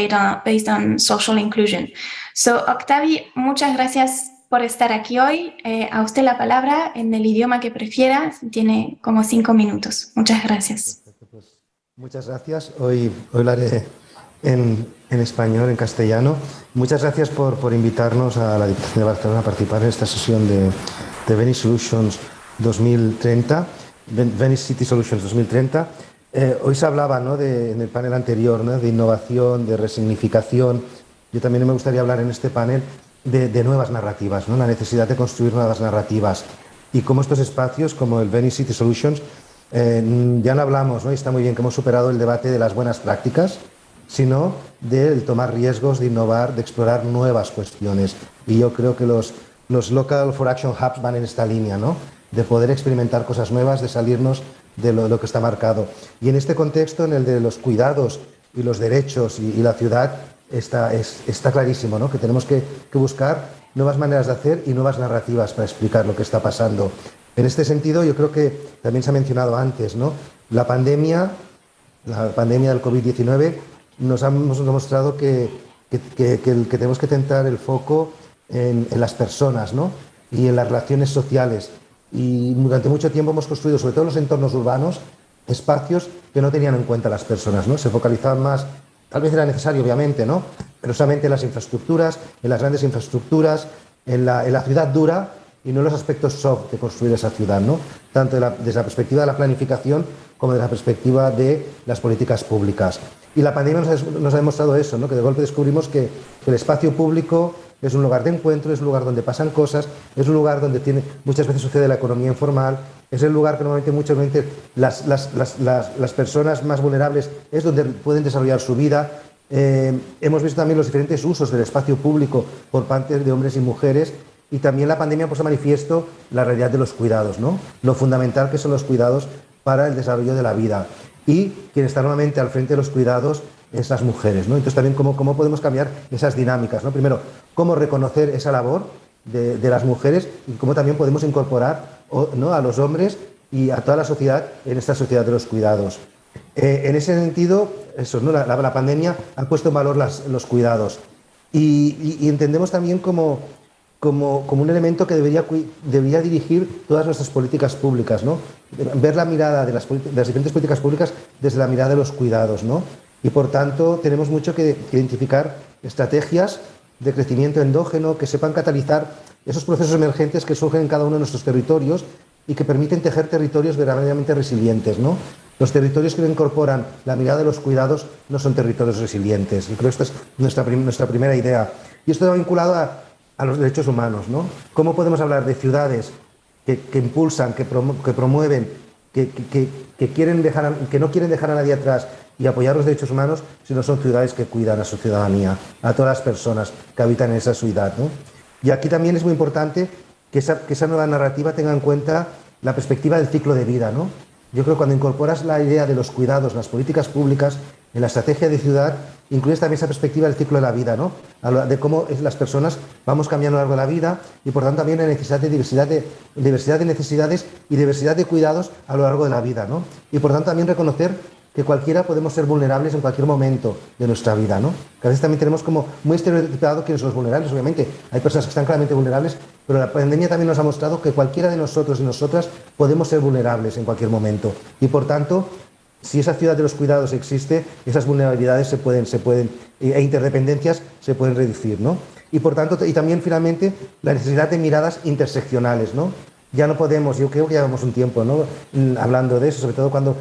based on social inclusion. So, Octavi, muchas gracias por estar aquí hoy. A usted la palabra en el idioma que prefiera. Tiene como 5 minutos. Muchas gracias. Perfecto, pues, muchas gracias. Hoy lo haré en español, en castellano. Muchas gracias por invitarnos a la Diputación de Barcelona a participar en esta sesión de Venice Solutions 2030, Venice City Solutions 2030. Hoy se hablaba, ¿no?, en el panel anterior, ¿no?, de innovación, de resignificación. Yo también me gustaría hablar en este panel de nuevas narrativas, ¿no?, la necesidad de construir nuevas narrativas y cómo estos espacios como el Venice City Solutions, ya no hablamos, ¿no?, y está muy bien que hemos superado el debate de las buenas prácticas, sino del tomar riesgos, de innovar, de explorar nuevas cuestiones. Y yo creo que los Local for Action Hubs van en esta línea, ¿no?, de poder experimentar cosas nuevas, de salirnos de lo que está marcado. Y en este contexto, en el de los cuidados y los derechos y la ciudad, está clarísimo, ¿no?, que tenemos que buscar nuevas maneras de hacer y nuevas narrativas para explicar lo que está pasando. En este sentido, yo creo que también se ha mencionado antes, ¿no?, la pandemia del COVID-19 nos ha demostrado que tenemos que centrar el foco en las personas, ¿no?, y en las relaciones sociales. Y durante mucho tiempo hemos construido, sobre todo en los entornos urbanos, espacios que no tenían en cuenta a las personas, ¿no? Se focalizaban más, tal vez era necesario, obviamente, ¿no?, pero solamente en las infraestructuras, en las grandes infraestructuras, en la ciudad dura y no en los aspectos soft de construir esa ciudad, ¿no?, tanto desde la perspectiva de la planificación como desde la perspectiva de las políticas públicas. Y la pandemia nos ha demostrado eso, ¿no?, que de golpe descubrimos que el espacio público es un lugar de encuentro, es un lugar donde pasan cosas, es un lugar donde muchas veces sucede la economía informal, es el lugar que muchas veces las personas más vulnerables es donde pueden desarrollar su vida. Hemos visto también los diferentes usos del espacio público por parte de hombres y mujeres, y también la pandemia puso de manifiesto la realidad de los cuidados, ¿no?, lo fundamental que son los cuidados para el desarrollo de la vida. Y quien está normalmente al frente de los cuidados es las mujeres, ¿no? Entonces también cómo podemos cambiar esas dinámicas, ¿no? Primero, cómo reconocer esa labor de las mujeres y cómo también podemos incorporar, ¿no?, a los hombres y a toda la sociedad en esta sociedad de los cuidados. En ese sentido, eso, ¿no?, la pandemia ha puesto en valor los cuidados y entendemos también como un elemento que debería dirigir todas nuestras políticas públicas, ¿no? Ver la mirada de las diferentes políticas públicas desde la mirada de los cuidados, ¿no? Y por tanto tenemos mucho que identificar estrategias de crecimiento endógeno que sepan catalizar esos procesos emergentes que surgen en cada uno de nuestros territorios y que permiten tejer territorios verdaderamente resilientes, ¿no? Los territorios que no incorporan la mirada de los cuidados no son territorios resilientes. Yo creo que esta es nuestra primera idea. Y esto va vinculado a los derechos humanos, ¿no? ¿Cómo podemos hablar de ciudades que impulsan, que promueven, que no quieren dejar a nadie atrás y apoyar los derechos humanos si no son ciudades que cuidan a su ciudadanía, a todas las personas que habitan en esa ciudad, ¿no? Y aquí también es muy importante que esa nueva narrativa tenga en cuenta la perspectiva del ciclo de vida, ¿no? Yo creo que cuando incorporas la idea de los cuidados, las políticas públicas, en la estrategia de ciudad, incluyes también esa perspectiva del ciclo de la vida, ¿no?, de cómo las personas vamos cambiando a lo largo de la vida y por tanto también la necesidad de diversidad de necesidades y diversidad de cuidados a lo largo de la vida, ¿no? Y por tanto también reconocer que cualquiera podemos ser vulnerables en cualquier momento de nuestra vida, ¿no? Que a veces también tenemos como muy estereotipado quiénes son los vulnerables. Obviamente hay personas que están claramente vulnerables, pero la pandemia también nos ha mostrado que cualquiera de nosotros y nosotras podemos ser vulnerables en cualquier momento. Y por tanto, si esa ciudad de los cuidados existe, esas vulnerabilidades e interdependencias se pueden reducir, ¿no? Y por tanto, y también finalmente la necesidad de miradas interseccionales, ¿no? Ya no podemos, yo creo que llevamos un tiempo, ¿no?, hablando de eso, sobre todo cuando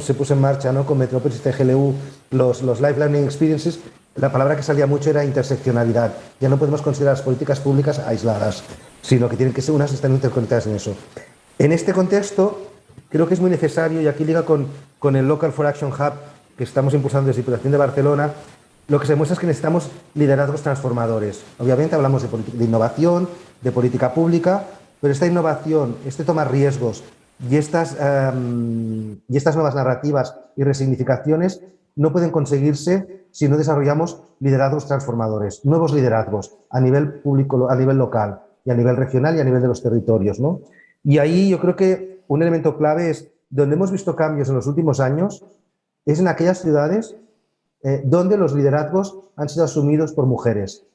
se puso en marcha, ¿no?, con Metrópolis y TGLU los Life Learning Experiences, la palabra que salía mucho era interseccionalidad. Ya no podemos considerar las políticas públicas aisladas, sino que tienen que ser unas que están interconectadas en eso. En este contexto, creo que es muy necesario, y aquí liga con el Local for Action Hub que estamos impulsando desde la Diputación de Barcelona, lo que se muestra es que necesitamos liderazgos transformadores. Obviamente hablamos de innovación, de política pública, pero esta innovación, este tomar riesgos y estas nuevas narrativas y resignificaciones no pueden conseguirse si no desarrollamos liderazgos transformadores, nuevos liderazgos a nivel público, a nivel local y a nivel regional y a nivel de los territorios, ¿no? Y ahí yo creo que un elemento clave es donde hemos visto cambios en los últimos años es en aquellas ciudades donde los liderazgos han sido asumidos por mujeres.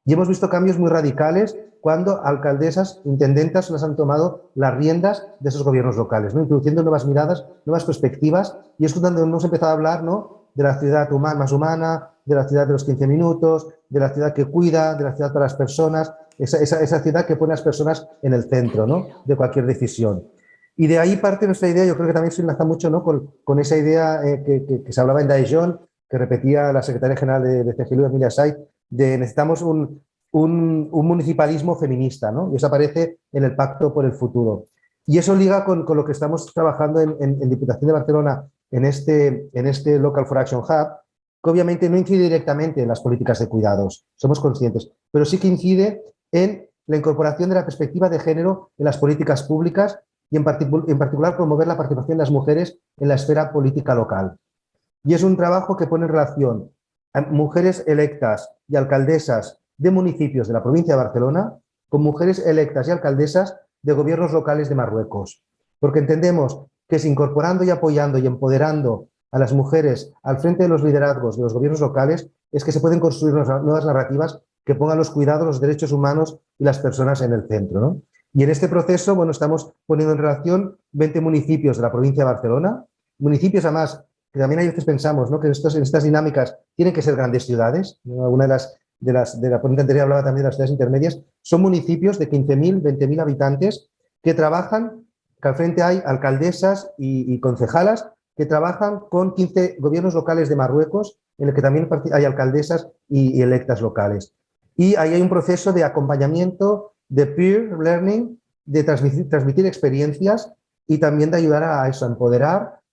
Y hemos visto cambios muy radicales cuando alcaldesas, intendentas las han tomado las riendas de esos gobiernos locales, ¿no? Introduciendo nuevas miradas, nuevas perspectivas, y es cuando hemos empezado a hablar, ¿no?, de la ciudad más humana, de la ciudad de los 15 minutos, de la ciudad que cuida, de la ciudad para las personas, esa ciudad que pone a las personas en el centro, ¿no?, de cualquier decisión. Y de ahí parte nuestra idea, yo creo que también se enlaza mucho, ¿no?, con esa idea que se hablaba en Daejeon, que repetía la secretaria general de CGLU, Emilia Saiz, de necesitamos un municipalismo feminista, ¿no? Y eso aparece en el Pacto por el Futuro. Y eso liga con lo que estamos trabajando en Diputación de Barcelona, en este Local for Action Hub, que obviamente no incide directamente en las políticas de cuidados, somos conscientes, pero sí que incide en la incorporación de la perspectiva de género en las políticas públicas y en particular promover la participación de las mujeres en la esfera política local. Y es un trabajo que pone en relación a mujeres electas y alcaldesas de municipios de la provincia de Barcelona con mujeres electas y alcaldesas de gobiernos locales de Marruecos. Porque entendemos que es incorporando y apoyando y empoderando a las mujeres al frente de los liderazgos de los gobiernos locales es que se pueden construir nuevas narrativas que pongan los cuidados, los derechos humanos y las personas en el centro, ¿no? Y en este proceso, bueno, estamos poniendo en relación 20 municipios de la provincia de Barcelona, municipios además que también a veces pensamos, ¿no?, que en estas dinámicas tienen que ser grandes ciudades, ¿no? Una de la ponente anterior hablaba también de las ciudades intermedias, son municipios de 15.000, 20.000 habitantes que trabajan, que al frente hay alcaldesas y concejalas que trabajan con 15 gobiernos locales de Marruecos, en el que también hay alcaldesas y electas locales. Y ahí hay un proceso de acompañamiento, de peer learning, de transmitir experiencias y también de ayudar a eso, a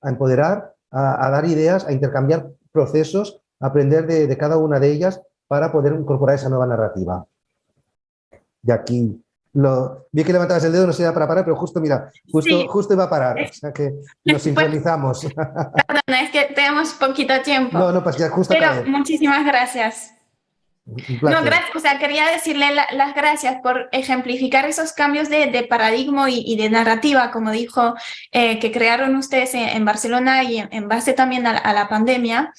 empoderar, a dar ideas, a intercambiar procesos, a aprender de cada una de ellas para poder incorporar esa nueva narrativa. Y aquí, vi que levantabas el dedo, no sé si era para parar, pero justo, mira, justo iba a parar, o sea que nos sincronizamos. Perdona, es que tenemos poquito tiempo. No, pues ya justo pero acabé. muchísimas gracias. Un placer. No, gracias, o sea, quería decirle las gracias por ejemplificar esos cambios de paradigma y de narrativa, como dijo, que crearon ustedes en Barcelona y en base también a la pandemia,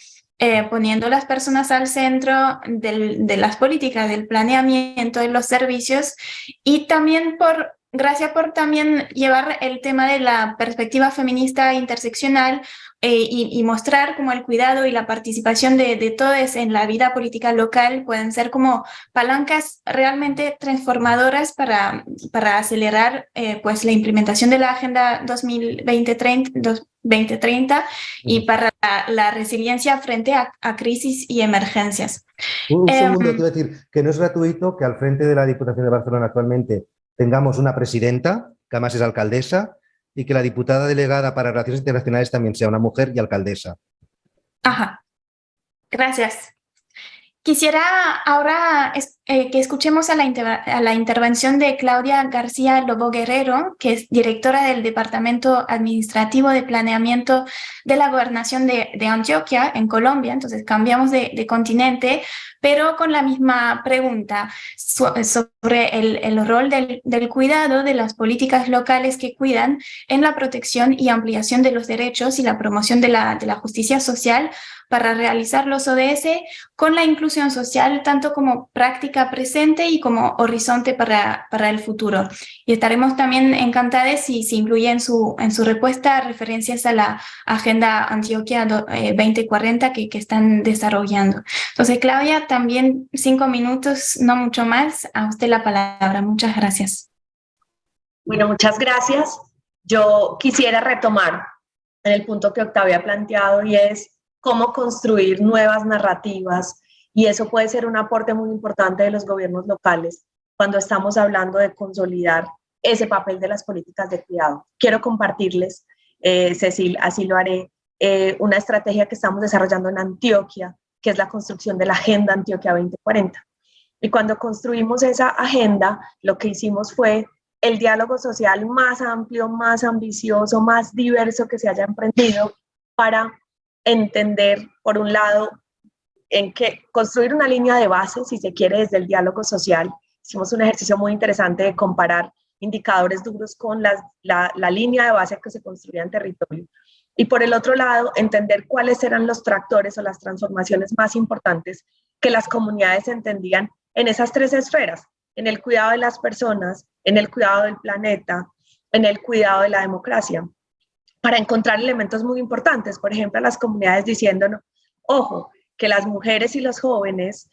poniendo las personas al centro de las políticas, del planeamiento, de los servicios, y también gracias por también llevar el tema de la perspectiva feminista interseccional y mostrar cómo el cuidado y la participación de todos en la vida política local pueden ser como palancas realmente transformadoras para acelerar pues la implementación de la Agenda 2030 y para la resiliencia frente a crisis y emergencias. Un segundo, te iba a decir que no es gratuito que al frente de la Diputación de Barcelona actualmente tengamos una presidenta, que además es alcaldesa, y que la diputada delegada para Relaciones Internacionales también sea una mujer y alcaldesa. Ajá, gracias. Quisiera ahora que escuchemos a la intervención de Claudia García Lobo Guerrero, que es directora del Departamento Administrativo de Planeamiento de la Gobernación de Antioquia, en Colombia. Entonces cambiamos de continente, pero con la misma pregunta sobre el rol del cuidado de las políticas locales que cuidan en la protección y ampliación de los derechos y la promoción de la justicia social para realizar los ODS con la inclusión social tanto como práctica presente y como horizonte para el futuro. Y estaremos también encantados si se incluye en su respuesta referencias a la Agenda Antioquia 2040 que están desarrollando. Entonces, Claudia, también 5 minutos, no mucho más. A usted la palabra. Muchas gracias. Bueno, muchas gracias. Yo quisiera retomar en el punto que Octavia ha planteado y es cómo construir nuevas narrativas, y eso puede ser un aporte muy importante de los gobiernos locales cuando estamos hablando de consolidar ese papel de las políticas de cuidado. Quiero compartirles, Cecil, así lo haré, una estrategia que estamos desarrollando en Antioquia, que es la construcción de la Agenda Antioquia 2040. Y cuando construimos esa agenda, lo que hicimos fue el diálogo social más amplio, más ambicioso, más diverso que se haya emprendido para entender, por un lado, en que construir una línea de base, si se quiere, desde el diálogo social. Hicimos un ejercicio muy interesante de comparar indicadores duros con la línea de base que se construía en territorio. Y por el otro lado, entender cuáles eran los tractores o las transformaciones más importantes que las comunidades entendían en esas tres esferas, en el cuidado de las personas, en el cuidado del planeta, en el cuidado de la democracia, para encontrar elementos muy importantes. Por ejemplo, las comunidades diciéndonos, ojo, que las mujeres y los jóvenes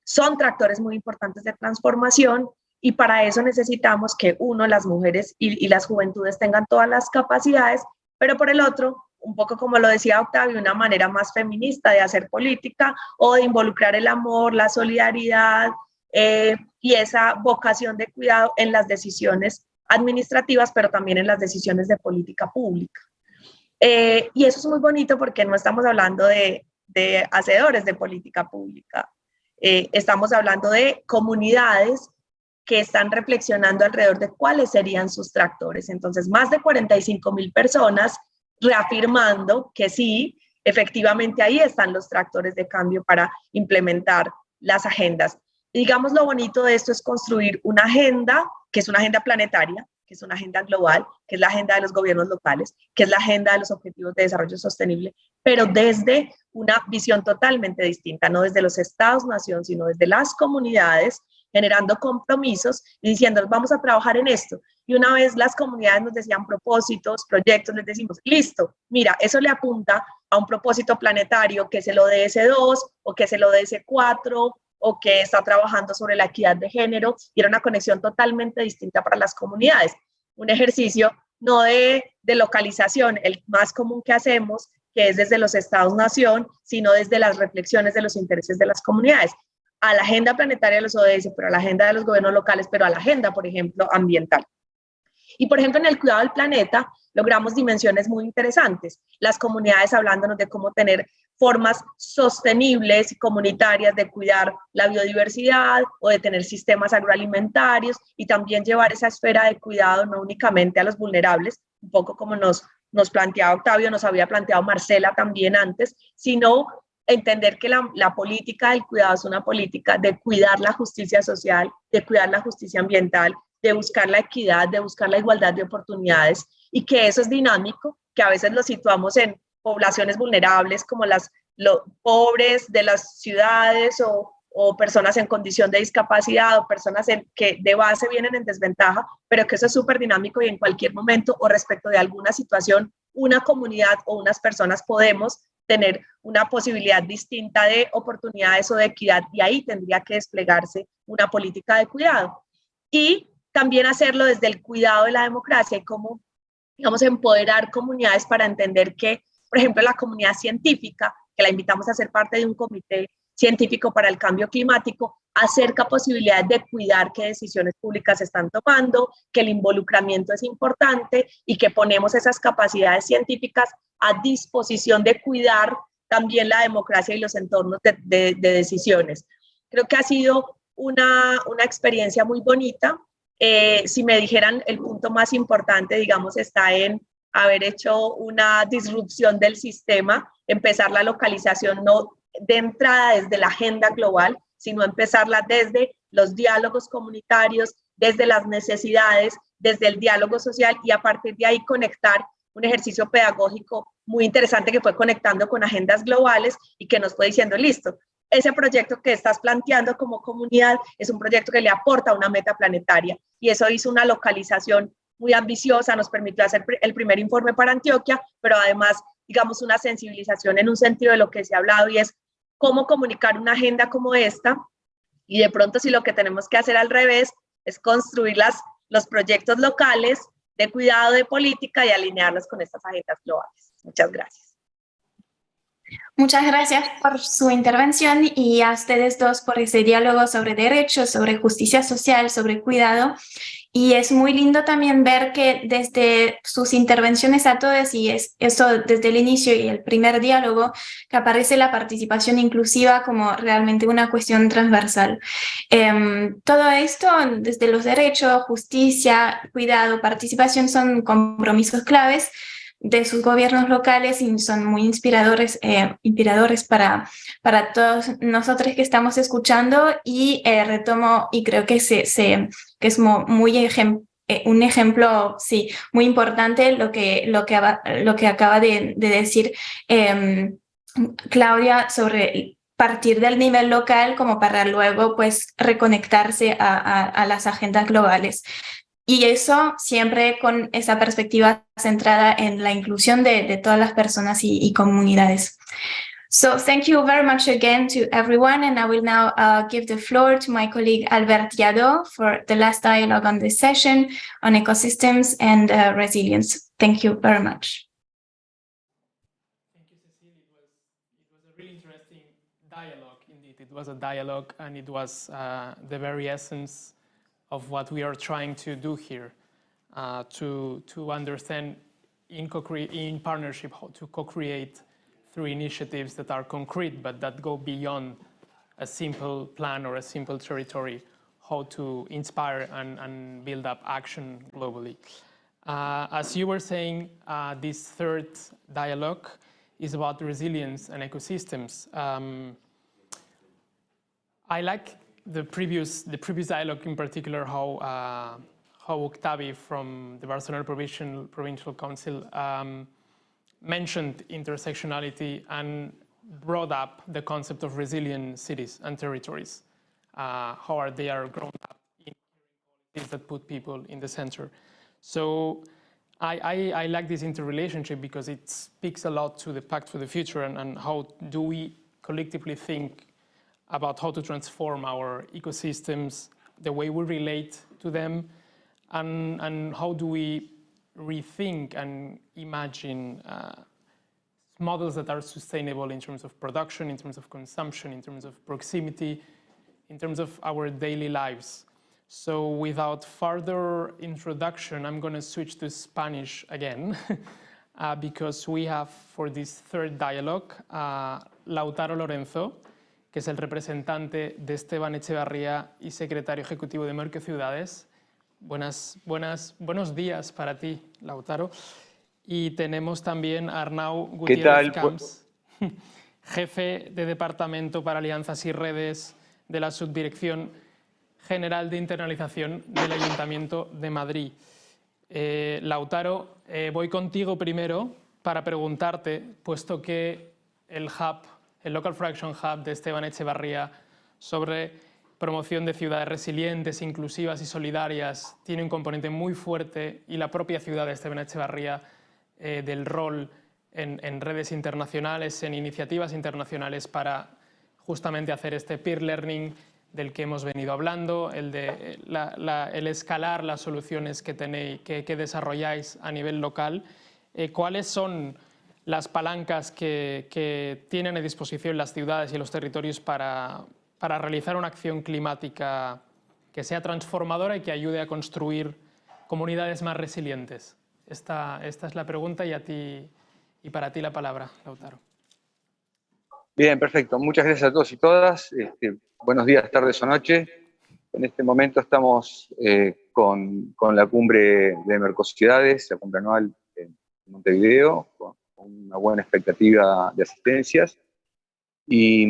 son tractores muy importantes de transformación, y para eso necesitamos que, uno, las mujeres y las juventudes tengan todas las capacidades, pero por el otro, un poco como lo decía Octavio, una manera más feminista de hacer política o de involucrar el amor, la solidaridad y esa vocación de cuidado en las decisiones administrativas, pero también en las decisiones de política pública. Y eso es muy bonito porque no estamos hablando de hacedores de política pública, estamos hablando de comunidades que están reflexionando alrededor de cuáles serían sus tractores. Entonces, más de 45.000 personas reafirmando que sí, efectivamente ahí están los tractores de cambio para implementar las agendas. Y digamos, lo bonito de esto es construir una agenda, que es una agenda planetaria, que es una agenda global, que es la agenda de los gobiernos locales, que es la agenda de los objetivos de desarrollo sostenible, pero desde una visión totalmente distinta, no desde los estados-nación, sino desde las comunidades, generando compromisos y diciendo, vamos a trabajar en esto. Y una vez las comunidades nos decían propósitos, proyectos, les decimos, listo, mira, eso le apunta a un propósito planetario, que es el ODS2 o que es el ODS4 o que está trabajando sobre la equidad de género, y era una conexión totalmente distinta para las comunidades. Un ejercicio no de localización, el más común que hacemos, que es desde los estados-nación, sino desde las reflexiones de los intereses de las comunidades, a la agenda planetaria de los ODS, pero a la agenda de los gobiernos locales, pero a la agenda, por ejemplo, ambiental. Y, por ejemplo, en el cuidado del planeta, logramos dimensiones muy interesantes. Las comunidades hablándonos de cómo tener formas sostenibles y comunitarias de cuidar la biodiversidad o de tener sistemas agroalimentarios, y también llevar esa esfera de cuidado no únicamente a los vulnerables, un poco como nos planteaba Octavio, nos había planteado Marcela también antes, sino entender que la política del cuidado es una política de cuidar la justicia social, de cuidar la justicia ambiental, de buscar la equidad, de buscar la igualdad de oportunidades, y que eso es dinámico, que a veces lo situamos en poblaciones vulnerables como los pobres de las ciudades o personas en condición de discapacidad o personas que de base vienen en desventaja, pero que eso es súper dinámico y en cualquier momento o respecto de alguna situación, una comunidad o unas personas podemos tener una posibilidad distinta de oportunidades o de equidad, y ahí tendría que desplegarse una política de cuidado. Y también hacerlo desde el cuidado de la democracia y cómo, digamos, empoderar comunidades para entender que, por ejemplo, la comunidad científica, que la invitamos a ser parte de un comité científico para el cambio climático, acerca posibilidades de cuidar qué decisiones públicas se están tomando, que el involucramiento es importante y que ponemos esas capacidades científicas a disposición de cuidar también la democracia y los entornos de decisiones. Creo que ha sido una experiencia muy bonita. Si me dijeran el punto más importante, digamos, está en haber hecho una disrupción del sistema, empezar la localización no de entrada desde la agenda global, sino empezarla desde los diálogos comunitarios, desde las necesidades, desde el diálogo social, y a partir de ahí conectar un ejercicio pedagógico muy interesante que fue conectando con agendas globales y que nos fue diciendo, listo, ese proyecto que estás planteando como comunidad es un proyecto que le aporta una meta planetaria, y eso hizo una localización muy ambiciosa, nos permitió hacer el primer informe para Antioquia, pero además, digamos, una sensibilización en un sentido de lo que se ha hablado, y es cómo comunicar una agenda como esta, y de pronto si lo que tenemos que hacer al revés es construir los proyectos locales de cuidado de política y alinearlos con estas agendas globales. Muchas gracias. Muchas gracias por su intervención y a ustedes dos por ese diálogo sobre derechos, sobre justicia social, sobre cuidado. Y es muy lindo también ver que desde sus intervenciones a todos, y eso desde el inicio y el primer diálogo, que aparece la participación inclusiva como realmente una cuestión transversal. Todo esto, desde los derechos, justicia, cuidado, participación, son compromisos claves sus gobiernos locales y son muy inspiradores para todos nosotros que estamos escuchando, y retomo, y creo que, que es un ejemplo, sí, muy importante lo que acaba de decir Claudia sobre partir del nivel local como para luego pues reconectarse a las agendas globales. Y eso siempre con esa perspectiva centrada en la inclusión de todas las personas y comunidades. So thank you very much again to everyone, and I will now give the floor to my colleague Albert Jadot for the last dialogue on this session on ecosystems and resilience. Thank you very much. Thank you, Cecile. It was a really interesting dialogue, indeed. It was a dialogue, and it was the very essence of what we are trying to do here, to understand in partnership how to co-create through initiatives that are concrete but that go beyond a simple plan or a simple territory, how to inspire and build up action globally. As you were saying, this third dialogue is about resilience and ecosystems. I like the previous dialogue in particular, how Octavi from the Barcelona Provincial Council mentioned intersectionality and brought up the concept of resilient cities and territories, how they are grown up in policies that put people in the center. So I like this interrelationship because it speaks a lot to the Pact for the Future and how do we collectively think about how to transform our ecosystems, the way we relate to them, and how do we rethink and imagine models that are sustainable in terms of production, in terms of consumption, in terms of proximity, in terms of our daily lives. So without further introduction, I'm going to switch to Spanish again because we have for this third dialogue Lautaro Lorenzo, que es el representante de Esteban Echevarría y secretario ejecutivo de Mercociudades. Buenos días para ti, Lautaro. Y tenemos también a Arnau Gutiérrez Camps, jefe de Departamento para Alianzas y Redes de la Subdirección General de Internalización del Ayuntamiento de Madrid. Lautaro, voy contigo primero para preguntarte, puesto que el Local for Action Hub de Esteban Echevarría sobre promoción de ciudades resilientes, inclusivas y solidarias tiene un componente muy fuerte, y la propia ciudad de Esteban Echevarría del rol en redes internacionales, en iniciativas internacionales para justamente hacer este peer learning del que hemos venido hablando, el escalar las soluciones que desarrolláis a nivel local. ¿Cuáles son las palancas que tienen a disposición las ciudades y los territorios para realizar una acción climática que sea transformadora y que ayude a construir comunidades más resilientes? Esta es la pregunta y para ti la palabra, Lautaro. Bien, perfecto. Muchas gracias a todos y todas. Buenos días, tardes o noches. En este momento estamos con la cumbre de Mercociudades, la cumbre anual en Montevideo, con una buena expectativa de asistencias. Y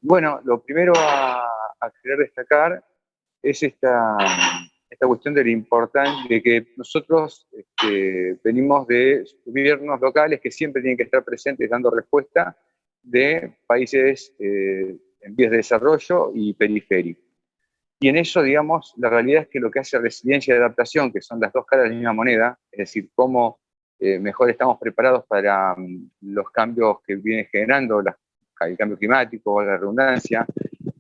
bueno, lo primero a querer destacar es esta cuestión de la importancia de que nosotros venimos de gobiernos locales que siempre tienen que estar presentes dando respuesta de países en vías de desarrollo y periféricos. Y en eso, digamos, la realidad es que lo que hace resiliencia y adaptación, que son las dos caras de la misma moneda, es decir, cómo mejor estamos preparados para los cambios que viene generando el cambio climático, la redundancia,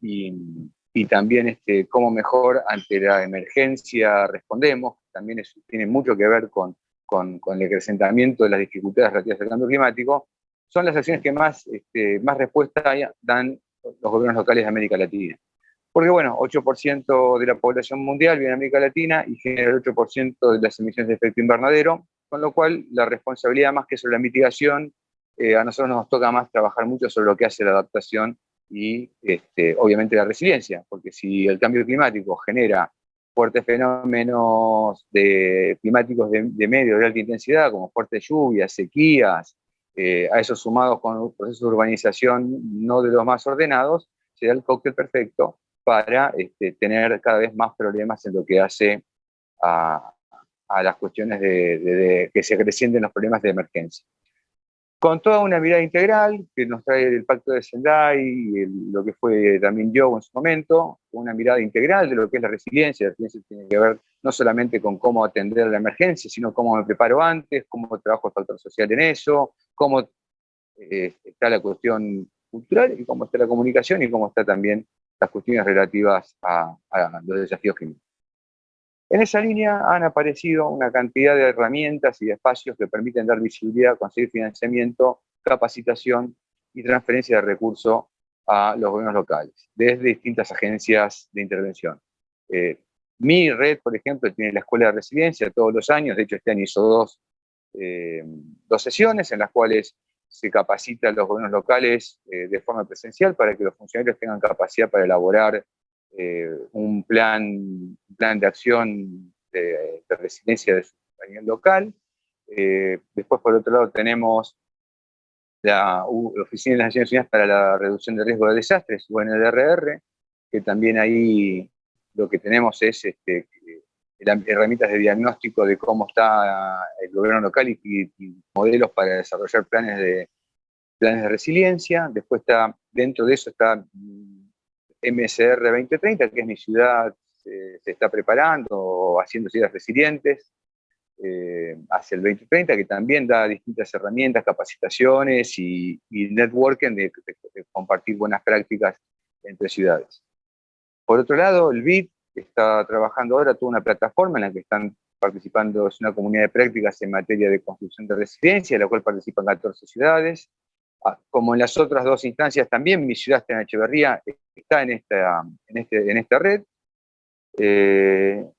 y también cómo mejor ante la emergencia respondemos, también tiene mucho que ver con el acrecentamiento de las dificultades relativas al cambio climático, son las acciones que más respuesta dan los gobiernos locales de América Latina. Porque, bueno, 8% de la población mundial viene de América Latina y genera el 8% de las emisiones de efecto invernadero, con lo cual la responsabilidad más que sobre la mitigación, a nosotros nos toca más trabajar mucho sobre lo que hace la adaptación y obviamente la resiliencia, porque si el cambio climático genera fuertes fenómenos climáticos de medio de alta intensidad, como fuertes lluvias, sequías, a eso sumados con un proceso de urbanización no de los más ordenados, será el cóctel perfecto para tener cada vez más problemas en lo que hace a las cuestiones de que se acrecienten los problemas de emergencia. Con toda una mirada integral que nos trae el Pacto de Sendai y lo que fue también yo en su momento, una mirada integral de lo que es la resiliencia. La resiliencia tiene que ver no solamente con cómo atender la emergencia, sino cómo me preparo antes, cómo trabajo el factor social en eso, cómo está la cuestión cultural y cómo está la comunicación y cómo está también las cuestiones relativas a los desafíos climáticos. En esa línea han aparecido una cantidad de herramientas y de espacios que permiten dar visibilidad, conseguir financiamiento, capacitación y transferencia de recursos a los gobiernos locales, desde distintas agencias de intervención. Mi red, por ejemplo, tiene la Escuela de Resiliencia todos los años, de hecho este año hizo dos sesiones en las cuales se capacita a los gobiernos locales de forma presencial para que los funcionarios tengan capacidad para elaborar un plan de acción de resiliencia a nivel local. Después, por otro lado, tenemos la Oficina de las Naciones Unidas para la Reducción de Riesgo de Desastres, UNDRR, que también ahí lo que tenemos es herramientas de diagnóstico de cómo está el gobierno local y modelos para desarrollar planes de resiliencia. Después dentro de eso está MSR 2030, que es mi ciudad, se está preparando, haciendo ciudades resilientes hacia el 2030, que también da distintas herramientas, capacitaciones y networking de compartir buenas prácticas entre ciudades. Por otro lado, el BID está trabajando ahora toda una plataforma en la que están participando, es una comunidad de prácticas en materia de construcción de resiliencia, en la cual participan 14 ciudades. Como en las otras dos instancias también, mi ciudad, en Echeverría, está en esta red.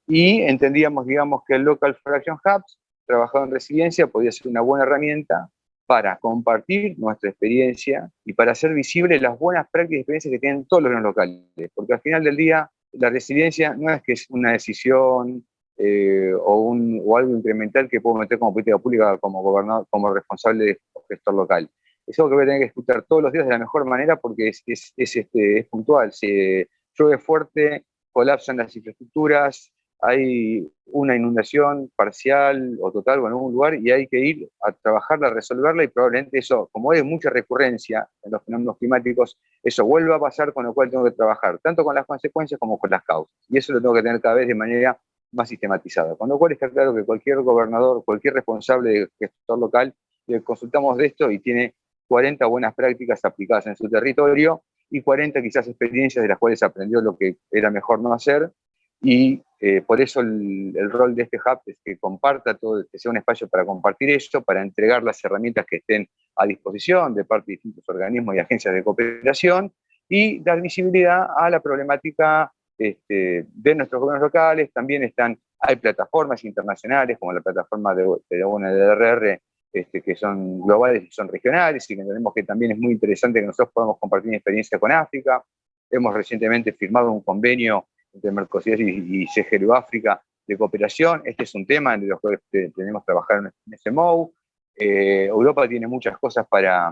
Y entendíamos, digamos, que el Local for Action Hubs, trabajado en resiliencia, podía ser una buena herramienta para compartir nuestra experiencia y para hacer visibles las buenas prácticas y experiencias que tienen todos los gobiernos locales. Porque al final del día, la resiliencia no es que es una decisión o algo incremental que puedo meter como política pública como gobernador, como responsable o gestor local. Es algo que voy a tener que escuchar todos los días de la mejor manera porque es puntual. Si llueve fuerte, colapsan las infraestructuras, hay una inundación parcial o total en algún lugar y hay que ir a trabajarla, a resolverla y probablemente eso, como hay mucha recurrencia en los fenómenos climáticos, eso vuelva a pasar, con lo cual tengo que trabajar tanto con las consecuencias como con las causas. Y eso lo tengo que tener cada vez de manera más sistematizada. Con lo cual está claro que cualquier gobernador, cualquier responsable de gestor local, le consultamos de esto y tiene 40 buenas prácticas aplicadas en su territorio y 40 quizás experiencias de las cuales aprendió lo que era mejor no hacer. Y por eso el rol de este hub es que comparta todo, que sea un espacio para compartir eso, para entregar las herramientas que estén a disposición de parte de distintos organismos y agencias de cooperación y dar visibilidad a la problemática de nuestros gobiernos locales. También hay plataformas internacionales como la plataforma de la UNDRR, que son globales y son regionales, y que entendemos que también es muy interesante que nosotros podamos compartir experiencia con África. Hemos recientemente firmado un convenio entre Mercosur y CGLU África de cooperación. Este es un tema en los cuales tenemos que trabajar en ese MOU. Europa tiene muchas cosas para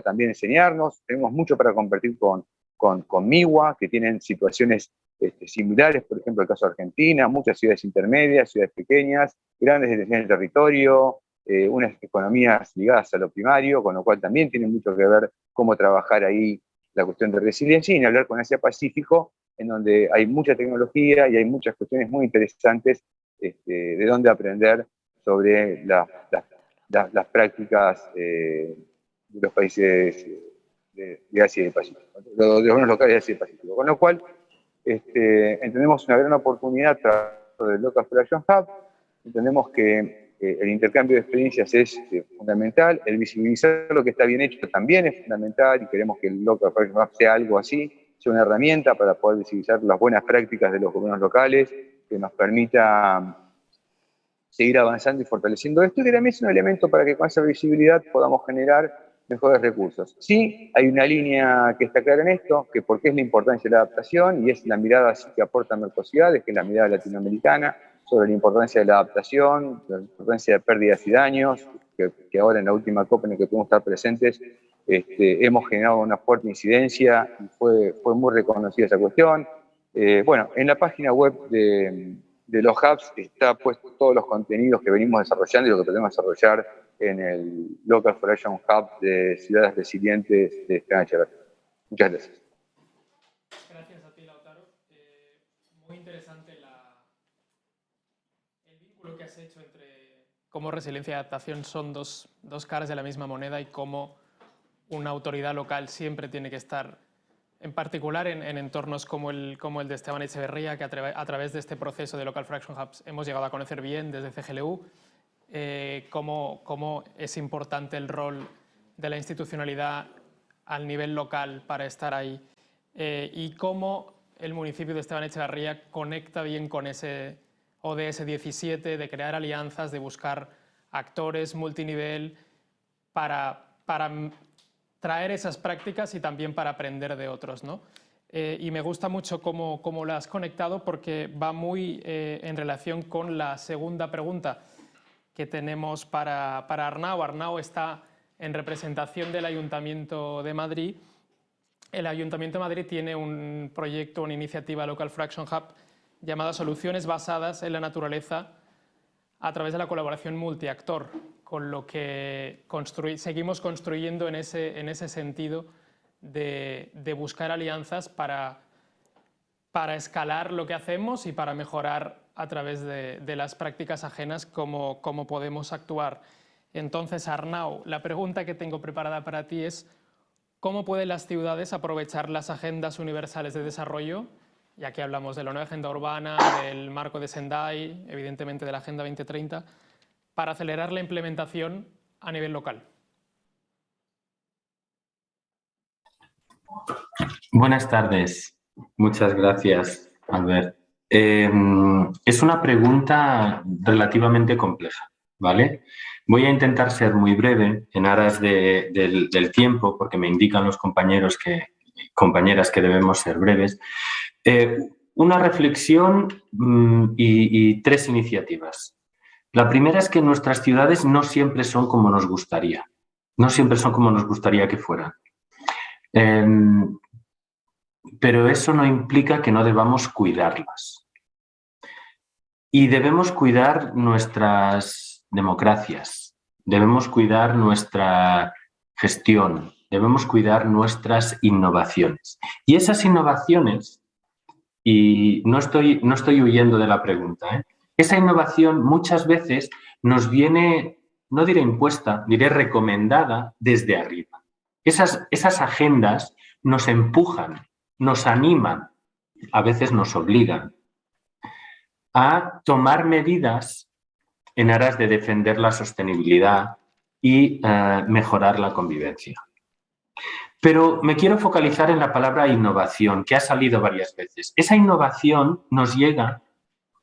también enseñarnos. Tenemos mucho para compartir con MIWA, que tienen situaciones similares, por ejemplo, el caso de Argentina, muchas ciudades intermedias, ciudades pequeñas, grandes extensiones de territorio, unas economías ligadas a lo primario, con lo cual también tiene mucho que ver cómo trabajar ahí la cuestión de resiliencia y ni hablar con Asia-Pacífico, en donde hay mucha tecnología y hay muchas cuestiones muy interesantes de dónde aprender sobre las prácticas de los países de Asia y el Pacífico, de los gobiernos locales de Asia y el Pacífico. Con lo cual, entendemos una gran oportunidad a través del Local for Action Hub. Entendemos que el intercambio de experiencias es fundamental, el visibilizar lo que está bien hecho también es fundamental y queremos que el Local for Action Hub sea algo así, sea una herramienta para poder visibilizar las buenas prácticas de los gobiernos locales, que nos permita seguir avanzando y fortaleciendo esto, y que también es un elemento para que con esa visibilidad podamos generar mejores recursos. Sí, hay una línea que está clara en esto, que porque es la importancia de la adaptación, y es la mirada así que aporta Mercosidades, que es la mirada latinoamericana, sobre la importancia de la adaptación, la importancia de pérdidas y daños, que ahora en la última COP en la que pudimos estar presentes, hemos generado una fuerte incidencia y fue muy reconocida esa cuestión. Bueno, en la página web de los hubs está puesto todos los contenidos que venimos desarrollando y lo que podemos desarrollar en el Local for Action Hub de Ciudades Resilientes de España. Muchas gracias. Gracias a ti, Lautaro. Muy interesante el vínculo que has hecho entre cómo resiliencia y adaptación son dos caras de la misma moneda y cómo una autoridad local siempre tiene que estar, en particular en entornos como el de Esteban Echeverría, que a través de este proceso de Local for Action Hubs hemos llegado a conocer bien desde CGLU, cómo es importante el rol de la institucionalidad al nivel local para estar ahí y cómo el municipio de Esteban Echeverría conecta bien con ese ODS 17 de crear alianzas, de buscar actores multinivel para traer esas prácticas y también para aprender de otros, ¿no? Y me gusta mucho cómo lo has conectado porque va muy en relación con la segunda pregunta que tenemos para Arnau. Arnau está en representación del Ayuntamiento de Madrid. El Ayuntamiento de Madrid tiene un proyecto, una iniciativa Local for Action Hub llamada Soluciones basadas en la naturaleza a través de la colaboración multiactor, con lo que seguimos construyendo en ese sentido de buscar alianzas para escalar lo que hacemos y para mejorar a través de las prácticas ajenas cómo podemos actuar. Entonces, Arnau, la pregunta que tengo preparada para ti es ¿cómo pueden las ciudades aprovechar las agendas universales de desarrollo, ya que hablamos de la nueva agenda urbana, del marco de Sendai, evidentemente de la Agenda 2030, para acelerar la implementación a nivel local? Buenas tardes. Muchas gracias, Albert. Es una pregunta relativamente compleja, ¿vale? Voy a intentar ser muy breve en aras del tiempo, porque me indican los compañeras que debemos ser breves. Una reflexión y tres iniciativas. La primera es que nuestras ciudades no siempre son como nos gustaría. No siempre son como nos gustaría que fueran. Pero eso no implica que no debamos cuidarlas. Y debemos cuidar nuestras democracias, debemos cuidar nuestra gestión, debemos cuidar nuestras innovaciones. Y esas innovaciones, y no estoy huyendo de la pregunta, esa innovación muchas veces nos viene, no diré impuesta, diré recomendada desde arriba. Esas agendas nos empujan, nos animan, a veces nos obligan a tomar medidas en aras de defender la sostenibilidad y mejorar la convivencia. Pero me quiero focalizar en la palabra innovación, que ha salido varias veces. Esa innovación nos llega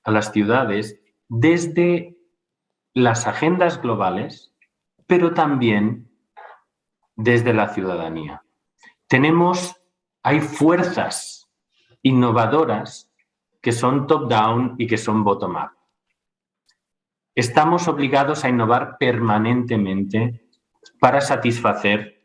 a las ciudades desde las agendas globales, pero también desde la ciudadanía. Hay fuerzas innovadoras que son top-down y que son bottom-up. Estamos obligados a innovar permanentemente para satisfacer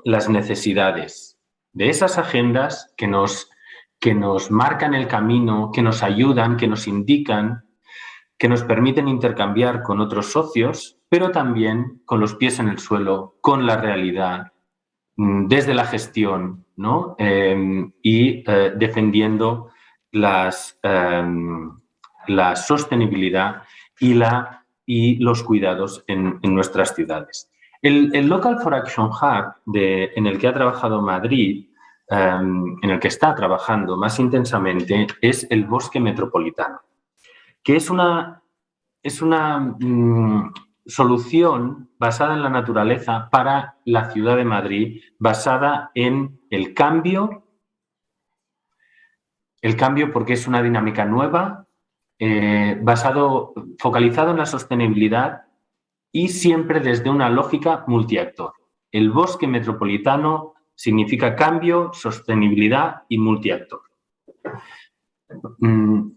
las necesidades de esas agendas que nos marcan el camino, que nos ayudan, que nos indican, que nos permiten intercambiar con otros socios, pero también con los pies en el suelo, con la realidad, desde la gestión, ¿no? Y defendiendo la sostenibilidad y los cuidados en nuestras ciudades. El Local for Action Hub en el que ha trabajado Madrid, en el que está trabajando más intensamente, es el bosque metropolitano, que es una solución basada en la naturaleza para la ciudad de Madrid, basada en el cambio porque es una dinámica nueva, focalizado en la sostenibilidad y siempre desde una lógica multiactor. el bosque metropolitano significa cambio, sostenibilidad y multiactor.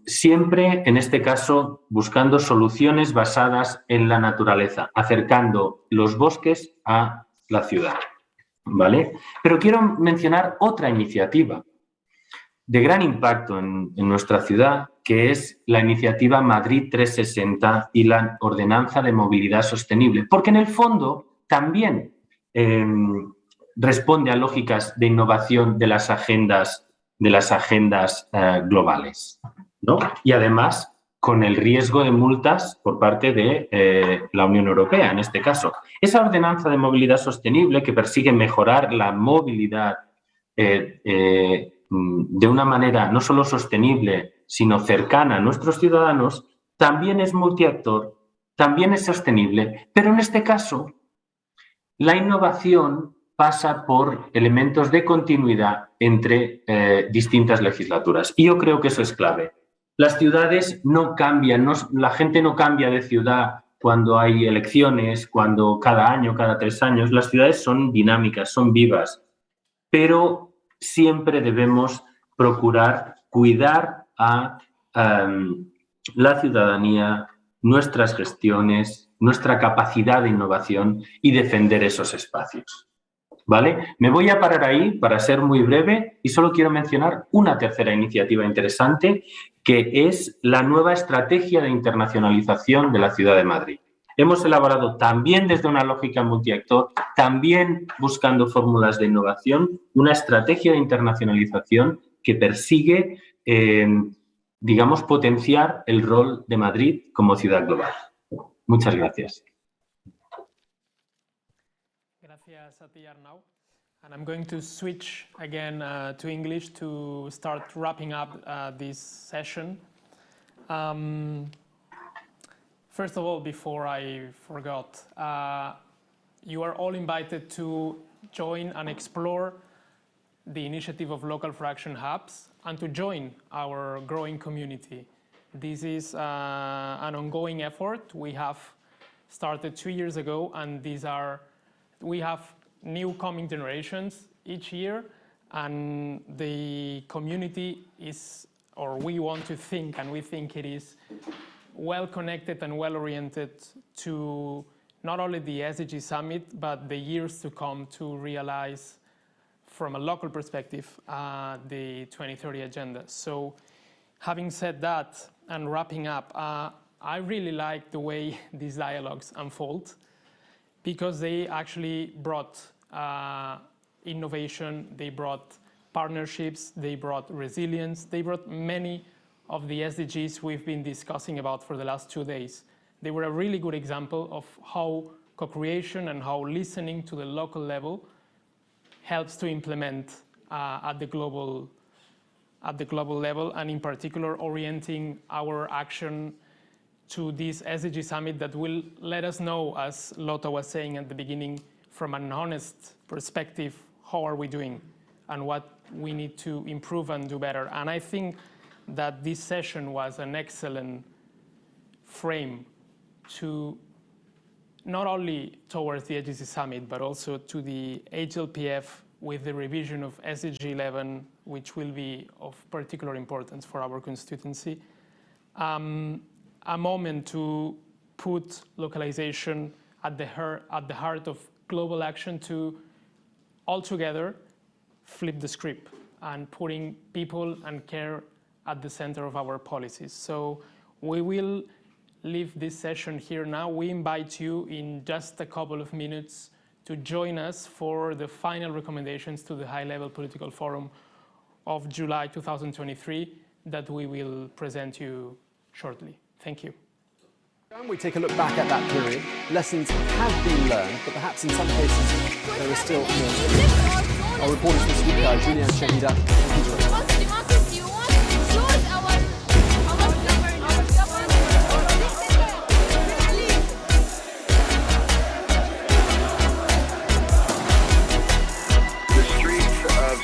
Siempre, en este caso, buscando soluciones basadas en la naturaleza, acercando los bosques a la ciudad, ¿vale? Pero quiero mencionar otra iniciativa de gran impacto en nuestra ciudad, que es la iniciativa Madrid 360 y la Ordenanza de Movilidad Sostenible, porque en el fondo también responde a lógicas de innovación de las agendas globales, ¿no? Y además con el riesgo de multas por parte de la Unión Europea, en este caso. Esa ordenanza de movilidad sostenible que persigue mejorar la movilidad de una manera no solo sostenible, sino cercana a nuestros ciudadanos, también es multiactor, también es sostenible, pero en este caso la innovación pasa por elementos de continuidad entre distintas legislaturas. Y yo creo que eso es clave. Las ciudades no cambian, la gente no cambia de ciudad cuando hay elecciones, cuando cada año, cada 3 años. Las ciudades son dinámicas, son vivas, pero siempre debemos procurar cuidar a la ciudadanía, nuestras gestiones, nuestra capacidad de innovación y defender esos espacios. ¿Vale? Me voy a parar ahí para ser muy breve y solo quiero mencionar una tercera iniciativa interesante, que es la nueva estrategia de internacionalización de la Ciudad de Madrid. Hemos elaborado también desde una lógica multiactor, también buscando fórmulas de innovación, una estrategia de internacionalización que persigue, digamos, potenciar el rol de Madrid como ciudad global. Muchas gracias. Gracias a ti, Arnau. And I'm going to switch again to English to start wrapping up this session. First of all, before I forgot, you are all invited to join and explore the initiative of Local for Action Hubs and to join our growing community. This is an ongoing effort we have started 2 years ago, and we have new coming generations each year, and the community is, or we want to think, and we think it is well connected and well oriented to not only the SDG summit, but the years to come to realize from a local perspective the 2030 agenda. So having said that and wrapping up, I really like the way these dialogues unfold, because they actually brought innovation, they brought partnerships, they brought resilience, they brought many of the SDGs we've been discussing about for the last 2 days. They were a really good example of how co-creation and how listening to the local level helps to implement at the global level, and in particular orienting our action to this SDG summit that will let us know, as Lotta was saying at the beginning, from an honest perspective, how are we doing and what we need to improve and do better. And I think that this session was an excellent frame to not only towards the SDG summit, but also to the HLPF with the revision of SDG 11, which will be of particular importance for our constituency. A moment to put localization at the heart of global action, to altogether flip the script and putting people and care at the center of our policies. So we will leave this session here now. We invite you in just a couple of minutes to join us for the final recommendations to the high-level political forum of July 2023 that we will present you shortly. Thank you. We take a look back at that period. Lessons have been learned, but perhaps in some cases there is still more. Our reporters this week are Julian Shahida and Peter.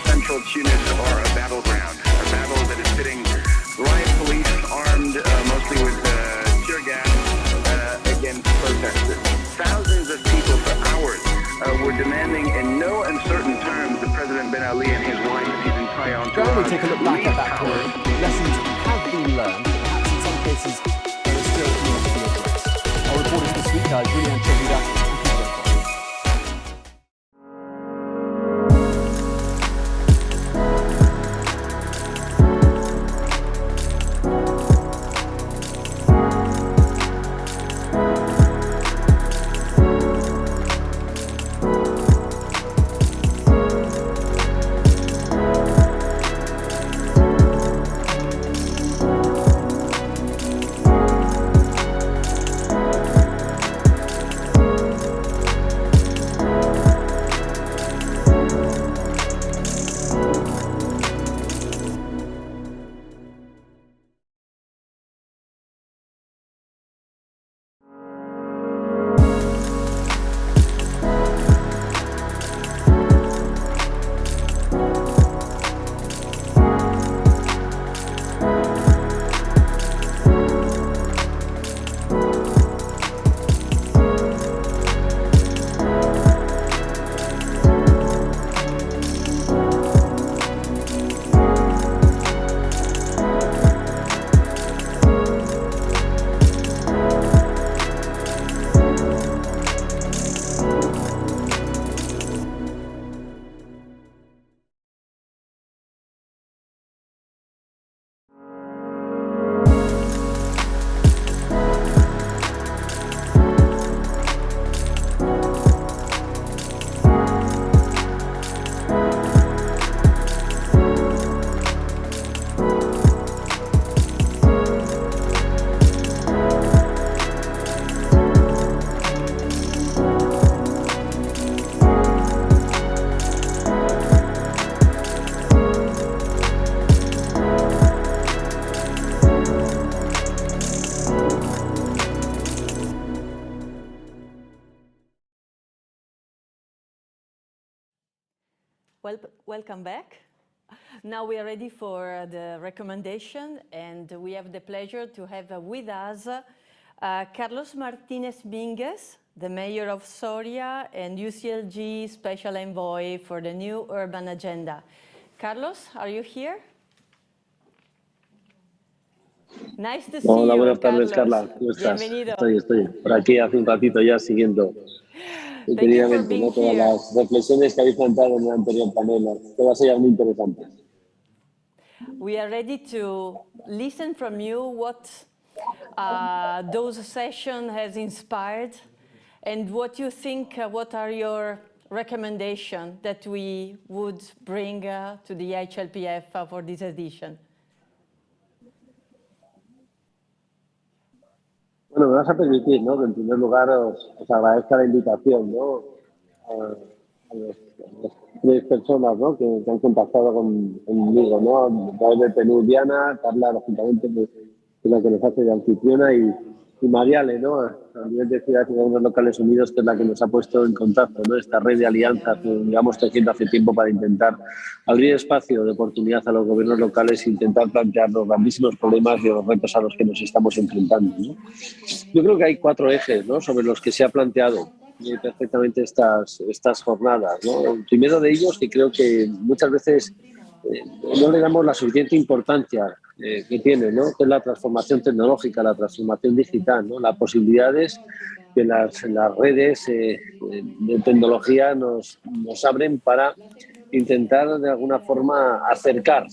Central Tunis are a battleground, a battle that is pitting riot police armed mostly with tear gas against protesters. Thousands of people for hours were demanding fly onto Shall we our take a look back at that period? Lessons have been learned, but perhaps in some cases there is still more to be addressed. Our reporters this week are Julian Chevida and Peter O'Connor. Welcome back. Now we are ready for the recommendation, and we have the pleasure to have with us Carlos Martinez Minguez, the Mayor of Soria and UCLG Special Envoy for the New Urban Agenda. Carlos, are you here? Nice to see Hola, you, buenas tardes, Carlos. Carla. ¿Cómo estás? Bienvenido. Estoy por aquí hace un ratito ya siguiendo detenidamente, ¿no? Todas las reflexiones que habéis planteado en el anterior panel. Todas ellas muy interesantes. We are ready to listen from you what those sessions has inspired and what you think, what are your recommendations that we would bring to the HLPF for this edition. Bueno, me vas a permitir, ¿no?, que en primer lugar os agradezca la invitación, ¿no?, a las tres personas, ¿no?, que han contactado conmigo, ¿no?, a través de Penudiana, Carla, lógicamente, que es la que nos hace de anfitriona, y Mariale, ¿no?, a nivel de Ciudades y Gobiernos Locales Unidos, que es la que nos ha puesto en contacto, ¿no?, esta red de alianzas que llevamos tejiendo hace tiempo para intentar abrir espacio de oportunidad a los gobiernos locales e intentar plantear los grandísimos problemas y los retos a los que nos estamos enfrentando, ¿no? Yo creo que hay 4 ejes, ¿no?, sobre los que se ha planteado perfectamente estas jornadas, ¿no? El primero de ellos, que creo que muchas veces no le damos la suficiente importancia que tiene, ¿no?, que es la transformación tecnológica, la transformación digital, ¿no?, las posibilidades que las redes de tecnología nos abren para intentar de alguna forma acercar,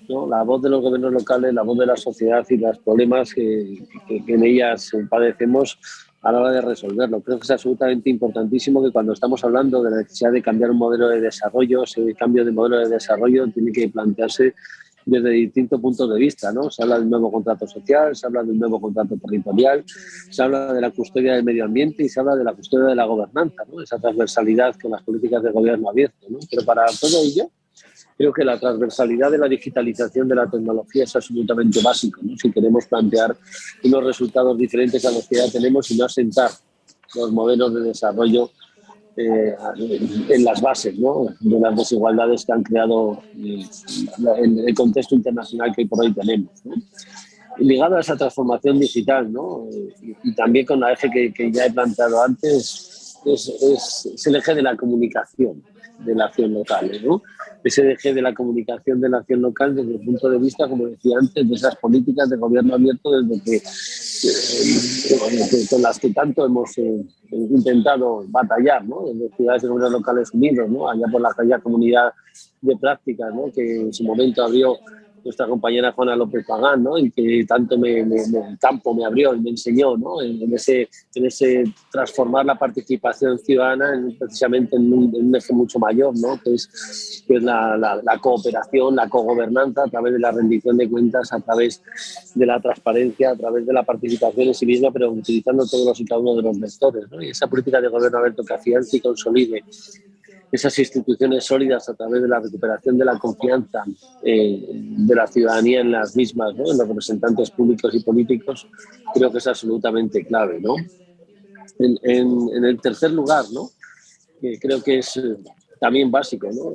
¿no?, la voz de los gobiernos locales, la voz de la sociedad y los problemas que en ellas padecemos a la hora de resolverlo. Creo que es absolutamente importantísimo que cuando estamos hablando de la necesidad de cambiar un modelo de desarrollo, ese cambio de modelo de desarrollo tiene que plantearse desde distintos puntos de vista, ¿no? Se habla de un nuevo contrato social, se habla de un nuevo contrato territorial, se habla de la custodia del medio ambiente y se habla de la custodia de la gobernanza, ¿no?, esa transversalidad con las políticas de gobierno abierto, ¿no? Pero para todo ello, creo que la transversalidad de la digitalización de la tecnología es absolutamente básico, ¿no?, si queremos plantear unos resultados diferentes a los que ya tenemos y no asentar los modelos de desarrollo en las bases, ¿no?, de las desigualdades que han creado el contexto internacional que hoy por hoy tenemos, ¿no? Ligado a esa transformación digital, ¿no?, y también con la eje que ya he planteado antes, es el eje de la comunicación. de la acción local, ¿no? SDG de la comunicación de la acción local desde el punto de vista, como decía antes, de esas políticas de gobierno abierto desde con las que tanto hemos intentado batallar, ¿no? Desde ciudades de gobiernos locales unidos, ¿no? Allá por la calle Comunidad de Prácticas, ¿no? Que en su momento abrió nuestra compañera Juana López Pagán, ¿no? Y que tanto el campo me abrió y me enseñó, ¿no? En ese transformar la participación ciudadana precisamente en un eje mucho mayor, ¿no? Que es la cooperación, la cogobernanza a través de la rendición de cuentas, a través de la transparencia, a través de la participación en sí misma, pero utilizando todos y cada uno de los vectores, ¿no? Y esa política de gobierno abierto que afiance y consolide esas instituciones sólidas a través de la recuperación de la confianza de la ciudadanía en las mismas, ¿no? En los representantes públicos y políticos, creo que es absolutamente clave, ¿no? En el tercer lugar, ¿no? Que creo que es también básico, ¿no?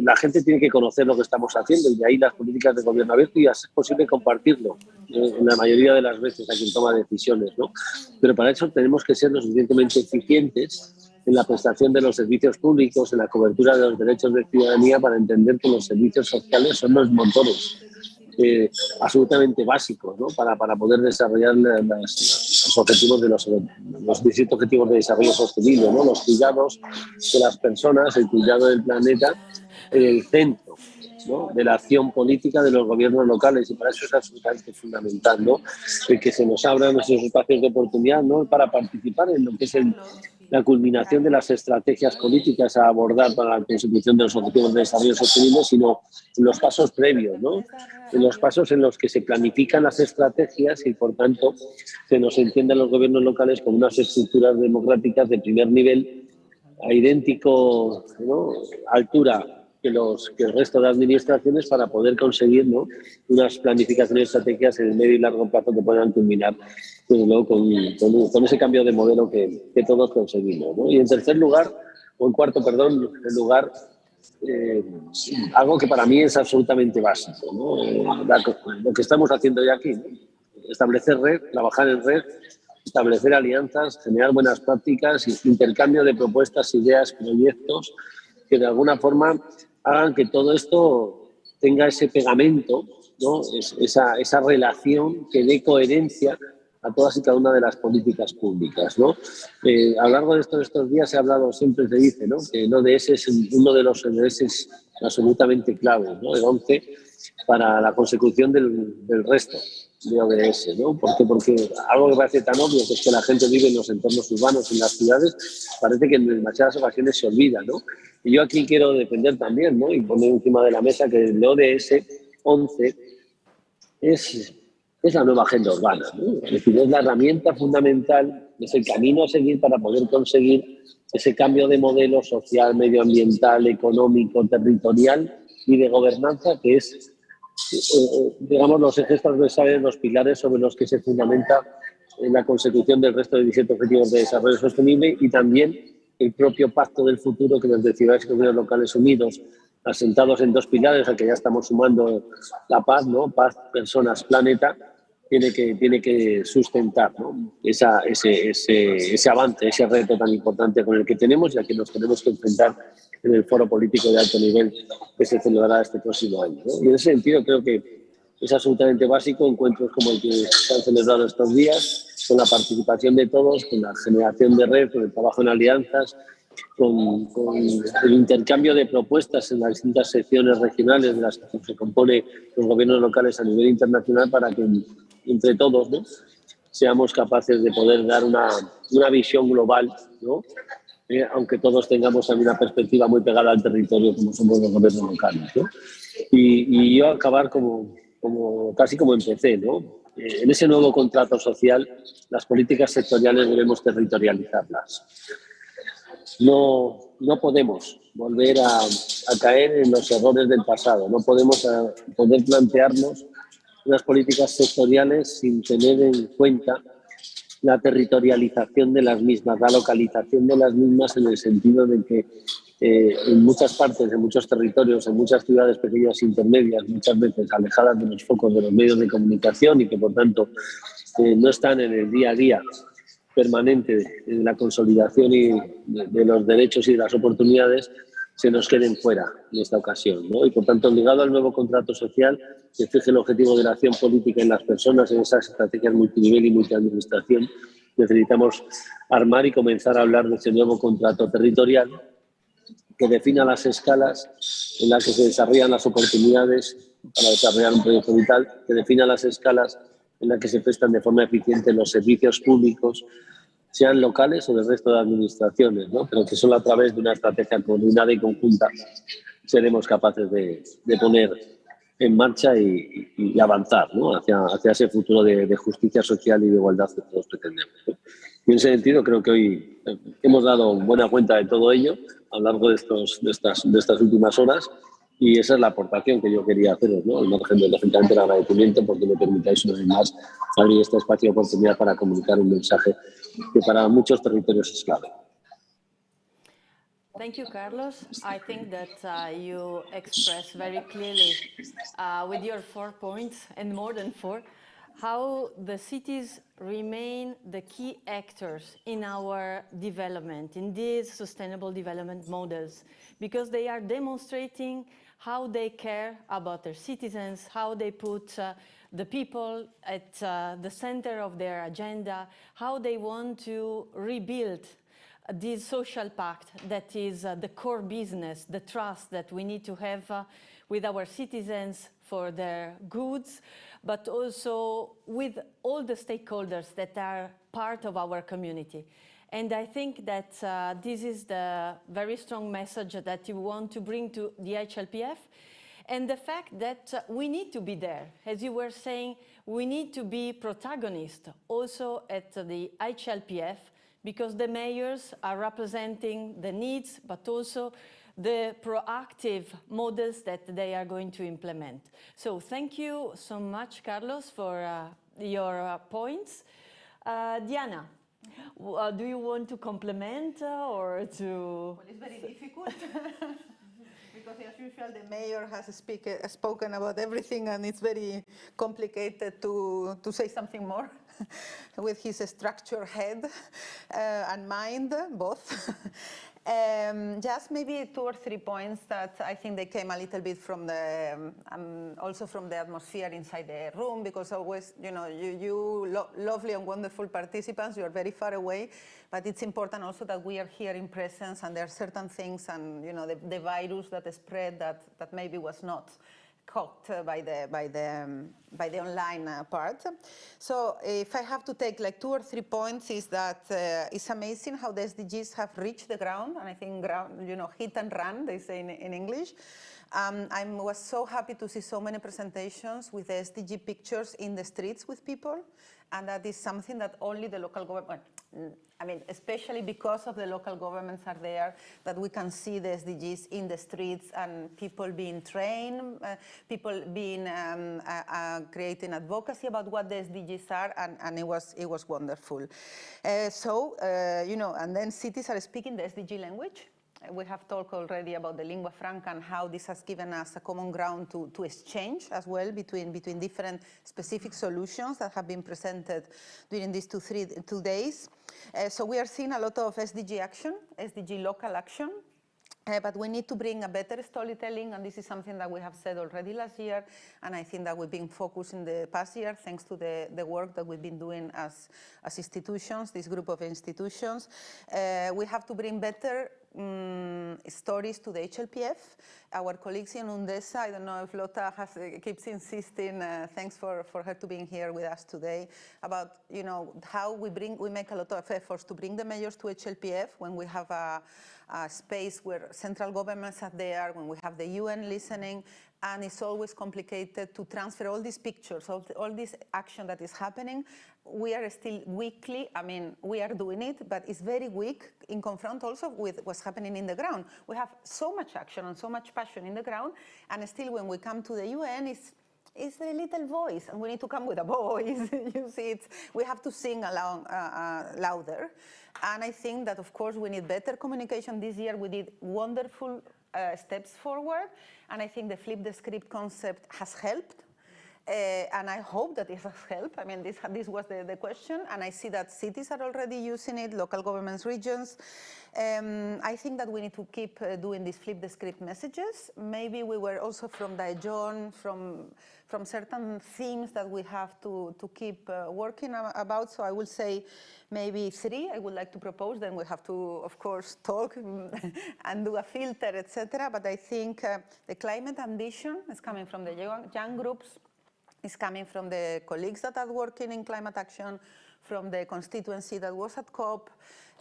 La gente tiene que conocer lo que estamos haciendo y de ahí las políticas de gobierno abierto y es posible compartirlo en la mayoría de las veces a quien toma decisiones, ¿no? Pero para eso tenemos que ser lo suficientemente eficientes en la prestación de los servicios públicos, en la cobertura de los derechos de ciudadanía para entender que los servicios sociales son los motores absolutamente básicos, ¿no? Para poder desarrollar los objetivos de los 17 objetivos de desarrollo sostenible, ¿no? Los cuidados de las personas, el cuidado del planeta en el centro, ¿no? De la acción política de los gobiernos locales, y para eso es absolutamente fundamental, ¿no? El que se nos abran nuestros espacios de oportunidad, ¿no? Para participar en lo que es la culminación de las estrategias políticas a abordar para la consecución de los objetivos de desarrollo sostenible, sino en los pasos previos, ¿no? En los pasos en los que se planifican las estrategias y, por tanto, se nos entienden los gobiernos locales como unas estructuras democráticas de primer nivel a idéntico, ¿no? Altura que el resto de administraciones para poder conseguir, ¿no? Unas planificaciones estrategias en el medio y largo plazo que puedan culminar, pues, ¿no? con ese cambio de modelo que todos conseguimos, ¿no? Y en tercer lugar, o en cuarto, perdón, lugar, algo que para mí es absolutamente básico, ¿no? Lo que estamos haciendo hoy aquí, ¿no? Establecer red, trabajar en red, establecer alianzas, generar buenas prácticas, intercambio de propuestas, ideas, proyectos que de alguna forma hagan que todo esto tenga ese pegamento, ¿no? Esa relación que dé coherencia a todas y cada una de las políticas públicas, ¿no? A lo largo de estos días se ha hablado, siempre se dice, ¿no? Que el ODS es uno de los ODS absolutamente claves, ¿no? El 11 para la consecución del resto de ODS, ¿no? ¿Por qué? Porque algo que parece tan obvio, que es que la gente vive en los entornos urbanos, en las ciudades, parece que en demasiadas ocasiones se olvida, ¿no? Y yo aquí quiero defender también, ¿no? Y poner encima de la mesa que el ODS 11 es la nueva agenda urbana, ¿no? Es decir, es la herramienta fundamental, es el camino a seguir para poder conseguir ese cambio de modelo social, medioambiental, económico, territorial y de gobernanza que es, digamos, los ejes transversales, los pilares sobre los que se fundamenta la consecución del resto de 17 objetivos de desarrollo sostenible y también el propio pacto del futuro que desde ciudades y comunidades locales unidos, asentados en dos pilares, al que ya estamos sumando la paz, ¿no? Paz, personas, planeta, tiene que sustentar, ¿no? ese avance, ese reto tan importante con el que tenemos y al que nos tenemos que enfrentar en el foro político de alto nivel que se celebrará este próximo año, ¿no? Y en ese sentido creo que es absolutamente básico encuentros como el que se han celebrado estos días, con la participación de todos, con la generación de red, con el trabajo en alianzas, con el intercambio de propuestas en las distintas secciones regionales de las que se compone los gobiernos locales a nivel internacional para que entre todos, ¿no? Seamos capaces de poder dar una visión global, ¿no? Aunque todos tengamos también una perspectiva muy pegada al territorio como somos los gobiernos locales, ¿no? Y yo acabar casi como empecé, ¿no? En ese nuevo contrato social, las políticas sectoriales debemos territorializarlas. No podemos volver a caer en los errores del pasado, no podemos poder plantearnos unas políticas sectoriales sin tener en cuenta la territorialización de las mismas, la localización de las mismas en el sentido de que en muchas partes, en muchos territorios, en muchas ciudades pequeñas e intermedias, muchas veces alejadas de los focos de los medios de comunicación y que por tanto no están en el día a día permanente de la consolidación y de los derechos y de las oportunidades, se nos queden fuera en esta ocasión, ¿no? Y por tanto, ligado al nuevo contrato social, que fije el objetivo de la acción política en las personas, en esas estrategias multinivel y multiadministración, necesitamos armar y comenzar a hablar de ese nuevo contrato territorial que defina las escalas en las que se desarrollan las oportunidades para desarrollar un proyecto vital, que defina las escalas en las que se prestan de forma eficiente los servicios públicos, sean locales o del resto de administraciones, ¿no? Pero que solo a través de una estrategia coordinada y conjunta seremos capaces de poner en marcha y avanzar, ¿no? hacia ese futuro de justicia social y de igualdad que todos pretendemos, ¿no? Y en ese sentido creo que hoy hemos dado buena cuenta de todo ello a lo largo de estas últimas horas, y esa es la aportación que yo quería haceros, ¿no? Al margen de, lógicamente, el agradecimiento porque me permitáis una vez más abrir este espacio de oportunidad para comunicar un mensaje que para muchos territorios es clave. Thank you, Carlos. I think that you expressed very clearly with your 4 points, and more than 4, how the cities remain the key actors in our development, in these sustainable development models, because they are demonstrating how they care about their citizens, how they put the people at the center of their agenda, how they want to rebuild this social pact that is the core business, the trust that we need to have with our citizens for their goods, but also with all the stakeholders that are part of our community. And I think that this is the very strong message that you want to bring to the HLPF, and the fact that we need to be there. As you were saying, we need to be protagonists also at the HLPF, because the mayors are representing the needs, but also the proactive models that they are going to implement. So thank you so much, Carlos, for your points. Diana, do you want to complement or to... Well, it's very difficult. Because as usual, the mayor has spoken about everything, and it's very complicated to say something more with his structured head and mind, both. Just maybe 2 or 3 points that I think they came a little bit from the, also from the atmosphere inside the room, because always, you know, you lovely and wonderful participants, you are very far away, but it's important also that we are here in presence, and there are certain things, and you know, the virus that spread that maybe was not caught by the online part. So if I have to take like 2 or 3 points, is that it's amazing how the SDGs have reached the ground, and I think ground, you know, hit and run, they say in English. I was so happy to see so many presentations with the SDG pictures in the streets with people, and that is something that only the local government, I mean, especially because of the local governments are there, that we can see the SDGs in the streets and people being trained, people being creating advocacy about what the SDGs are, and it was wonderful. You know, and then cities are speaking the SDG language. We have talked already about the lingua franca and how this has given us a common ground to exchange as well between different specific solutions that have been presented during these 2 days. So we are seeing a lot of SDG action, SDG local action. But we need to bring a better storytelling, and this is something that we have said already last year, and I think that we've been focused in the past year thanks to the work that we've been doing as institutions, this group of institutions. We have to bring better stories to the HLPF. Our colleagues in UNDESA, I don't know if Lotta keeps insisting, thanks for her to being here with us today, about, you know, how we make a lot of efforts to bring the mayors to HLPF when we have a space where central governments are there, when we have the UN listening, and it's always complicated to transfer all these pictures, all this action that is happening. We are still weakly, I mean, we are doing it, but it's very weak in confront also with what's happening in the ground. We have so much action and so much passion in the ground, and still when we come to the UN, it's a little voice, and we need to come with a voice. You see, we have to sing along louder. And I think that, of course, we need better communication. This year we did wonderful steps forward, and I think the flip the script concept has helped. and I hope that this has helped. I mean, this was the question, and I see that cities are already using it, local governments, regions. I think that we need to keep doing these flip the script messages. Maybe we were also from Daejeon, from certain themes that we have to keep working about. So I will say maybe 3 I would like to propose. Then we have to, of course, talk and do a filter, etc. But I think the climate ambition is coming from the young groups. It's coming from the colleagues that are working in climate action, from the constituency that was at COP,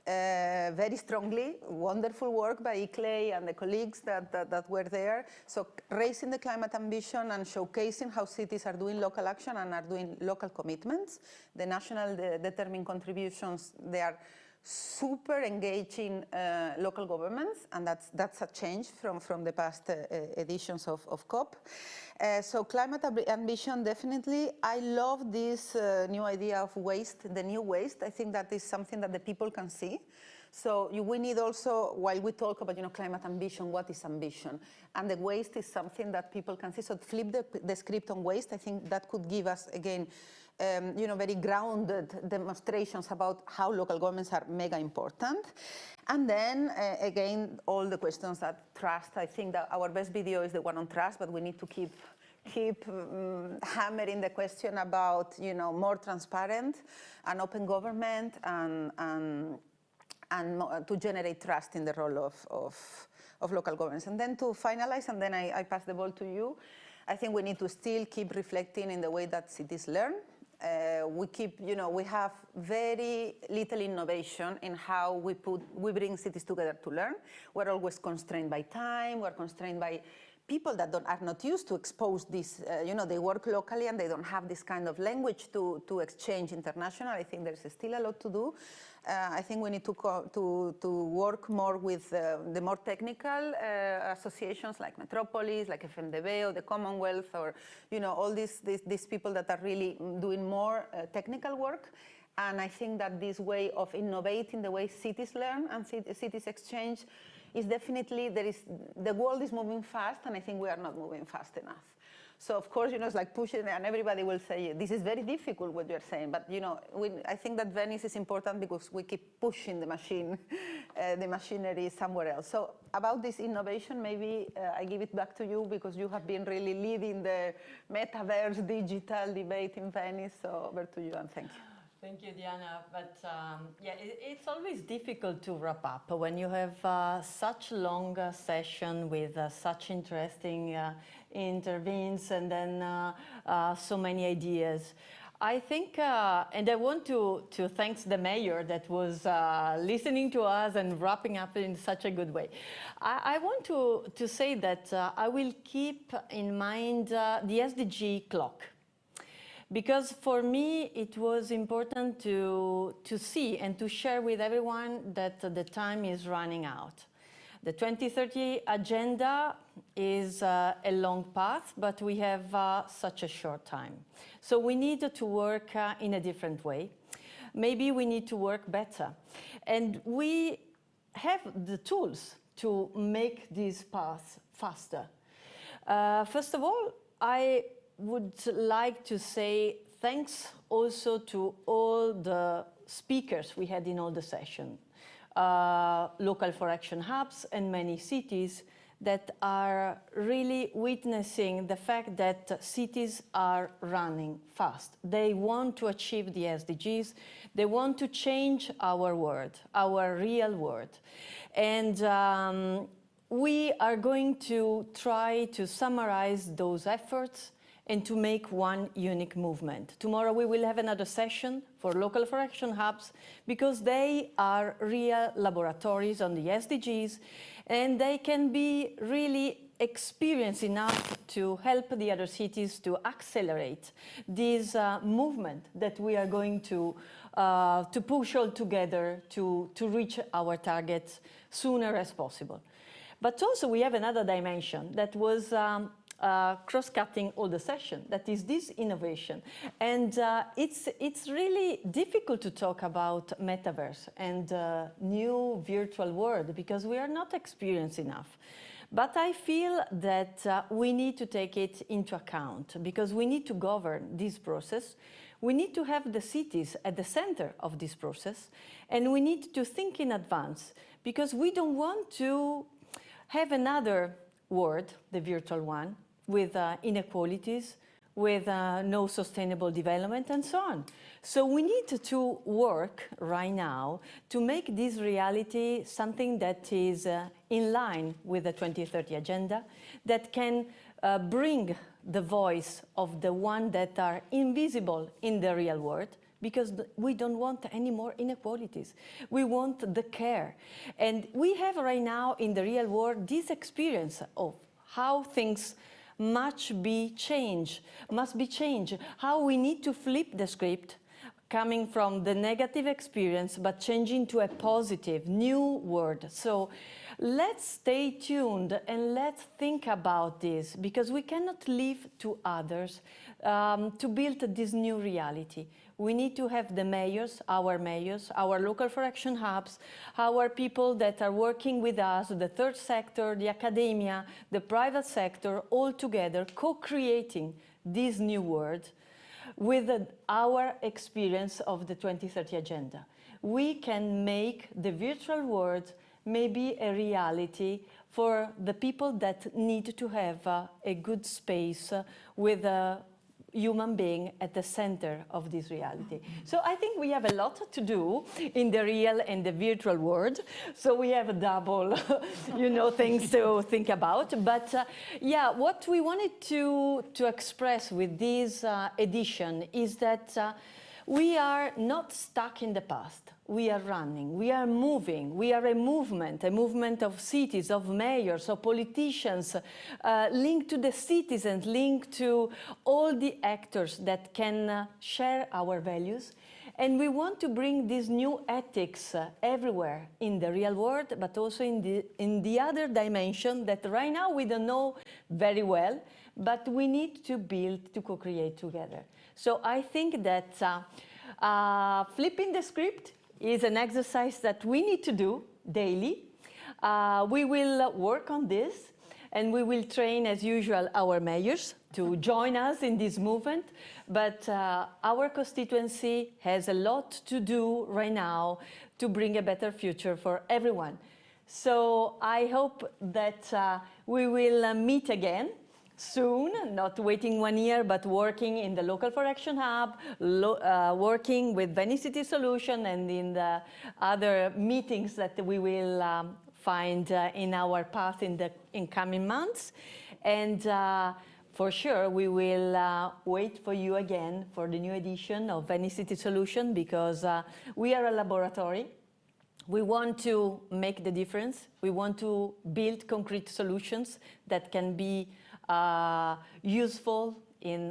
very strongly, wonderful work by ICLEI and the colleagues that were there. So raising the climate ambition and showcasing how cities are doing local action and are doing local commitments. The national determined contributions, they are super engaging local governments, and that's a change from the past editions of COP. So climate ambition, definitely. I love this new idea of waste, the new waste. I think that is something that the people can see. So we need also, while we talk about climate ambition, what is ambition? And the waste is something that people can see. So flip the script on waste. I think that could give us, again, very grounded demonstrations about how local governments are mega important. And then, again, all the questions that trust. I think that our best video is the one on trust, but we need to keep hammering the question about, more transparent and open government and to generate trust in the role of local governments. And then to finalize, and then I pass the ball to you, I think we need to still keep reflecting in the way that cities learn. We have very little innovation in how we bring cities together to learn. We're always constrained by time, we're constrained by people that are not used to expose this, they work locally and they don't have this kind of language to exchange international. I think there's still a lot to do. I think we need to work more with the more technical associations like Metropolis, like FMDB or the Commonwealth, or all these people that are really doing more technical work. And I think that this way of innovating the way cities learn and cities exchange is definitely, the world is moving fast, and I think we are not moving fast enough. So of course, it's like pushing, and everybody will say, this is very difficult what you're saying, but I think that Venice is important because we keep pushing the machinery somewhere else. So about this innovation, maybe I give it back to you because you have been really leading the metaverse digital debate in Venice, so over to you, and thank you. Thank you, Diana. But it's always difficult to wrap up when you have such long session with such interesting intervenes and then so many ideas. I think, and I want to thank the mayor that was listening to us and wrapping up in such a good way. I want to say that I will keep in mind the SDG clock. Because for me, it was important to see and to share with everyone that the time is running out. The 2030 agenda is a long path, but we have such a short time. So we need to work in a different way. Maybe we need to work better. And we have the tools to make this path faster. First of all, I would like to say thanks also to all the speakers we had in all the sessions, local for action hubs and many cities that are really witnessing the fact that cities are running fast. They want to achieve the SDGs. They want to change our world, our real world. And we are going to try to summarize those efforts and to make one unique movement. Tomorrow we will have another session for local for action hubs because they are real laboratories on the SDGs and they can be really experienced enough to help the other cities to accelerate this movement that we are going to push all together to reach our targets sooner as possible. But also we have another dimension that was cross-cutting all the session, that is this innovation. And it's really difficult to talk about metaverse and new virtual world because we are not experienced enough. But I feel that we need to take it into account because we need to govern this process. We need to have the cities at the center of this process, and we need to think in advance because we don't want to have another world, the virtual one, with inequalities, with no sustainable development and so on. So we need to work right now to make this reality something that is in line with the 2030 agenda, that can bring the voice of the ones that are invisible in the real world, because we don't want any more inequalities. We want the care. And we have right now in the real world this experience of how things must be changed, how we need to flip the script coming from the negative experience, but changing to a positive, new world. So let's stay tuned and let's think about this, because we cannot leave to others to build this new reality. We need to have the mayors, our local for action hubs, our people that are working with us, the third sector, the academia, the private sector, all together co-creating this new world with our experience of the 2030 agenda. We can make the virtual world maybe a reality for the people that need to have a good space with a human being at the center of this reality. So I think we have a lot to do in the real and the virtual world. So we have a double, things to think about. But yeah, what we wanted to express with this edition is that we are not stuck in the past. We are running, we are moving, we are a movement of cities, of mayors, of politicians, linked to the citizens, linked to all the actors that can share our values. And we want to bring these new ethics everywhere in the real world, but also in the other dimension that right now we don't know very well, but we need to build, to co-create together. So I think that flipping the script is an exercise that we need to do daily. We will work on this, and we will train, as usual, our mayors to join us in this movement. But our constituency has a lot to do right now to bring a better future for everyone. So I hope that we will meet again soon, not waiting 1 year, but working in the Local for Action Hub, working with Venice City Solution and in the other meetings that we will find in our path in coming months. And for sure, we will wait for you again for the new edition of Venice City Solution, because we are a laboratory. We want to make the difference. We want to build concrete solutions that can be useful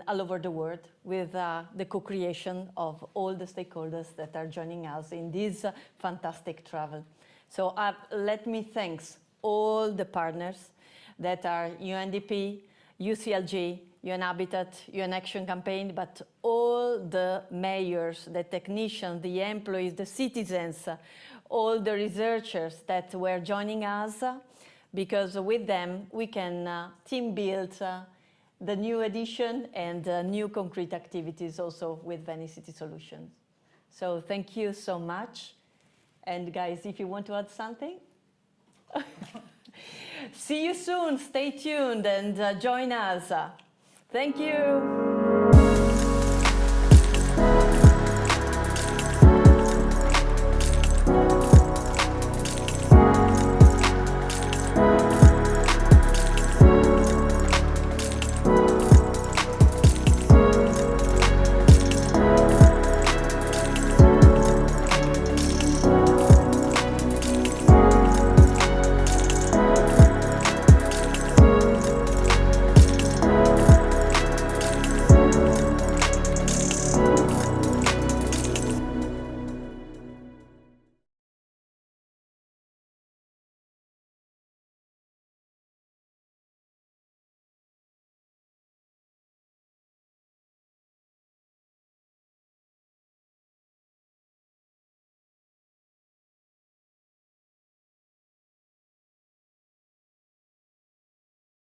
all over the world, with the co-creation of all the stakeholders that are joining us in this fantastic travel. So let me thank all the partners that are UNDP, UCLG, UN Habitat, UN Action Campaign, but all the mayors, the technicians, the employees, the citizens, all the researchers that were joining us, because with them we can team build the new edition and new concrete activities also with Venice City Solutions. So thank you so much. And guys, if you want to add something, see you soon, stay tuned and join us. Thank you.